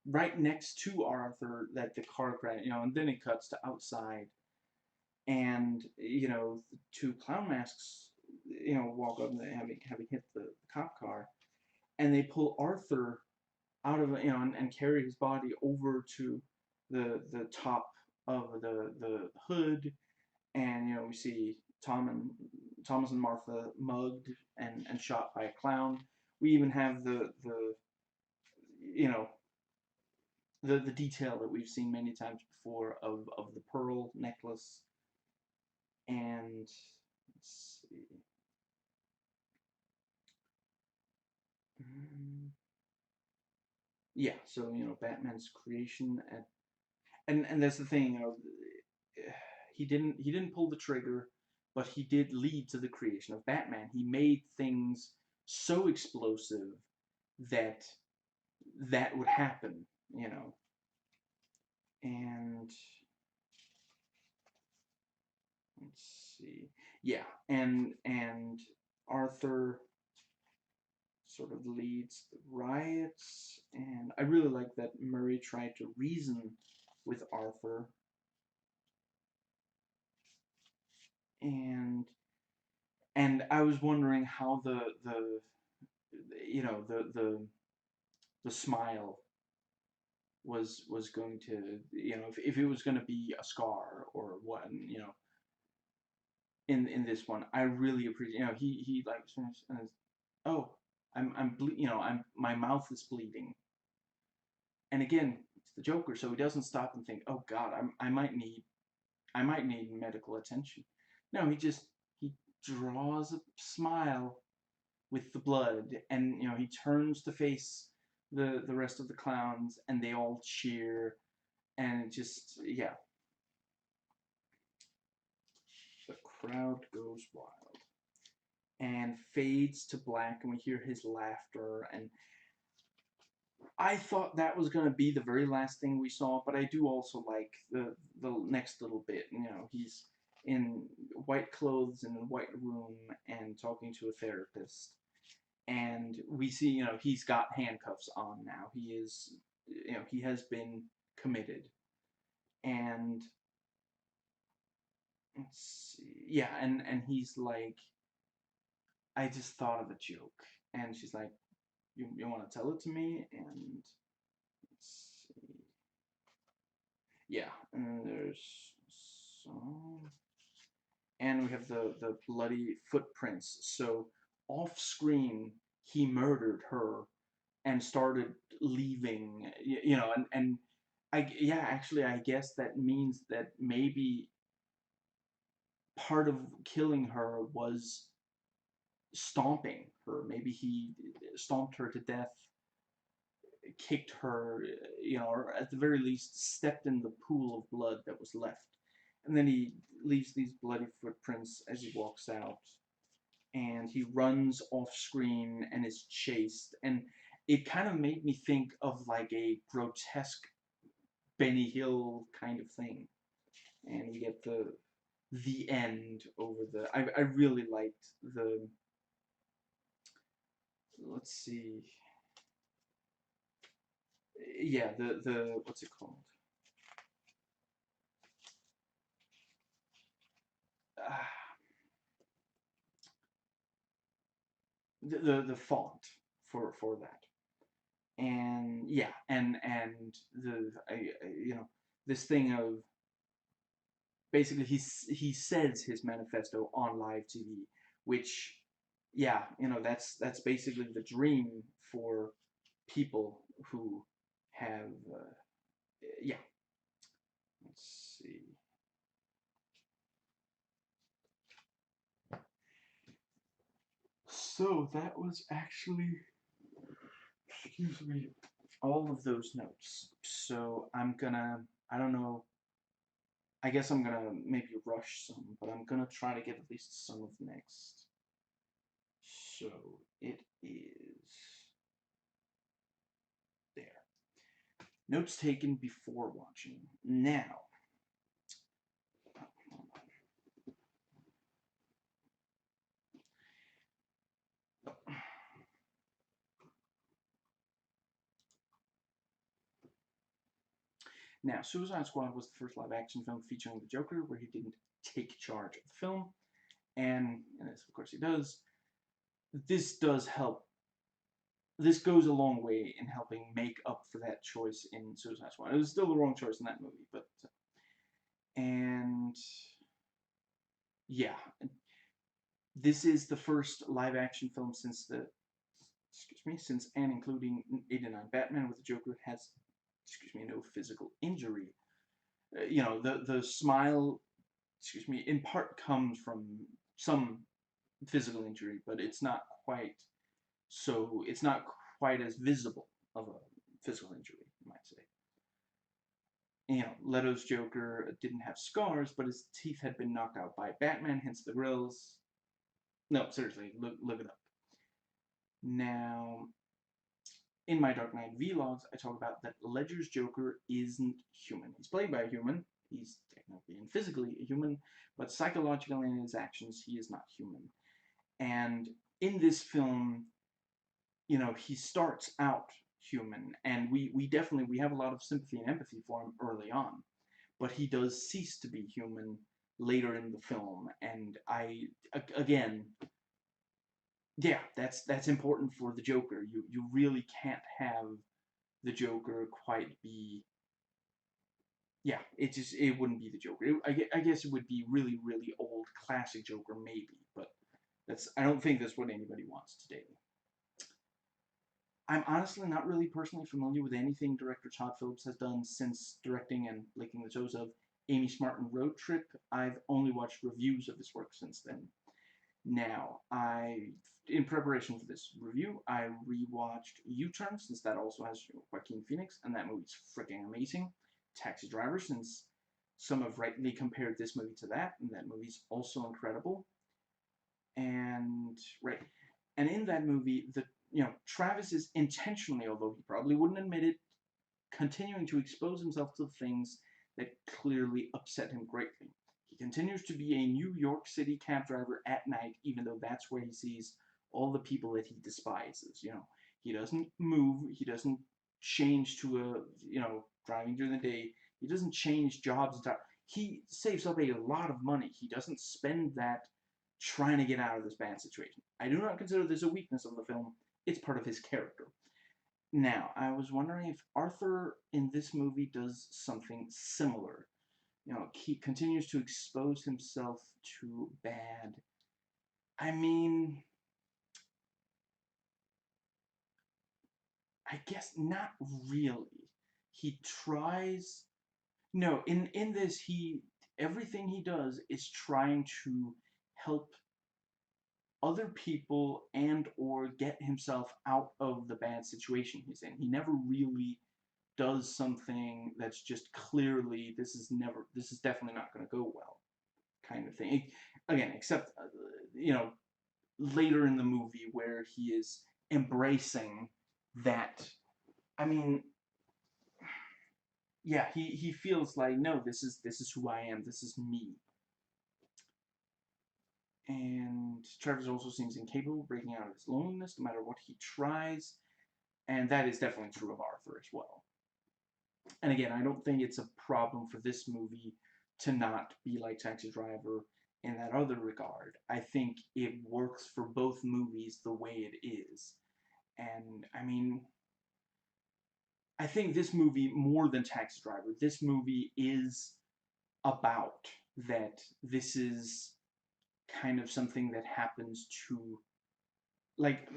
right next to Arthur, that the car crash, and then it cuts to outside, and the two clown masks, walk up and having hit the cop car, and they pull Arthur out of and carry his body over to the top of the hood, and we see Thomas and Martha mugged and shot by a clown. We even have the you know the detail that we've seen many times before of the pearl necklace. And let's see. Yeah, so Batman's creation, and that's the thing, he didn't pull the trigger, but he did lead to the creation of Batman. He made things so explosive that that would happen, And let's see, yeah, and Arthur sort of leads the riots, and I really like that Murray tried to reason with Arthur, and I was wondering how the smile was going to, if it was going to be a scar or what, in this one. I really appreciate, he like, oh, I'm my mouth is bleeding, and again, it's the Joker, so he doesn't stop and think, oh God, I might need medical attention. No, he draws a smile with the blood, and he turns to face the rest of the clowns, and they all cheer, and it just, yeah, the crowd goes wild and fades to black, and we hear his laughter. And I thought that was going to be the very last thing we saw, but I do also like the next little bit. He's in white clothes in a white room and talking to a therapist, and we see, he's got handcuffs on now. He is, he has been committed, and let's see, yeah, and he's like, I just thought of a joke. And she's like, you want to tell it to me? And let's see. Yeah, and there's some, and we have the bloody footprints. So off screen, he murdered her and started leaving. You know, and yeah, actually, I guess that means that maybe part of killing her was stomping her. Maybe he stomped her to death, kicked her, you know, or at the very least stepped in the pool of blood that was left. And then he leaves these bloody footprints as he walks out. And he runs off screen and is chased. And it kind of made me think of like a grotesque Benny Hill kind of thing. And we get the end over the. I really liked the. Let's see. Yeah, the what's it called? Uh, the font for that. And yeah, and the you know, this thing of basically he says his manifesto on live TV, which yeah, you know, that's basically the dream for people who have yeah. Let's see. So that was actually, excuse me, all of those notes. So I'm gonna, I don't know, I guess I'm gonna maybe rush some, but I'm gonna try to get at least some of the next. So it is there. Notes taken before watching. Now, now, Suicide Squad was the first live-action film featuring the Joker, where he didn't take charge of the film, and as of course he does. This does help. This goes a long way in helping make up for that choice in Suicide Squad. It was still the wrong choice in that movie, but and yeah, this is the first live-action film since the since and including '89 Batman with the Joker has no physical injury. You know, the smile, in part comes from some physical injury, but it's not quite so. It's not quite as visible of a physical injury, you might say. You know, Leto's Joker didn't have scars, but his teeth had been knocked out by Batman, hence the grills. No, seriously, look it up. Now, in my Dark Knight vlogs, I talk about that Ledger's Joker isn't human. He's played by a human. He's technically and physically a human, but psychologically in his actions, he is not human. And in this film, you know, he starts out human, and we definitely we have a lot of sympathy and empathy for him early on, but he does cease to be human later in the film, and again, yeah, that's important for the Joker. You really can't have the Joker quite be. Yeah, it wouldn't be the Joker. I guess it would be really old classic Joker maybe, but I don't think that's what anybody wants today. I'm honestly not really personally familiar with anything director Todd Phillips has done since directing and licking the toes of Amy Smart and Road Trip. I've only watched reviews of his work since then. Now, in preparation for this review, I rewatched U-Turn, since that also has Joaquin Phoenix, and that movie's freaking amazing. Taxi Driver, since some have rightly compared this movie to that, and that movie's also incredible. And and in that movie, Travis is intentionally, although he probably wouldn't admit it, continuing to expose himself to things that clearly upset him greatly. He continues to be a New York City cab driver at night, even though that's where he sees all the people that he despises. You know, he doesn't move, he doesn't change to driving during the day. He doesn't change jobs. He saves up a lot of money. He doesn't spend that trying to get out of this bad situation. I do not consider this a weakness of the film. it's part of his character. Now, I was wondering if Arthur in this movie does something similar. He continues to expose himself to bad. I mean, I guess not really. He tries. No, in this, everything he does is trying to help other people and or get himself out of the bad situation he's in. He never really does something that's just clearly this is definitely not going to go well kind of thing. Again, except later in the movie where he is embracing that. I mean, yeah, he feels like, no, this is who I am. This is me. And Travis also seems incapable of breaking out of his loneliness no matter what he tries. And that is definitely true of Arthur as well. And again, I don't think it's a problem for this movie to not be like Taxi Driver in that other regard. I think it works for both movies the way it is. And I mean, I think this movie, more than Taxi Driver, this movie is about that this is kind of something that happens to, like,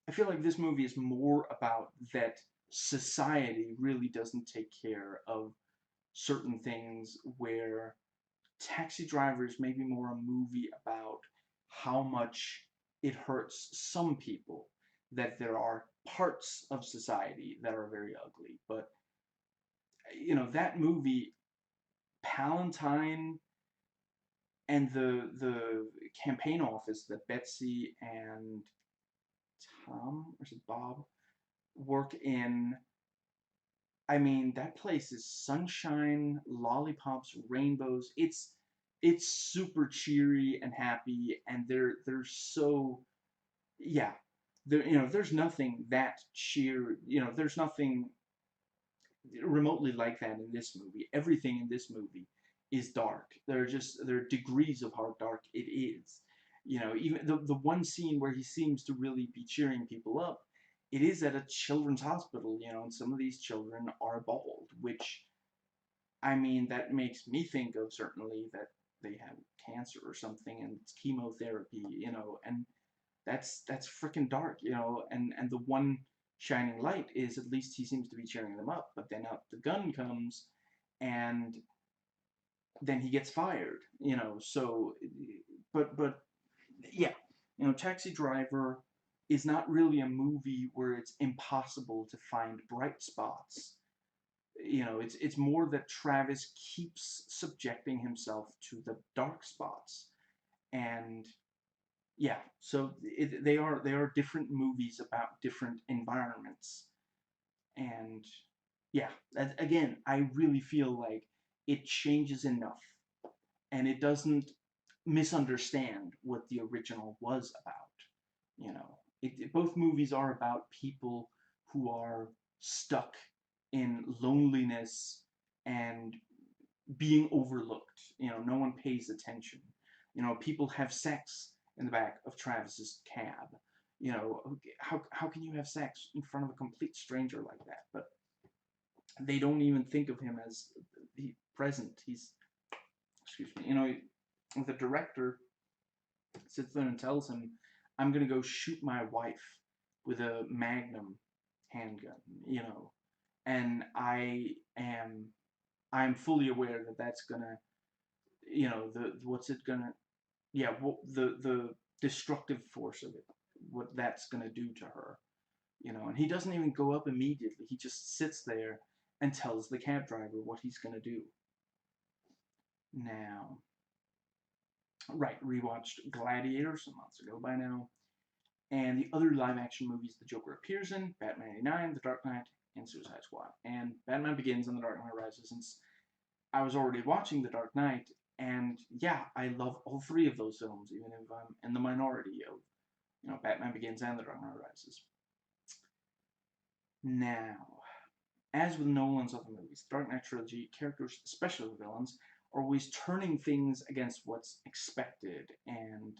I feel like this movie is more about that society really doesn't take care of certain things, where Taxi Driver is maybe more a movie about how much it hurts some people, that there are parts of society that are very ugly. But, that movie, Palantine and the campaign office that Betsy and Tom, or is it Bob, work in. I mean, that place is sunshine, lollipops, rainbows. It's super cheery and happy, and they're so, yeah. There's nothing that cheer. There's nothing remotely like that in this movie. Everything in this movie is dark. There are degrees of how dark it is. Even the one scene where he seems to really be cheering people up, it is at a children's hospital, and some of these children are bald, which, I mean, that makes me think of certainly that they have cancer or something, and it's chemotherapy, and that's freaking dark, and the one shining light is at least he seems to be cheering them up, but then out the gun comes, and then he gets fired, so, but yeah, Taxi Driver is not really a movie where it's impossible to find bright spots. It's more that Travis keeps subjecting himself to the dark spots, and yeah, so they are different movies about different environments, and yeah, again, I really feel like it changes enough, and it doesn't misunderstand what the original was about. Both movies are about people who are stuck in loneliness and being overlooked. No one pays attention. People have sex in the back of Travis's cab. How can you have sex in front of a complete stranger like that? But they don't even think of him as the present. He's, excuse me. The director sits there and tells him, "I'm gonna go shoot my wife with a Magnum handgun." And I'm fully aware that that's gonna, the what's it gonna, yeah, the destructive force of it, what that's gonna do to her, and he doesn't even go up immediately. He just sits there and tells the cab driver what he's gonna do. Now, right, rewatched Gladiator some months ago by now, and the other live-action movies the Joker appears in: Batman '89, The Dark Knight, and Suicide Squad. And Batman Begins and The Dark Knight Rises, since I was already watching The Dark Knight, and yeah, I love all three of those films, even if I'm in the minority of, Batman Begins and The Dark Knight Rises. Now, as with Nolan's other movies, the Dark Knight trilogy, characters, especially the villains, are always turning things against what's expected, and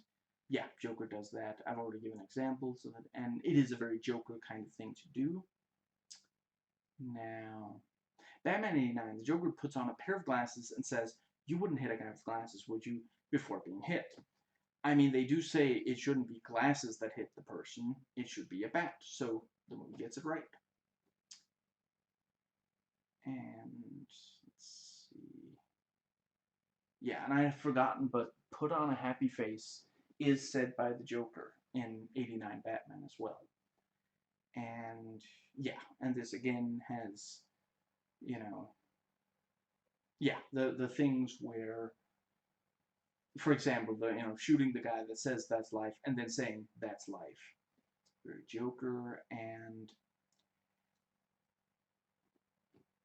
yeah, Joker does that. I've already given examples of it, and it is a very Joker kind of thing to do. Now, Batman 89, the Joker puts on a pair of glasses and says, "You wouldn't hit a guy with glasses, would you?" before being hit. I mean, they do say it shouldn't be glasses that hit the person, it should be a bat, so the movie gets it right. And let's see. Yeah, and I have forgotten, but "put on a happy face" is said by the Joker in 89 Batman as well. And yeah, and this again has, you know, yeah, the things where, for example, the shooting the guy that says that's life and then saying that's life. Very Joker. And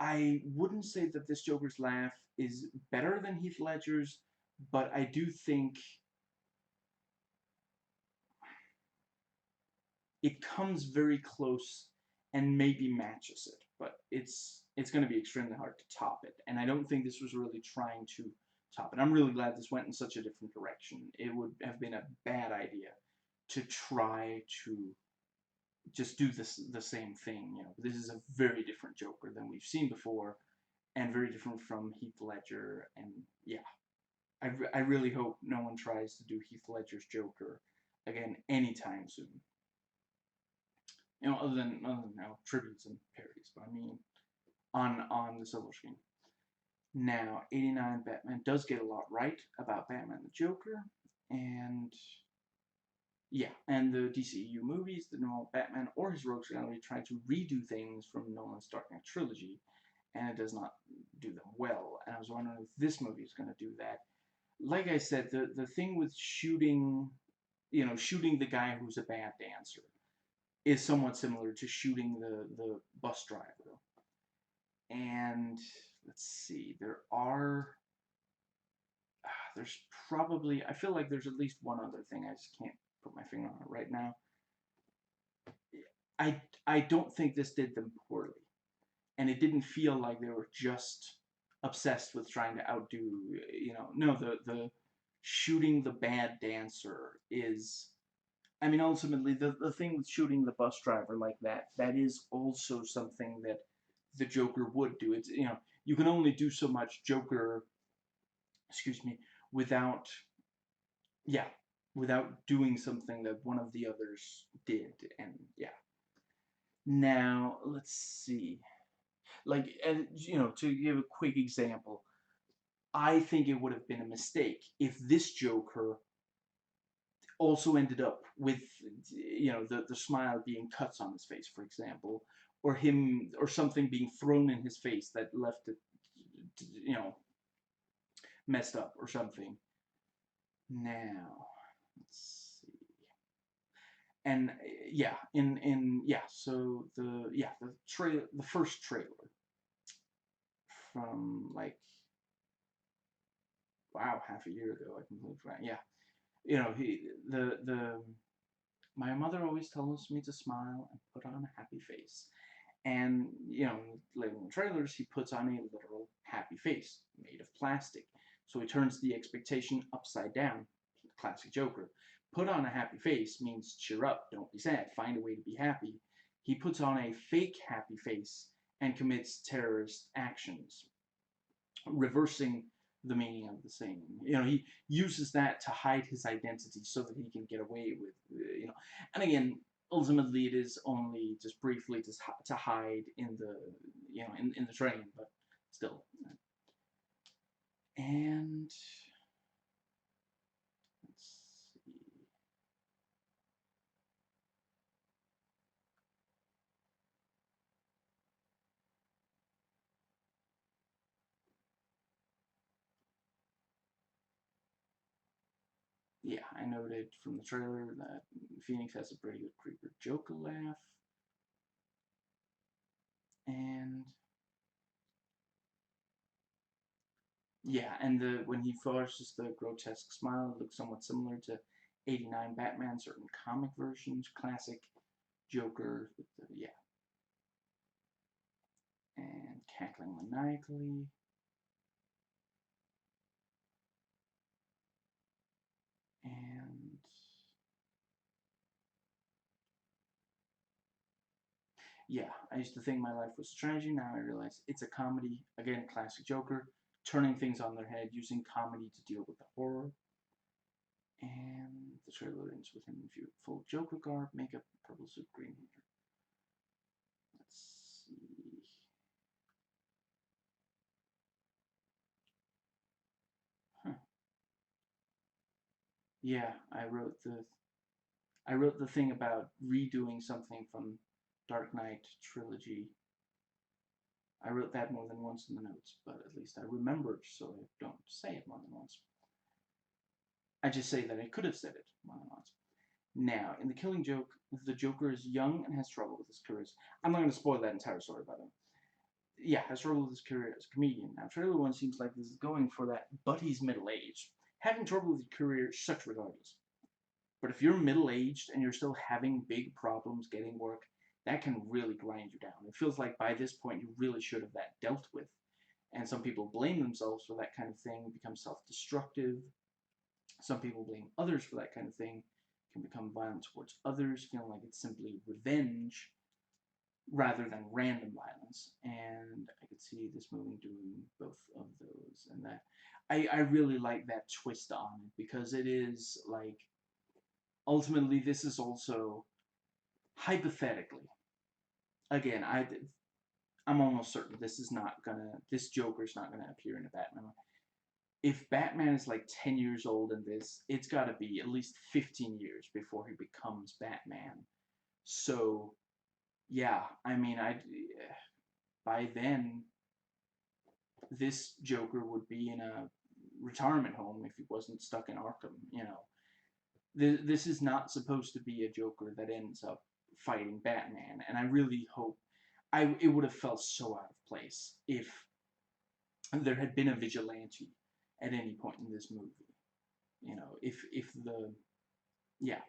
I wouldn't say that this Joker's laugh is better than Heath Ledger's, but I do think it comes very close and maybe matches it, but it's going to be extremely hard to top it, and I don't think this was really trying to top it. I'm really glad this went in such a different direction. It would have been a bad idea to try to just do the same thing. This is a very different Joker than we've seen before, and very different from Heath Ledger, and yeah, I really hope no one tries to do Heath Ledger's Joker again anytime soon. Other than tributes and parodies, but I mean on the silver screen. Now, 89 Batman does get a lot right about Batman the Joker, and yeah, and the DCEU movies, the normal Batman or his Rogues Gallery try to redo things from Nolan's Dark Knight trilogy, and it does not do them well. And I was wondering if this movie is going to do that. Like I said, the thing with shooting, shooting the guy who's a bad dancer is somewhat similar to shooting the bus driver. And let's see, there's probably, I feel like there's at least one other thing, I just can't put my finger on it right now. I don't think this did them poorly, and it didn't feel like they were just obsessed with trying to outdo, no, the shooting the bad dancer is, I mean, ultimately, the thing with shooting the bus driver like that is also something that the Joker would do. It's, you can only do so much Joker, excuse me, without, yeah, without doing something that one of the others did, and yeah. Now, let's see. Like, to give a quick example, I think it would have been a mistake if this Joker also ended up with, the smile being cuts on his face, for example, or him, or something being thrown in his face that left it, messed up or something. Now, let's see. And yeah, so the first trailer from, like, wow, half a year ago, I completely forgot. Yeah, the my mother always tells me to smile and put on a happy face. And, later in the trailers, he puts on a literal happy face made of plastic. So he turns the expectation upside down. Classic Joker. Put on a happy face means cheer up, don't be sad, find a way to be happy. He puts on a fake happy face and commits terrorist actions, reversing the meaning of the saying. He uses that to hide his identity so that he can get away with, and again, ultimately it is only just briefly to hide in the, in the train, but still. And let's see. Yeah, I noted from the trailer that Phoenix has a pretty good Creeper Joker laugh. And yeah, and when he forces the grotesque smile, it looks somewhat similar to 89 Batman, certain comic versions, classic Joker, with the, yeah. And cackling maniacally. And Yeah, I used to think my life was a tragedy. Now I realize it's a comedy. Again, classic Joker, turning things on their head, using comedy to deal with the horror. And the trailer ends with him in full Joker garb, makeup, purple suit, green hair. Let's see. Huh. Yeah, I wrote the thing about redoing something from Dark Knight trilogy. I wrote that more than once in the notes, but at least I remembered, so I don't say it more than once. I just say that I could have said it more than once. Now, in The Killing Joke, the Joker is young and has trouble with his career. I'm not going to spoil that entire story, by the way. Yeah, has trouble with his career as a comedian. Now, trailer 1 seems like this is going for that, but he's middle-aged. Having trouble with your career sucks regardless. But if you're middle-aged and you're still having big problems getting work, that can really grind you down. It feels like by this point you really should have that dealt with. And some people blame themselves for that kind of thing, become self-destructive. Some people blame others for that kind of thing, can become violent towards others, feeling like it's simply revenge rather than random violence. And I could see this movie doing both of those. And that I really like that twist on it, because it is like, ultimately this is also, hypothetically, again, I'm almost certain this Joker's not gonna appear in a Batman. If Batman is like 10 years old in this, it's got to be at least 15 years before he becomes Batman. So, yeah, I mean, by then, this Joker would be in a retirement home if he wasn't stuck in Arkham, you know. This is not supposed to be a Joker that ends up fighting Batman, and I really hope, it would have felt so out of place if there had been a vigilante at any point in this movie. You know, if the, yeah.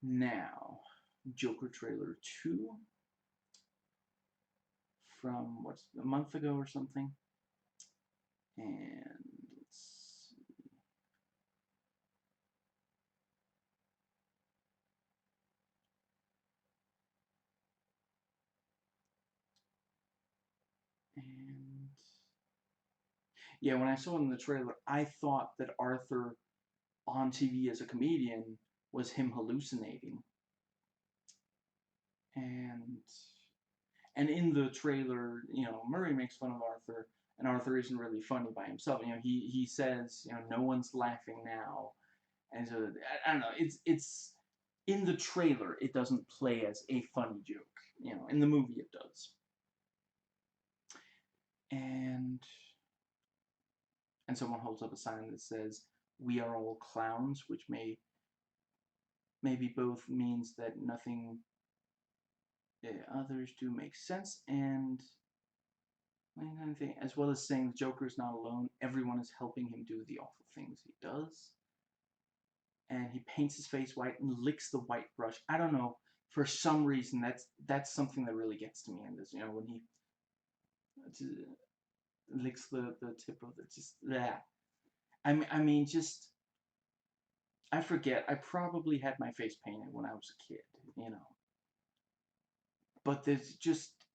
Now, Joker trailer 2 from, what's, a month ago or something. And let's see. And yeah, when I saw it in the trailer, I thought that Arthur on TV as a comedian was him hallucinating. And in the trailer, you know, Murray makes fun of Arthur, and Arthur isn't really funny by himself. You know, he says, you know, no one's laughing now. And so, I don't know, it's in the trailer it doesn't play as a funny joke. You know, in the movie it does. And someone holds up a sign that says, "We are all clowns," which maybe both means that nothing others do makes sense, and as well as saying the Joker is not alone, everyone is helping him do the awful things he does. And he paints his face white and licks the white brush. I don't know, for some reason that's something that really gets to me in this. You know, when he licks the tip of the, just that. I mean, just, I forget. I probably had my face painted when I was a kid, you know. But there's just,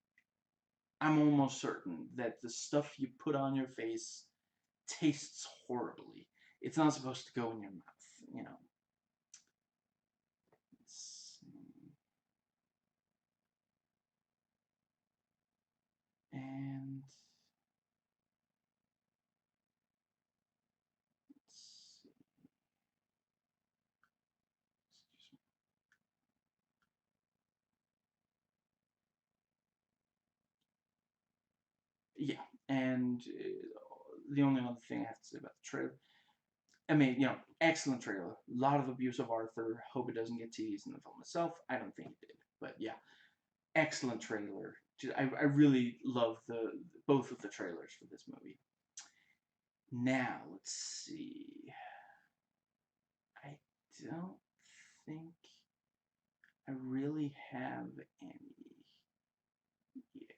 I'm almost certain that the stuff you put on your face tastes horribly. It's not supposed to go in your mouth, you know. And yeah, and the only other thing I have to say about the trailer, I mean, you know, excellent trailer. A lot of abuse of Arthur. Hope it doesn't get teased in the film itself. I don't think it did, but yeah, excellent trailer. I really love both of the trailers for this movie. Now, let's see. I don't think I really have any. Yeah.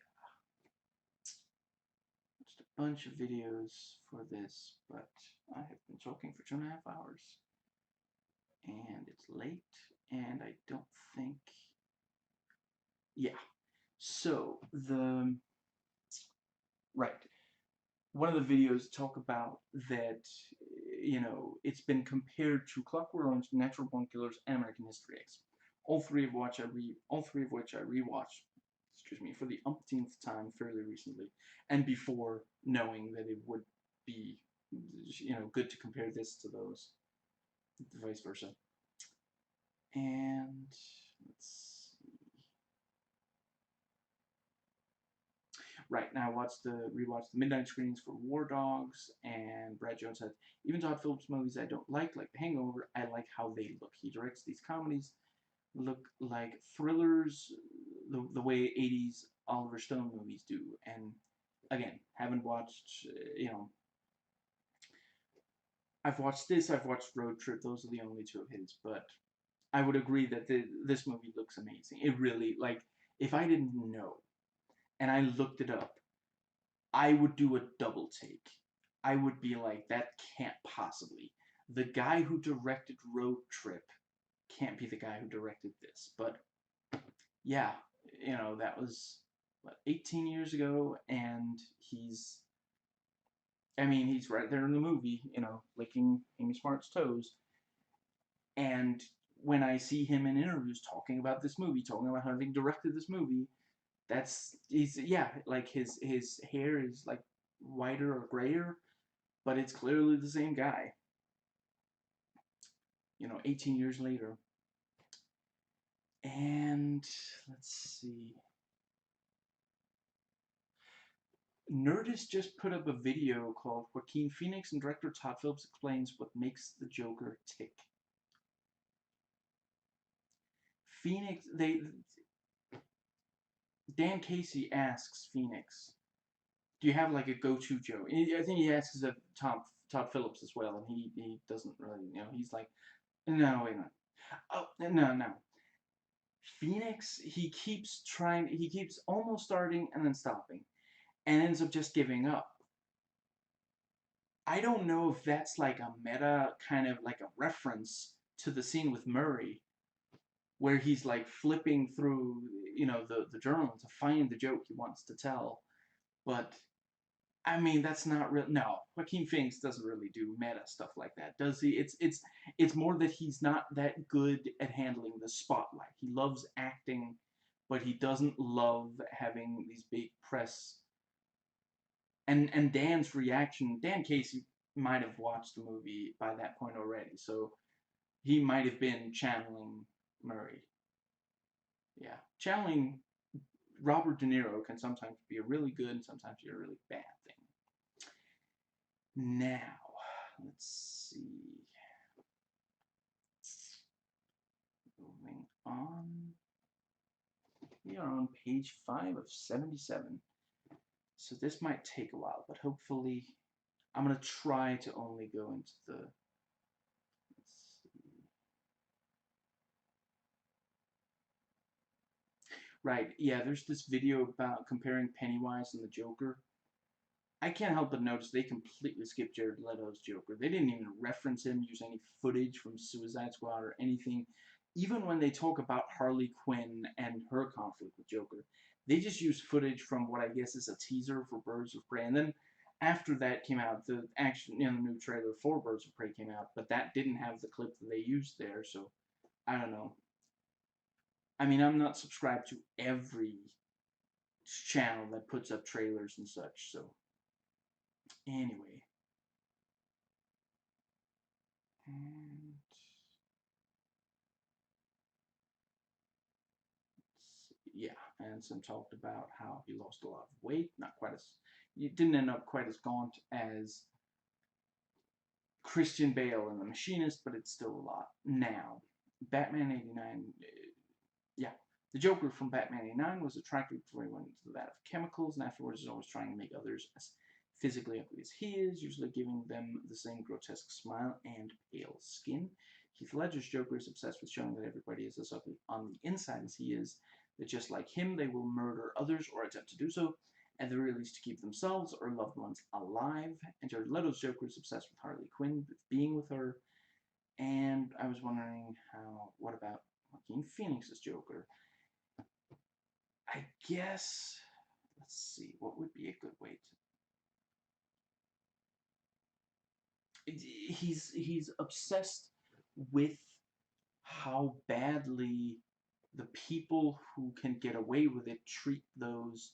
Just a bunch of videos for this, but I have been talking for 2.5 hours. And it's late, and I don't think yeah. So right. One of the videos talk about that, it's been compared to Clockwork Orange, Natural Born Killers, and American History X. All three of which I rewatched, excuse me, for the umpteenth time fairly recently, and before knowing that it would be, good to compare this to those, vice versa. And let's see. Right now, rewatched the midnight screenings for War Dogs, and Brad Jones said, even Todd Phillips movies I don't like The Hangover, I like how they look. He directs these comedies look like thrillers, the way 80s Oliver Stone movies do. And again, haven't watched, I've watched this, I've watched Road Trip, those are the only two of his, but I would agree that this movie looks amazing. It really, like, if I didn't know and I looked it up, I would do a double take. I would be like, that can't possibly. The guy who directed Road Trip can't be the guy who directed this. But yeah, that was, what, 18 years ago, and he's right there in the movie, licking Amy Smart's toes. And when I see him in interviews talking about this movie, talking about having directed this movie, like his hair is like whiter or grayer, but it's clearly the same guy. 18 years later. And let's see. Nerdist just put up a video called Joaquin Phoenix and director Todd Phillips explains what makes the Joker tick. Dan Casey asks Phoenix, do you have like a go-to joke? I think he asks of Todd Phillips as well, and he doesn't really, he's like, no, wait a minute. Oh, no. Phoenix, he keeps almost starting and then stopping, and ends up just giving up. I don't know if that's like a meta kind of like a reference to the scene with Murray, where he's like flipping through, the journal to find the joke he wants to tell. But that's not real. No, Joaquin Phoenix doesn't really do meta stuff like that, does he? It's more that he's not that good at handling the spotlight. He loves acting, but he doesn't love having these big press. And Dan's reaction, Dan Casey might have watched the movie by that point already, so he might have been channeling Murray. Yeah, channeling Robert De Niro can sometimes be a really good and sometimes be a really bad thing. Now, let's see. Moving on. We are on page 5 of 77. So this might take a while, but hopefully I'm going to try to only go into the... Let's see. Right, yeah, there's this video about comparing Pennywise and the Joker. I can't help but notice they completely skipped Jared Leto's Joker. They didn't even reference him, use any footage from Suicide Squad or anything. Even when they talk about Harley Quinn and her conflict with Joker, they just use footage from what I guess is a teaser for Birds of Prey. And then after that came out, the new trailer for Birds of Prey came out, but that didn't have the clip that they used there, so I don't know. I'm not subscribed to every channel that puts up trailers and such, so anyway. And yeah, and some talked about how he lost a lot of weight, he didn't end up quite as gaunt as Christian Bale in The Machinist, but it's still a lot. Now, Batman 89, yeah, the Joker from Batman 89 was attractive before he went into the vat of chemicals, and afterwards is always trying to make others as physically ugly as he is, usually giving them the same grotesque smile and pale skin. Heath Ledger's Joker is obsessed with showing that everybody is as ugly on the inside as he is, that just like him, they will murder others or attempt to do so, at the very least to keep themselves or loved ones alive. And Jared Leto's Joker is obsessed with Harley Quinn, with being with her. And I was wondering what about Joaquin Phoenix's Joker? I guess, let's see, what would be a good way to... He's obsessed with how badly the people who can get away with it treat those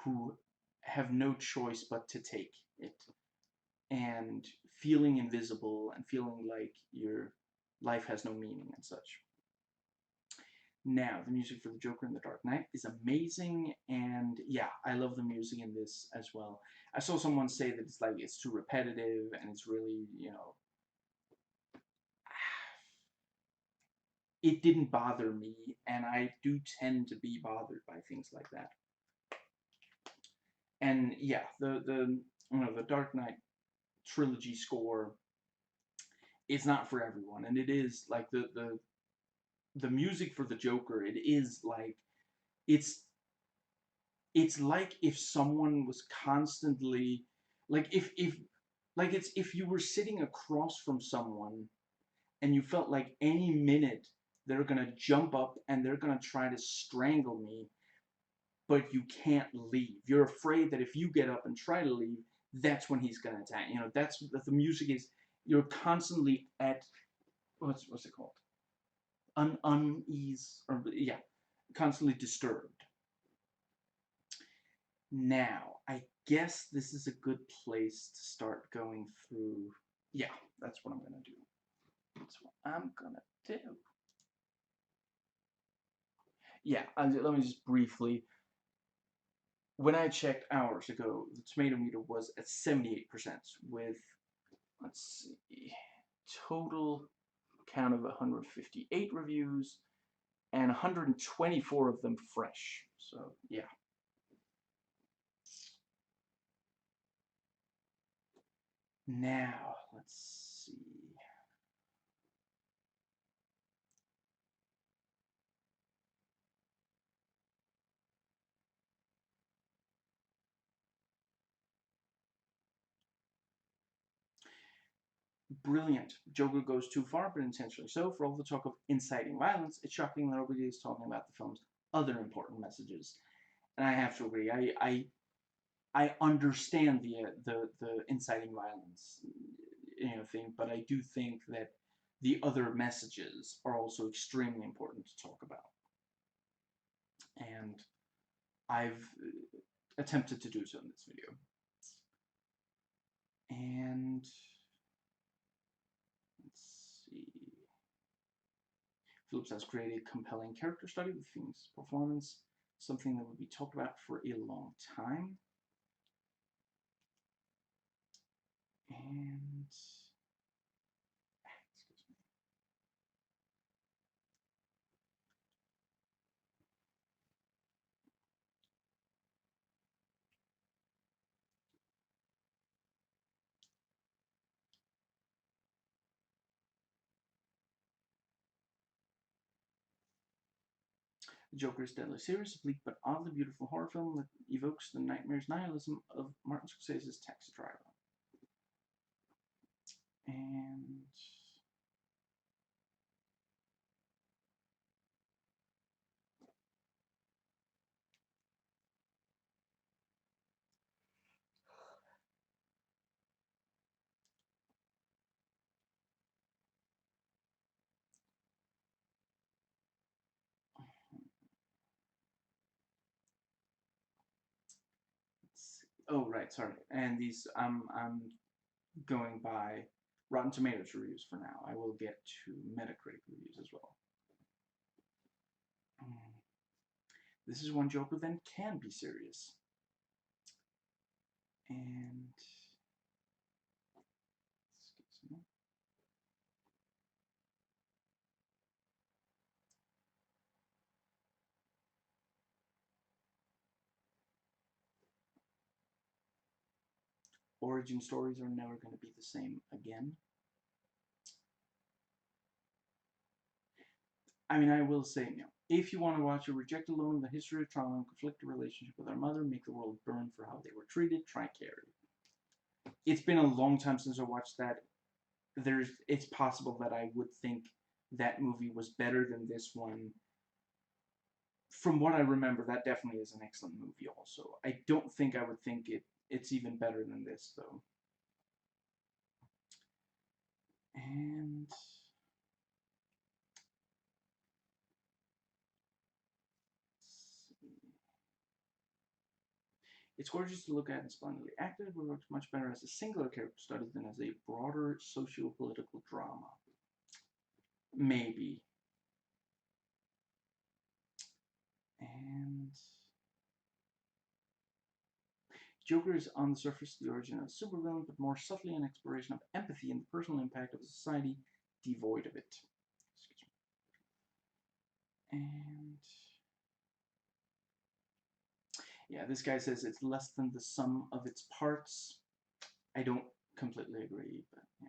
who have no choice but to take it, and feeling invisible and feeling like your life has no meaning and such. Now, the music for the Joker in The Dark Knight is amazing, and yeah, I love the music in this as well. I saw someone say that it's like it's too repetitive and it's really, it didn't bother me, and I do tend to be bothered by things like that. And yeah, the Dark Knight trilogy score is not for everyone, and it is like the music for the Joker. It is like it's it's like if someone was constantly like if like it's if you were sitting across from someone and you felt like any minute they're gonna jump up and they're gonna try to strangle me, but you can't leave. You're afraid that if you get up and try to leave, that's when he's gonna attack. That's what the music is. You're constantly at what's it called? Unease, or yeah, constantly disturbed. Now, I guess this is a good place to start going through. Yeah, that's what I'm gonna do. That's what I'm gonna do. Yeah, let me just briefly. When I checked hours ago, the tomato meter was at 78%, with, let's see, total count of 158 reviews and 124 of them fresh. So, yeah. Now, let's see. Brilliant. Joker goes too far, but intentionally so. For all the talk of inciting violence, it's shocking that nobody is talking about the film's other important messages. And I have to agree. I understand the inciting violence thing, but I do think that the other messages are also extremely important to talk about. And I've attempted to do so in this video. And let's see. Phillips has created a compelling character study with Phoenix's performance, something that would be talked about for a long time. And The Joker is deadly serious, bleak but oddly beautiful horror film that evokes the nightmares nihilism of Martin Scorsese's Taxi Driver. And oh right, sorry. And these I'm going by Rotten Tomatoes reviews for now. I will get to Metacritic reviews as well. This is one Joker then can be serious. And excuse me. Origin stories are never going to be the same again. I mean, I will say, if you want to watch a Reject Alone, the history of trauma and conflicted relationship with our mother, make the world burn for how they were treated, try Carrie. It's been a long time since I watched that. It's possible that I would think that movie was better than this one from what I remember, that definitely is an excellent movie also. I don't think I would think it's even better than this, though. And it's gorgeous to look at and splendidly acted, but works much better as a singular character study than as a broader socio-political drama. Maybe. And Joker is on the surface the origin of a supervillain, but more subtly an exploration of empathy and the personal impact of a society devoid of it. Excuse me. And yeah, this guy says it's less than the sum of its parts. I don't completely agree, but yeah.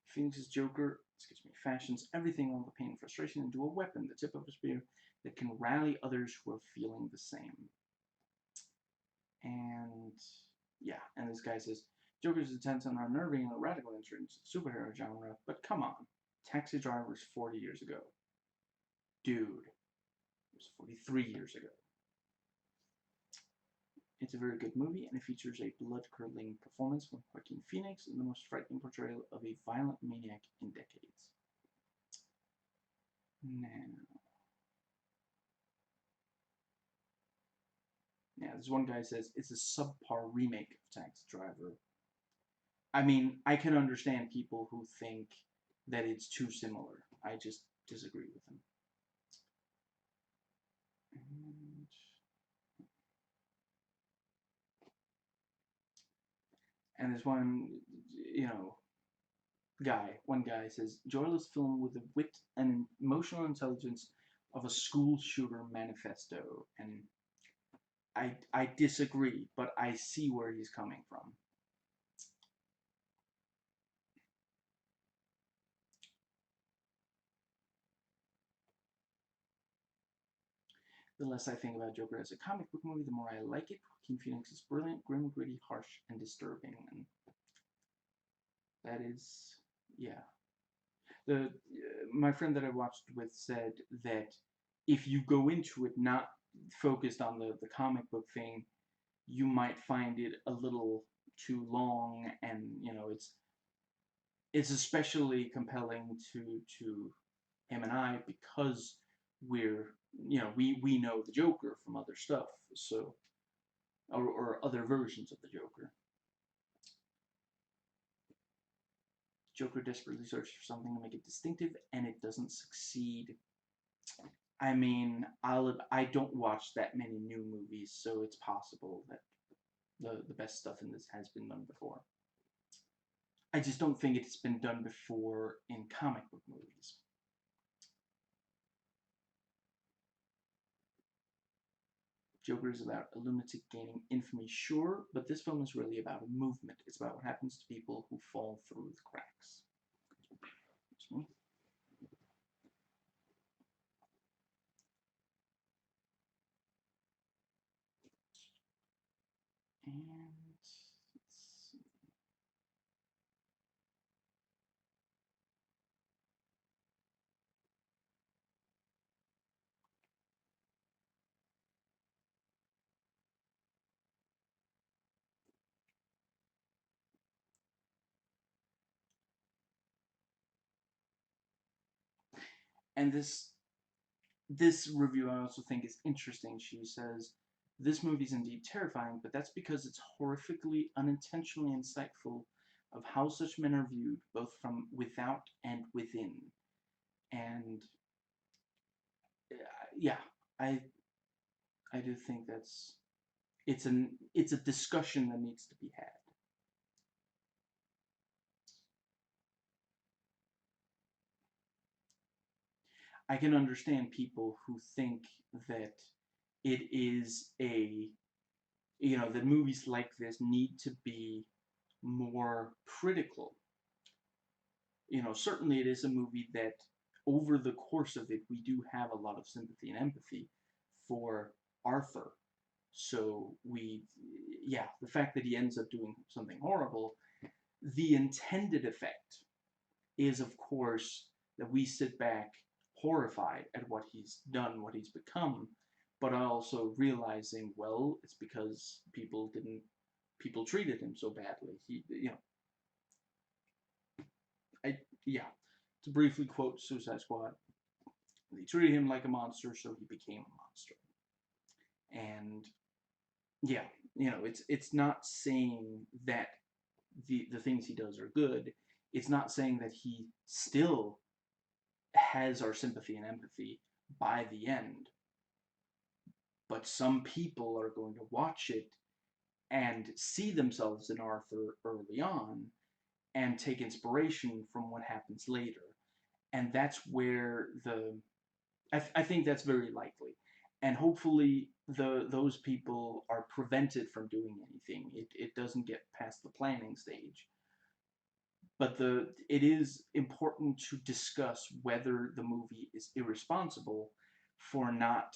Phoenix's Joker, excuse me, fashions everything, all the pain and frustration, into a weapon, the tip of a spear, that can rally others who are feeling the same. And yeah, and this guy says, Joker's intense and unnerving and a radical entry into the superhero genre, but come on, Taxi Driver was 40 years ago. Dude, it was 43 years ago. It's a very good movie, and it features a blood-curdling performance from Joaquin Phoenix in the most frightening portrayal of a violent maniac in decades. Now, this one guy says it's a subpar remake of Taxi Driver. I mean, I can understand people who think that it's too similar. I just disagree with them. And this one, one guy says, joyless film with the wit and emotional intelligence of a school shooter manifesto. And I disagree, but I see where he's coming from. The less I think about Joker as a comic book movie, the more I like it. Joaquin Phoenix is brilliant, grim, gritty, harsh, and disturbing. And that is, yeah. My friend that I watched with said that if you go into it not focused on the comic book thing, you might find it a little too long, and it's especially compelling to him and I because we know the Joker from other stuff, so or other versions of the Joker. Joker desperately searches for something to make it distinctive, and it doesn't succeed. I mean, I don't watch that many new movies, so it's possible that the best stuff in this has been done before. I just don't think it's been done before in comic book movies. Joker is about a lunatic gaining infamy, sure, but this film is really about a movement. It's about what happens to people who fall through the cracks. And and this review I also think is interesting. She says, this movie is indeed terrifying, but that's because it's horrifically, unintentionally insightful of how such men are viewed, both from without and within. And yeah, I do think it's a discussion that needs to be had. I can understand people who think that it is that movies like this need to be more critical. Certainly it is a movie that over the course of it, we do have a lot of sympathy and empathy for Arthur. So yeah, the fact that he ends up doing something horrible, the intended effect is, of course, that we sit back horrified at what he's done, what he's become, but also realizing, well, it's because people treated him so badly. Yeah. To briefly quote Suicide Squad, they treated him like a monster, so he became a monster. And yeah, it's not saying that the things he does are good. It's not saying that he still has our sympathy and empathy by the end. But some people are going to watch it and see themselves in Arthur early on and take inspiration from what happens later. And that's where I think that's very likely. And hopefully those people are prevented from doing anything. It doesn't get past the planning stage. But it is important to discuss whether the movie is irresponsible for not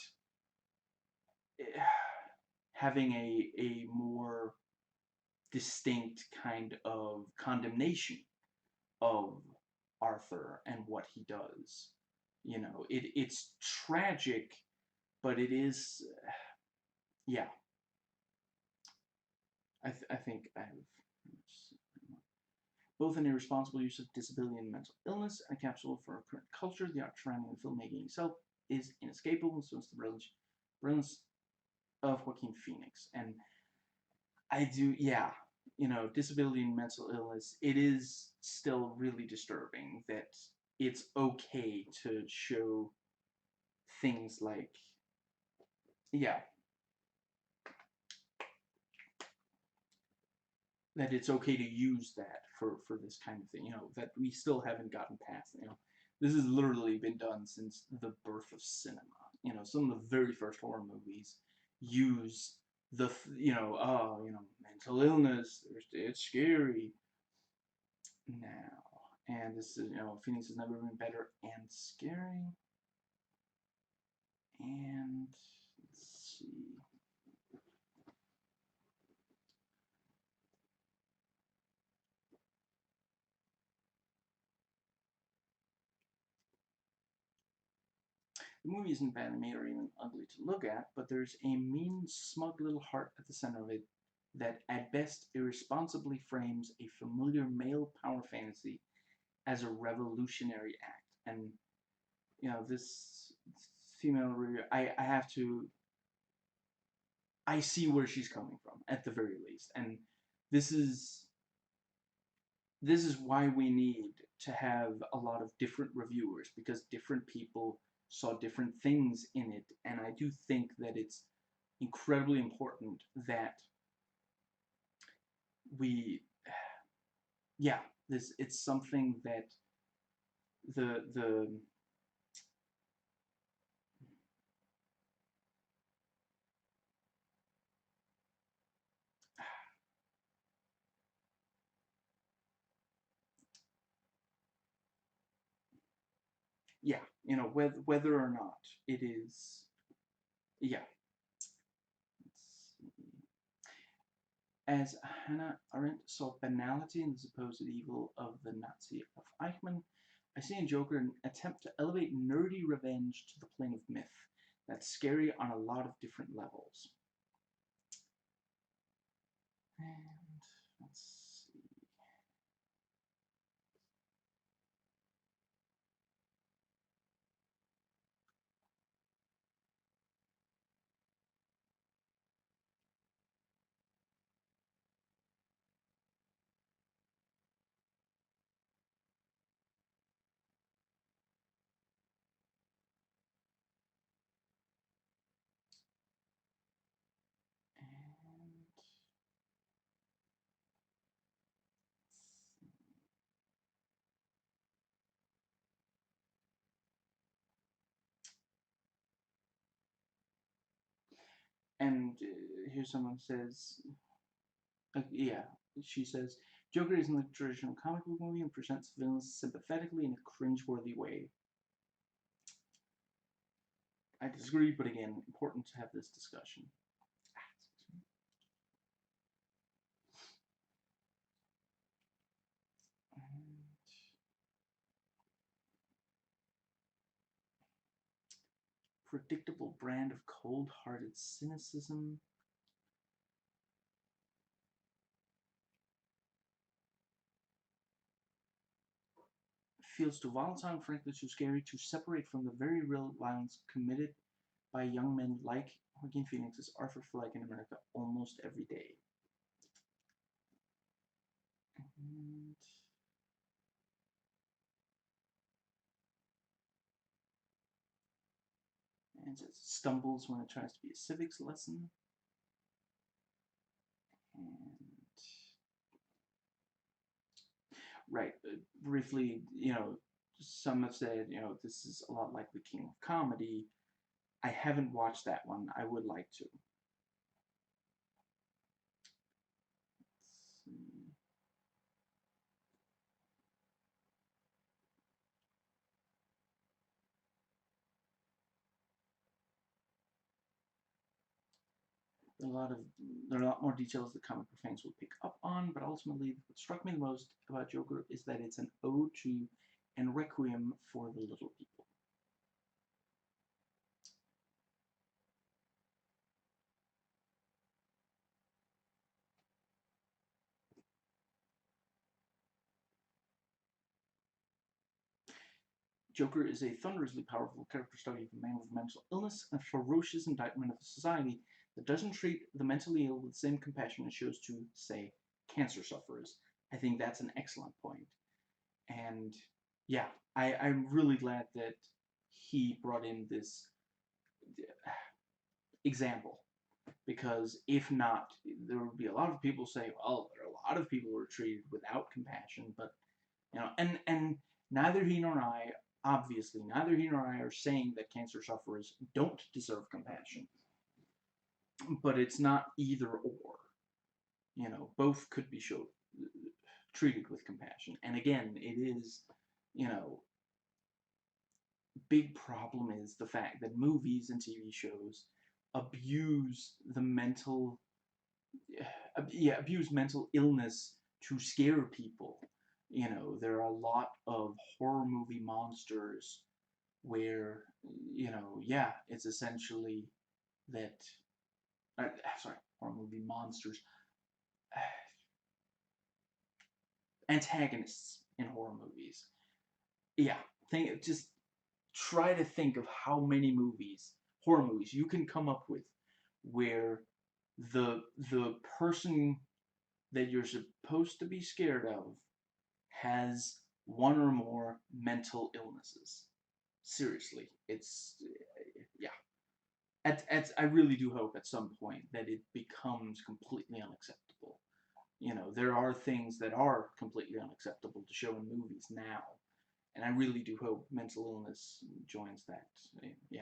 having a more distinct kind of condemnation of Arthur and what he does. It's tragic, but it is, yeah. I think I have both an irresponsible use of disability and mental illness and a capsule for our current culture. The art surrounding the filmmaking itself is inescapable, so it's the brilliance of Joaquin Phoenix. And I do, yeah, disability and mental illness, it is still really disturbing that it's okay to show things like, yeah, that it's okay to use that for this kind of thing, that we still haven't gotten past. This has literally been done since the birth of cinema. Some of the very first horror movies use mental illness, it's scary now. And this is, Phoenix has never been better and scary. And let's see. The movie isn't badly made or even ugly to look at, but there's a mean, smug little heart at the center of it that at best irresponsibly frames a familiar male power fantasy as a revolutionary act. And, this female reviewer, I have to, I see where she's coming from, at the very least. And this is why we need to have a lot of different reviewers, because different people saw different things in it. And I do think that it's incredibly important that we, yeah, it's something that the yeah, whether or not it is, yeah. As Hannah Arendt saw banality in the supposed evil of the Nazi of Eichmann, I see in Joker an attempt to elevate nerdy revenge to the plane of myth. That's scary on a lot of different levels. And let's see. And here's someone says, yeah, she says, Joker isn't a traditional comic book movie and presents villains sympathetically in a cringeworthy way. I disagree, but again, important to have this discussion. predictable brand of cold-hearted cynicism. Feels too volatile and frankly too scary to separate from the very real violence committed by young men like Joaquin Phoenix's Arthur Fleck in America almost every day. And it stumbles when it tries to be a civics lesson. And right, briefly, some have said, this is a lot like The King of Comedy. I haven't watched that one. I would like to. Let's see. There are a lot more details that comic book fans will pick up on, but ultimately what struck me the most about Joker is that it's an ode to and requiem for the little people. Joker is a thunderously powerful character study of a man with mental illness and ferocious indictment of a society that doesn't treat the mentally ill with the same compassion it shows to, say, cancer sufferers. I think that's an excellent point. And yeah, I'm really glad that he brought in this example, because if not, there would be a lot of people say, well, there are a lot of people who are treated without compassion, but and neither he nor I, obviously, neither he nor I are saying that cancer sufferers don't deserve compassion, but it's not either or. Both could be treated with compassion, and again, it is, big problem is the fact that movies and TV shows abuse the mental, abuse mental illness to scare people. There are a lot of horror movie monsters where, yeah, it's essentially that, sorry, horror movie monsters, antagonists in horror movies. Yeah, just try to think of how many horror movies, you can come up with where the person that you're supposed to be scared of has one or more mental illnesses. Seriously, it's, yeah. I really do hope at some point that it becomes completely unacceptable. There are things that are completely unacceptable to show in movies now, and I really do hope mental illness joins that. Yeah.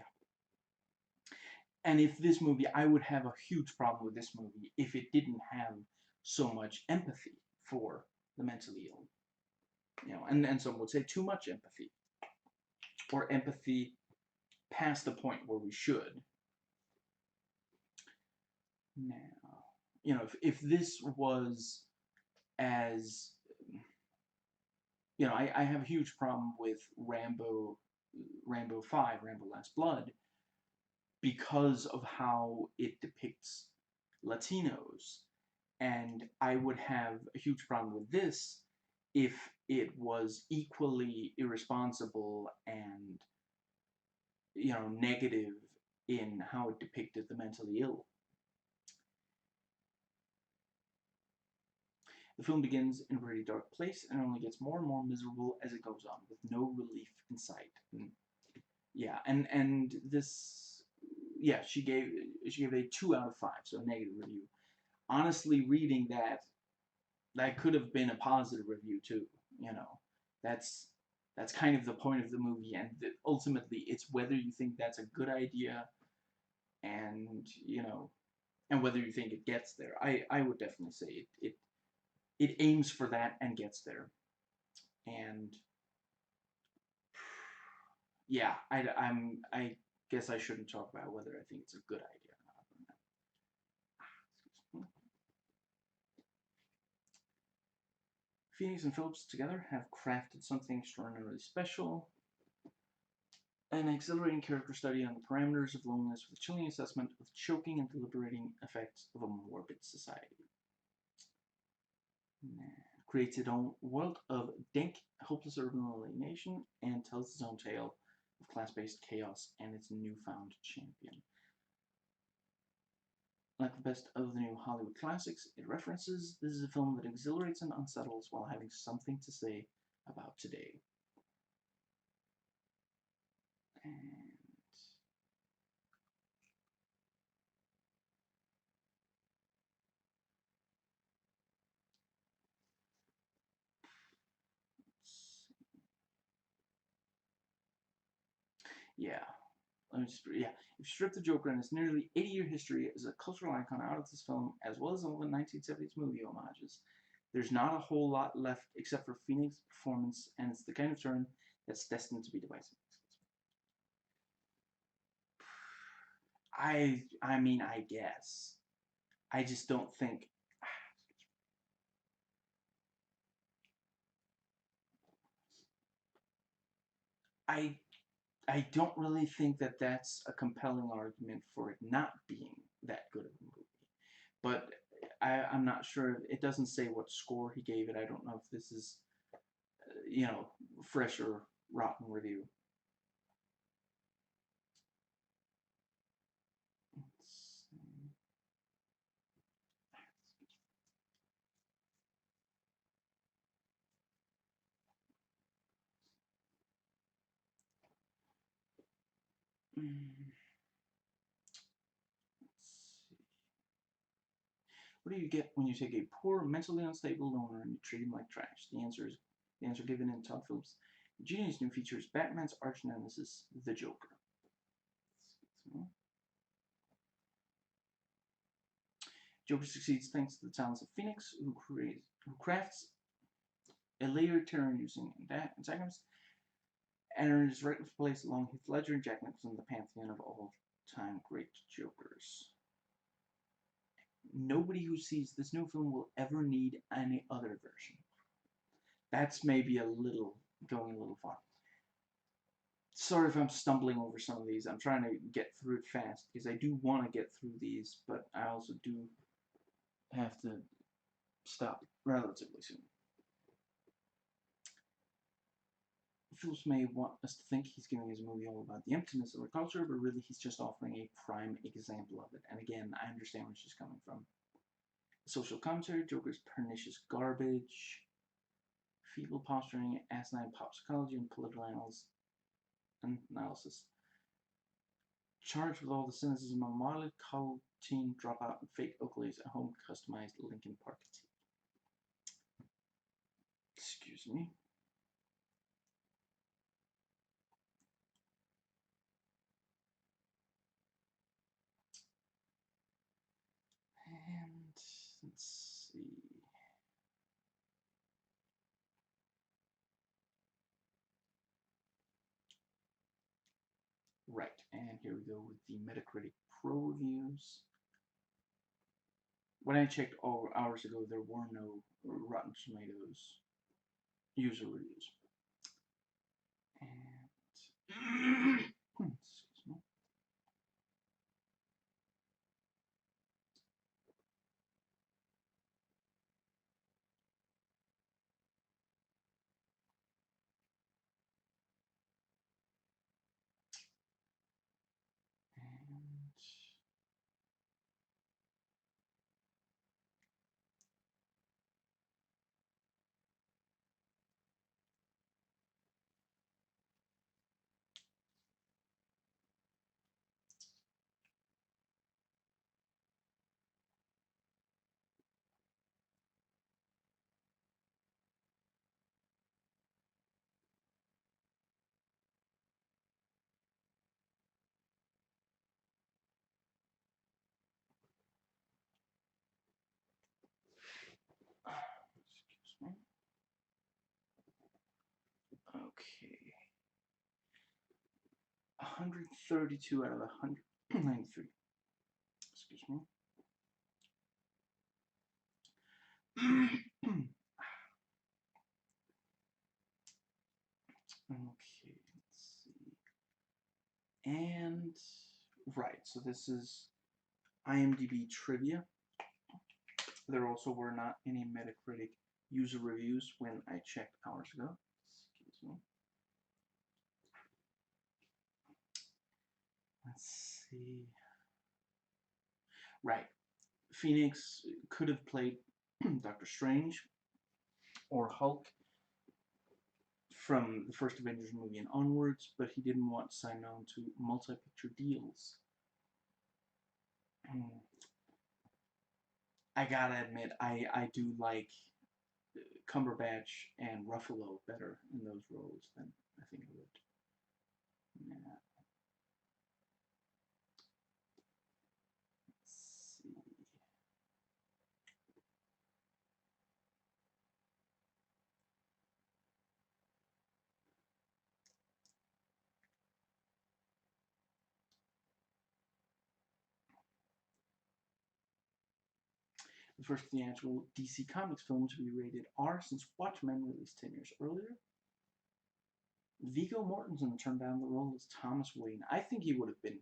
And if this movie, I would have a huge problem with this movie if it didn't have so much empathy for the mentally ill. And some would say too much empathy, or empathy past the point where we should. Now, if this was as, I have a huge problem with Rambo 5, Rambo Last Blood, because of how it depicts Latinos. And I would have a huge problem with this if it was equally irresponsible and, negative in how it depicted the mentally ill. The film begins in a pretty dark place and only gets more and more miserable as it goes on, with no relief in sight. Yeah, and this, yeah, she gave a 2 out of 5, so a negative review. Honestly, reading that could have been a positive review too. That's kind of the point of the movie, and ultimately, it's whether you think that's a good idea, and and whether you think it gets there. I would definitely say it aims for that and gets there, and yeah, I guess I shouldn't talk about whether I think it's a good idea or not. Excuse me. Phoenix and Phillips together have crafted something extraordinarily special. An exhilarating character study on the parameters of loneliness with a chilling assessment of the choking and deliberating effects of a morbid society. Creates its own world of dank, hopeless urban alienation and tells its own tale of class-based chaos and its newfound champion. Like the best of the new Hollywood classics it references, this is a film that exhilarates and unsettles while having something to say about today. And yeah, let me just, yeah. If you strip the Joker and its nearly 80-year history as a cultural icon out of this film, as well as all the 1970s movie homages, there's not a whole lot left except for Phoenix's performance, and it's the kind of turn that's destined to be divisive. I mean, I guess. I just don't think. I I don't really think that that's a compelling argument for it not being that good of a movie. But I'm not sure. It doesn't say what score he gave it. I don't know if this is, fresh or rotten review. What do you get when you take a poor, mentally unstable loner and you treat him like trash? The answer given in Todd Phillips' Genius New features Batman's arch nemesis, the Joker. Joker succeeds thanks to the talents of Phoenix, who crafts a layered terror-inducing antagonist, and earns his rightful place along Heath Ledger and Jack Nicholson in the pantheon of all-time great Jokers. Nobody who sees this new film will ever need any other version. That's maybe going a little far. Sorry if I'm stumbling over some of these. I'm trying to get through it fast because I do want to get through these, but I also do have to stop relatively soon. Phillips may want us to think he's giving his movie all about the emptiness of our culture, but really he's just offering a prime example of it. And again, I understand where she's coming from. Social commentary, Joker's pernicious garbage, feeble posturing, asinine pop psychology, and political analysis. Charged with all the cynicism of mild college teen dropout and fake Oakleys at home customized Linkin Park tea. Excuse me. And let's see. Right, and here we go with the Metacritic Pro reviews. When I checked hours ago, there were no Rotten Tomatoes user reviews. And excuse me. Excuse me. Okay. 132 out of 193. Excuse me. Okay, let's see. And, right, so this is IMDb trivia. There also were not any Metacritic user reviews when I checked hours ago. Excuse me. Let's see. Right. Phoenix could have played Doctor Strange or Hulk from the first Avengers movie and onwards, but he didn't want to sign on to multi-picture deals. I gotta admit, I do like Cumberbatch and Ruffalo better in those roles than I think I would. Yeah. Let's see. The first theatrical DC Comics film to be rated R since Watchmen, released 10 years earlier. Viggo Mortensen turned down the role as Thomas Wayne. I think he would have been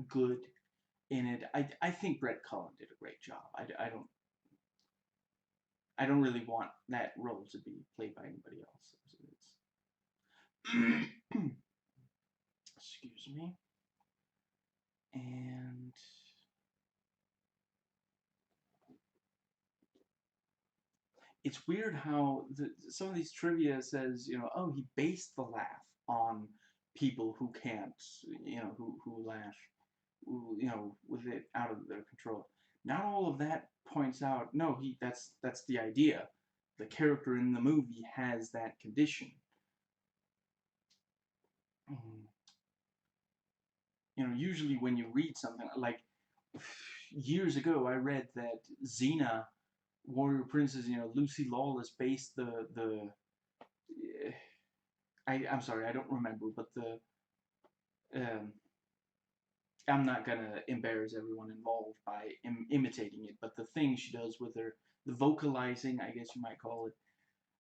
good in it. I think Brett Cullen did a great job. I don't really want that role to be played by anybody else. Excuse me. And it's weird how some of these trivia says, oh, he based the laugh on people who can't, who laugh, with it out of their control. Not all of that points out, no, that's the idea. The character in the movie has that condition. Usually when you read something, like years ago I read that Xena, Warrior Princess, Lucy Lawless based I'm sorry, I don't remember, but I'm not gonna embarrass everyone involved by imitating it, but the thing she does with the vocalizing, I guess you might call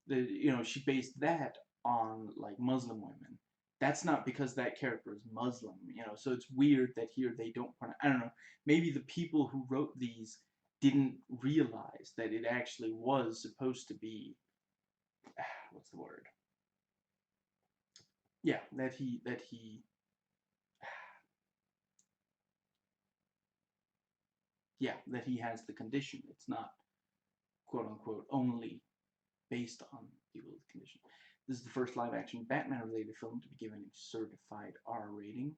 it, she based that on like Muslim women. That's not because that character is Muslim, so it's weird that here they don't, I don't know, maybe the people who wrote these didn't realize that it actually was supposed to be, what's the word? Yeah, that he has the condition. It's not, quote unquote, only based on people with the condition. This is the first live-action Batman-related film to be given a certified R rating.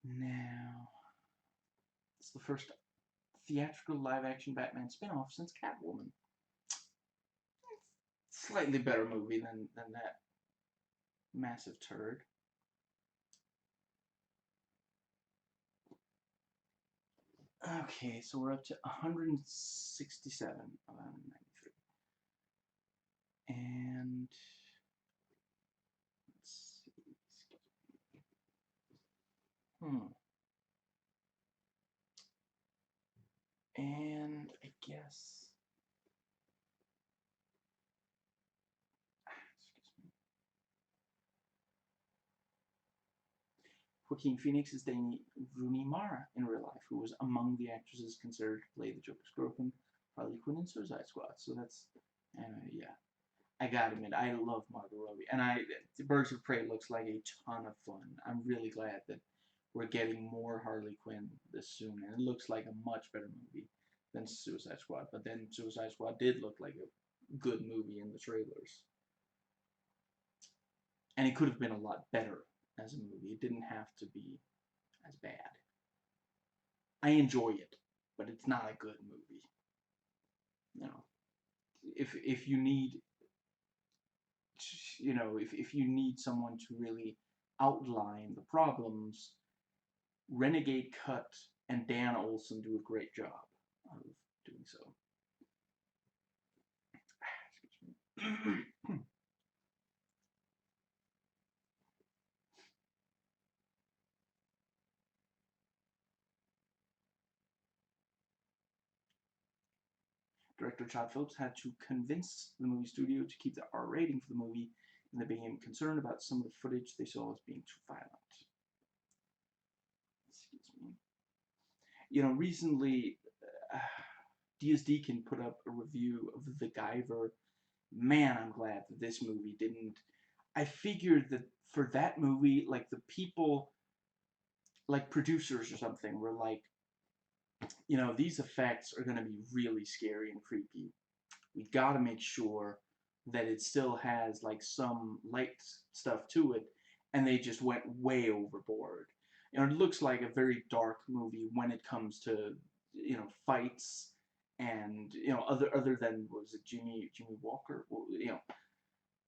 Now, it's the first theatrical live-action Batman spin-off since Catwoman. Slightly better movie than that massive turd. Okay, so we're up to 167 of 193. And let's see. And I guess, excuse me. Joaquin Phoenix is dating Rooney Mara in real life, who was among the actresses considered to play the Joker's girlfriend, Harley Quinn, in Suicide Squad. So that's, yeah. I gotta admit, I love Margot Robbie, and Birds of Prey looks like a ton of fun. I'm really glad that we're getting more Harley Quinn this soon, and it looks like a much better movie than Suicide Squad. But then Suicide Squad did look like a good movie in the trailers, and it could have been a lot better as a movie. It didn't have to be as bad. I enjoy it, but it's not a good movie. If you need, if you need someone to really outline the problems, Renegade Cut and Dan Olson do a great job of doing so. Excuse me. Director Todd Phillips had to convince the movie studio to keep the R rating for the movie and they became concerned about some of the footage they saw as being too violent. Excuse me. You know, recently, DSD can put up a review of The Guyver. Man, I'm glad that this movie didn't. I figured that for that movie, like, the people, like producers or something, were like, you know, these effects are going to be really scary and creepy. We got to make sure that it still has like some light stuff to it, and they just went way overboard. You know, it looks like a very dark movie when it comes to, you know, fights and, you know, other than, was it Jimmy Walker,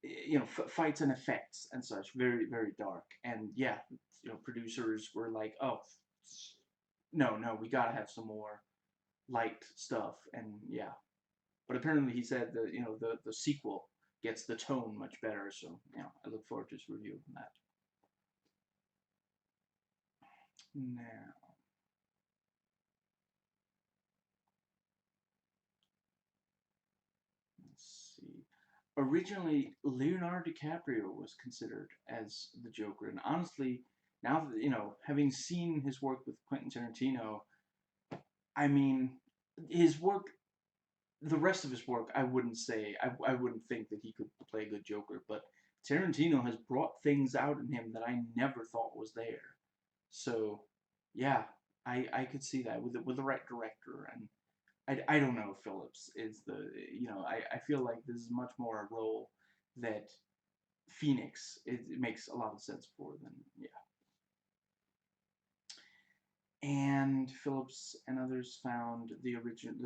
you know, fights and effects and such, very very dark. And yeah, you know, producers were like, oh, no, we gotta have some more light stuff. And yeah, but apparently he said that, you know, the sequel gets the tone much better, so, you know, I look forward to his review of that. Now, let's see. Originally, Leonardo DiCaprio was considered as the Joker, and honestly, now that, you know, having seen his work with Quentin Tarantino, I mean, his work, the rest of his work, I wouldn't say, I wouldn't think that he could play a good Joker, but Tarantino has brought things out in him that I never thought was there. So, yeah, I could see that with the right director. And I don't know if Phillips is the, you know, I feel like this is much more a role that Phoenix, it makes a lot of sense for than, yeah. And Phillips and others found the origin,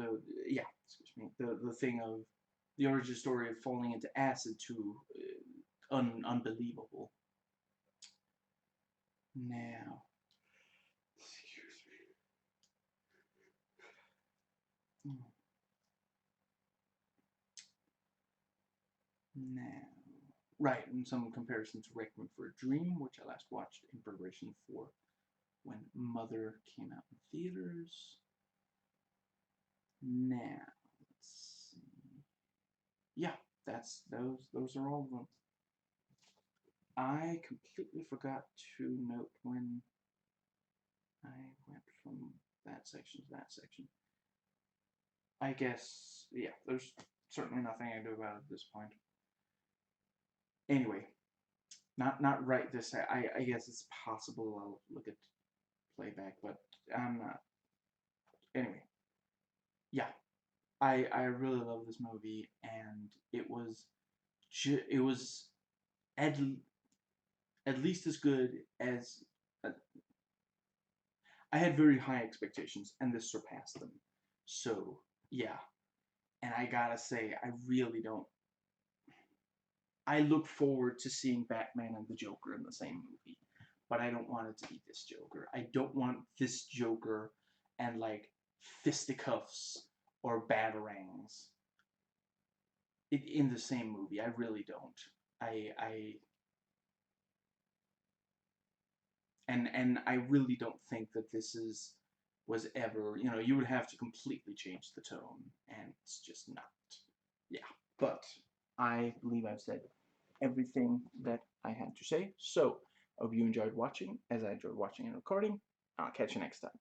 yeah, excuse me, the thing of the origin story of falling into acid too unbelievable. Now, excuse me. Now, right, and some comparison to Requiem for a Dream, which I last watched in preparation for when Mother came out in theaters. Now, let's see. Yeah, that's those are all of them. I completely forgot to note when I went from that section to that section. I guess, yeah, there's certainly nothing I can do about it at this point. Anyway, not right this. I guess it's possible I'll look at playback, but I'm not. Anyway, yeah, I really love this movie, and it was at at least as good as, I had very high expectations, and this surpassed them. So yeah, and I gotta say, I really don't. I look forward to seeing Batman and the Joker in the same movie, but I don't want it to be this Joker. I don't want this Joker and like fisticuffs or batarangs in the same movie. I really don't. I and I really don't think that this was ever, you know, you would have to completely change the tone, and it's just not. Yeah, but I believe I've said everything that I had to say. So, I hope you enjoyed watching, as I enjoyed watching and recording. I'll catch you next time.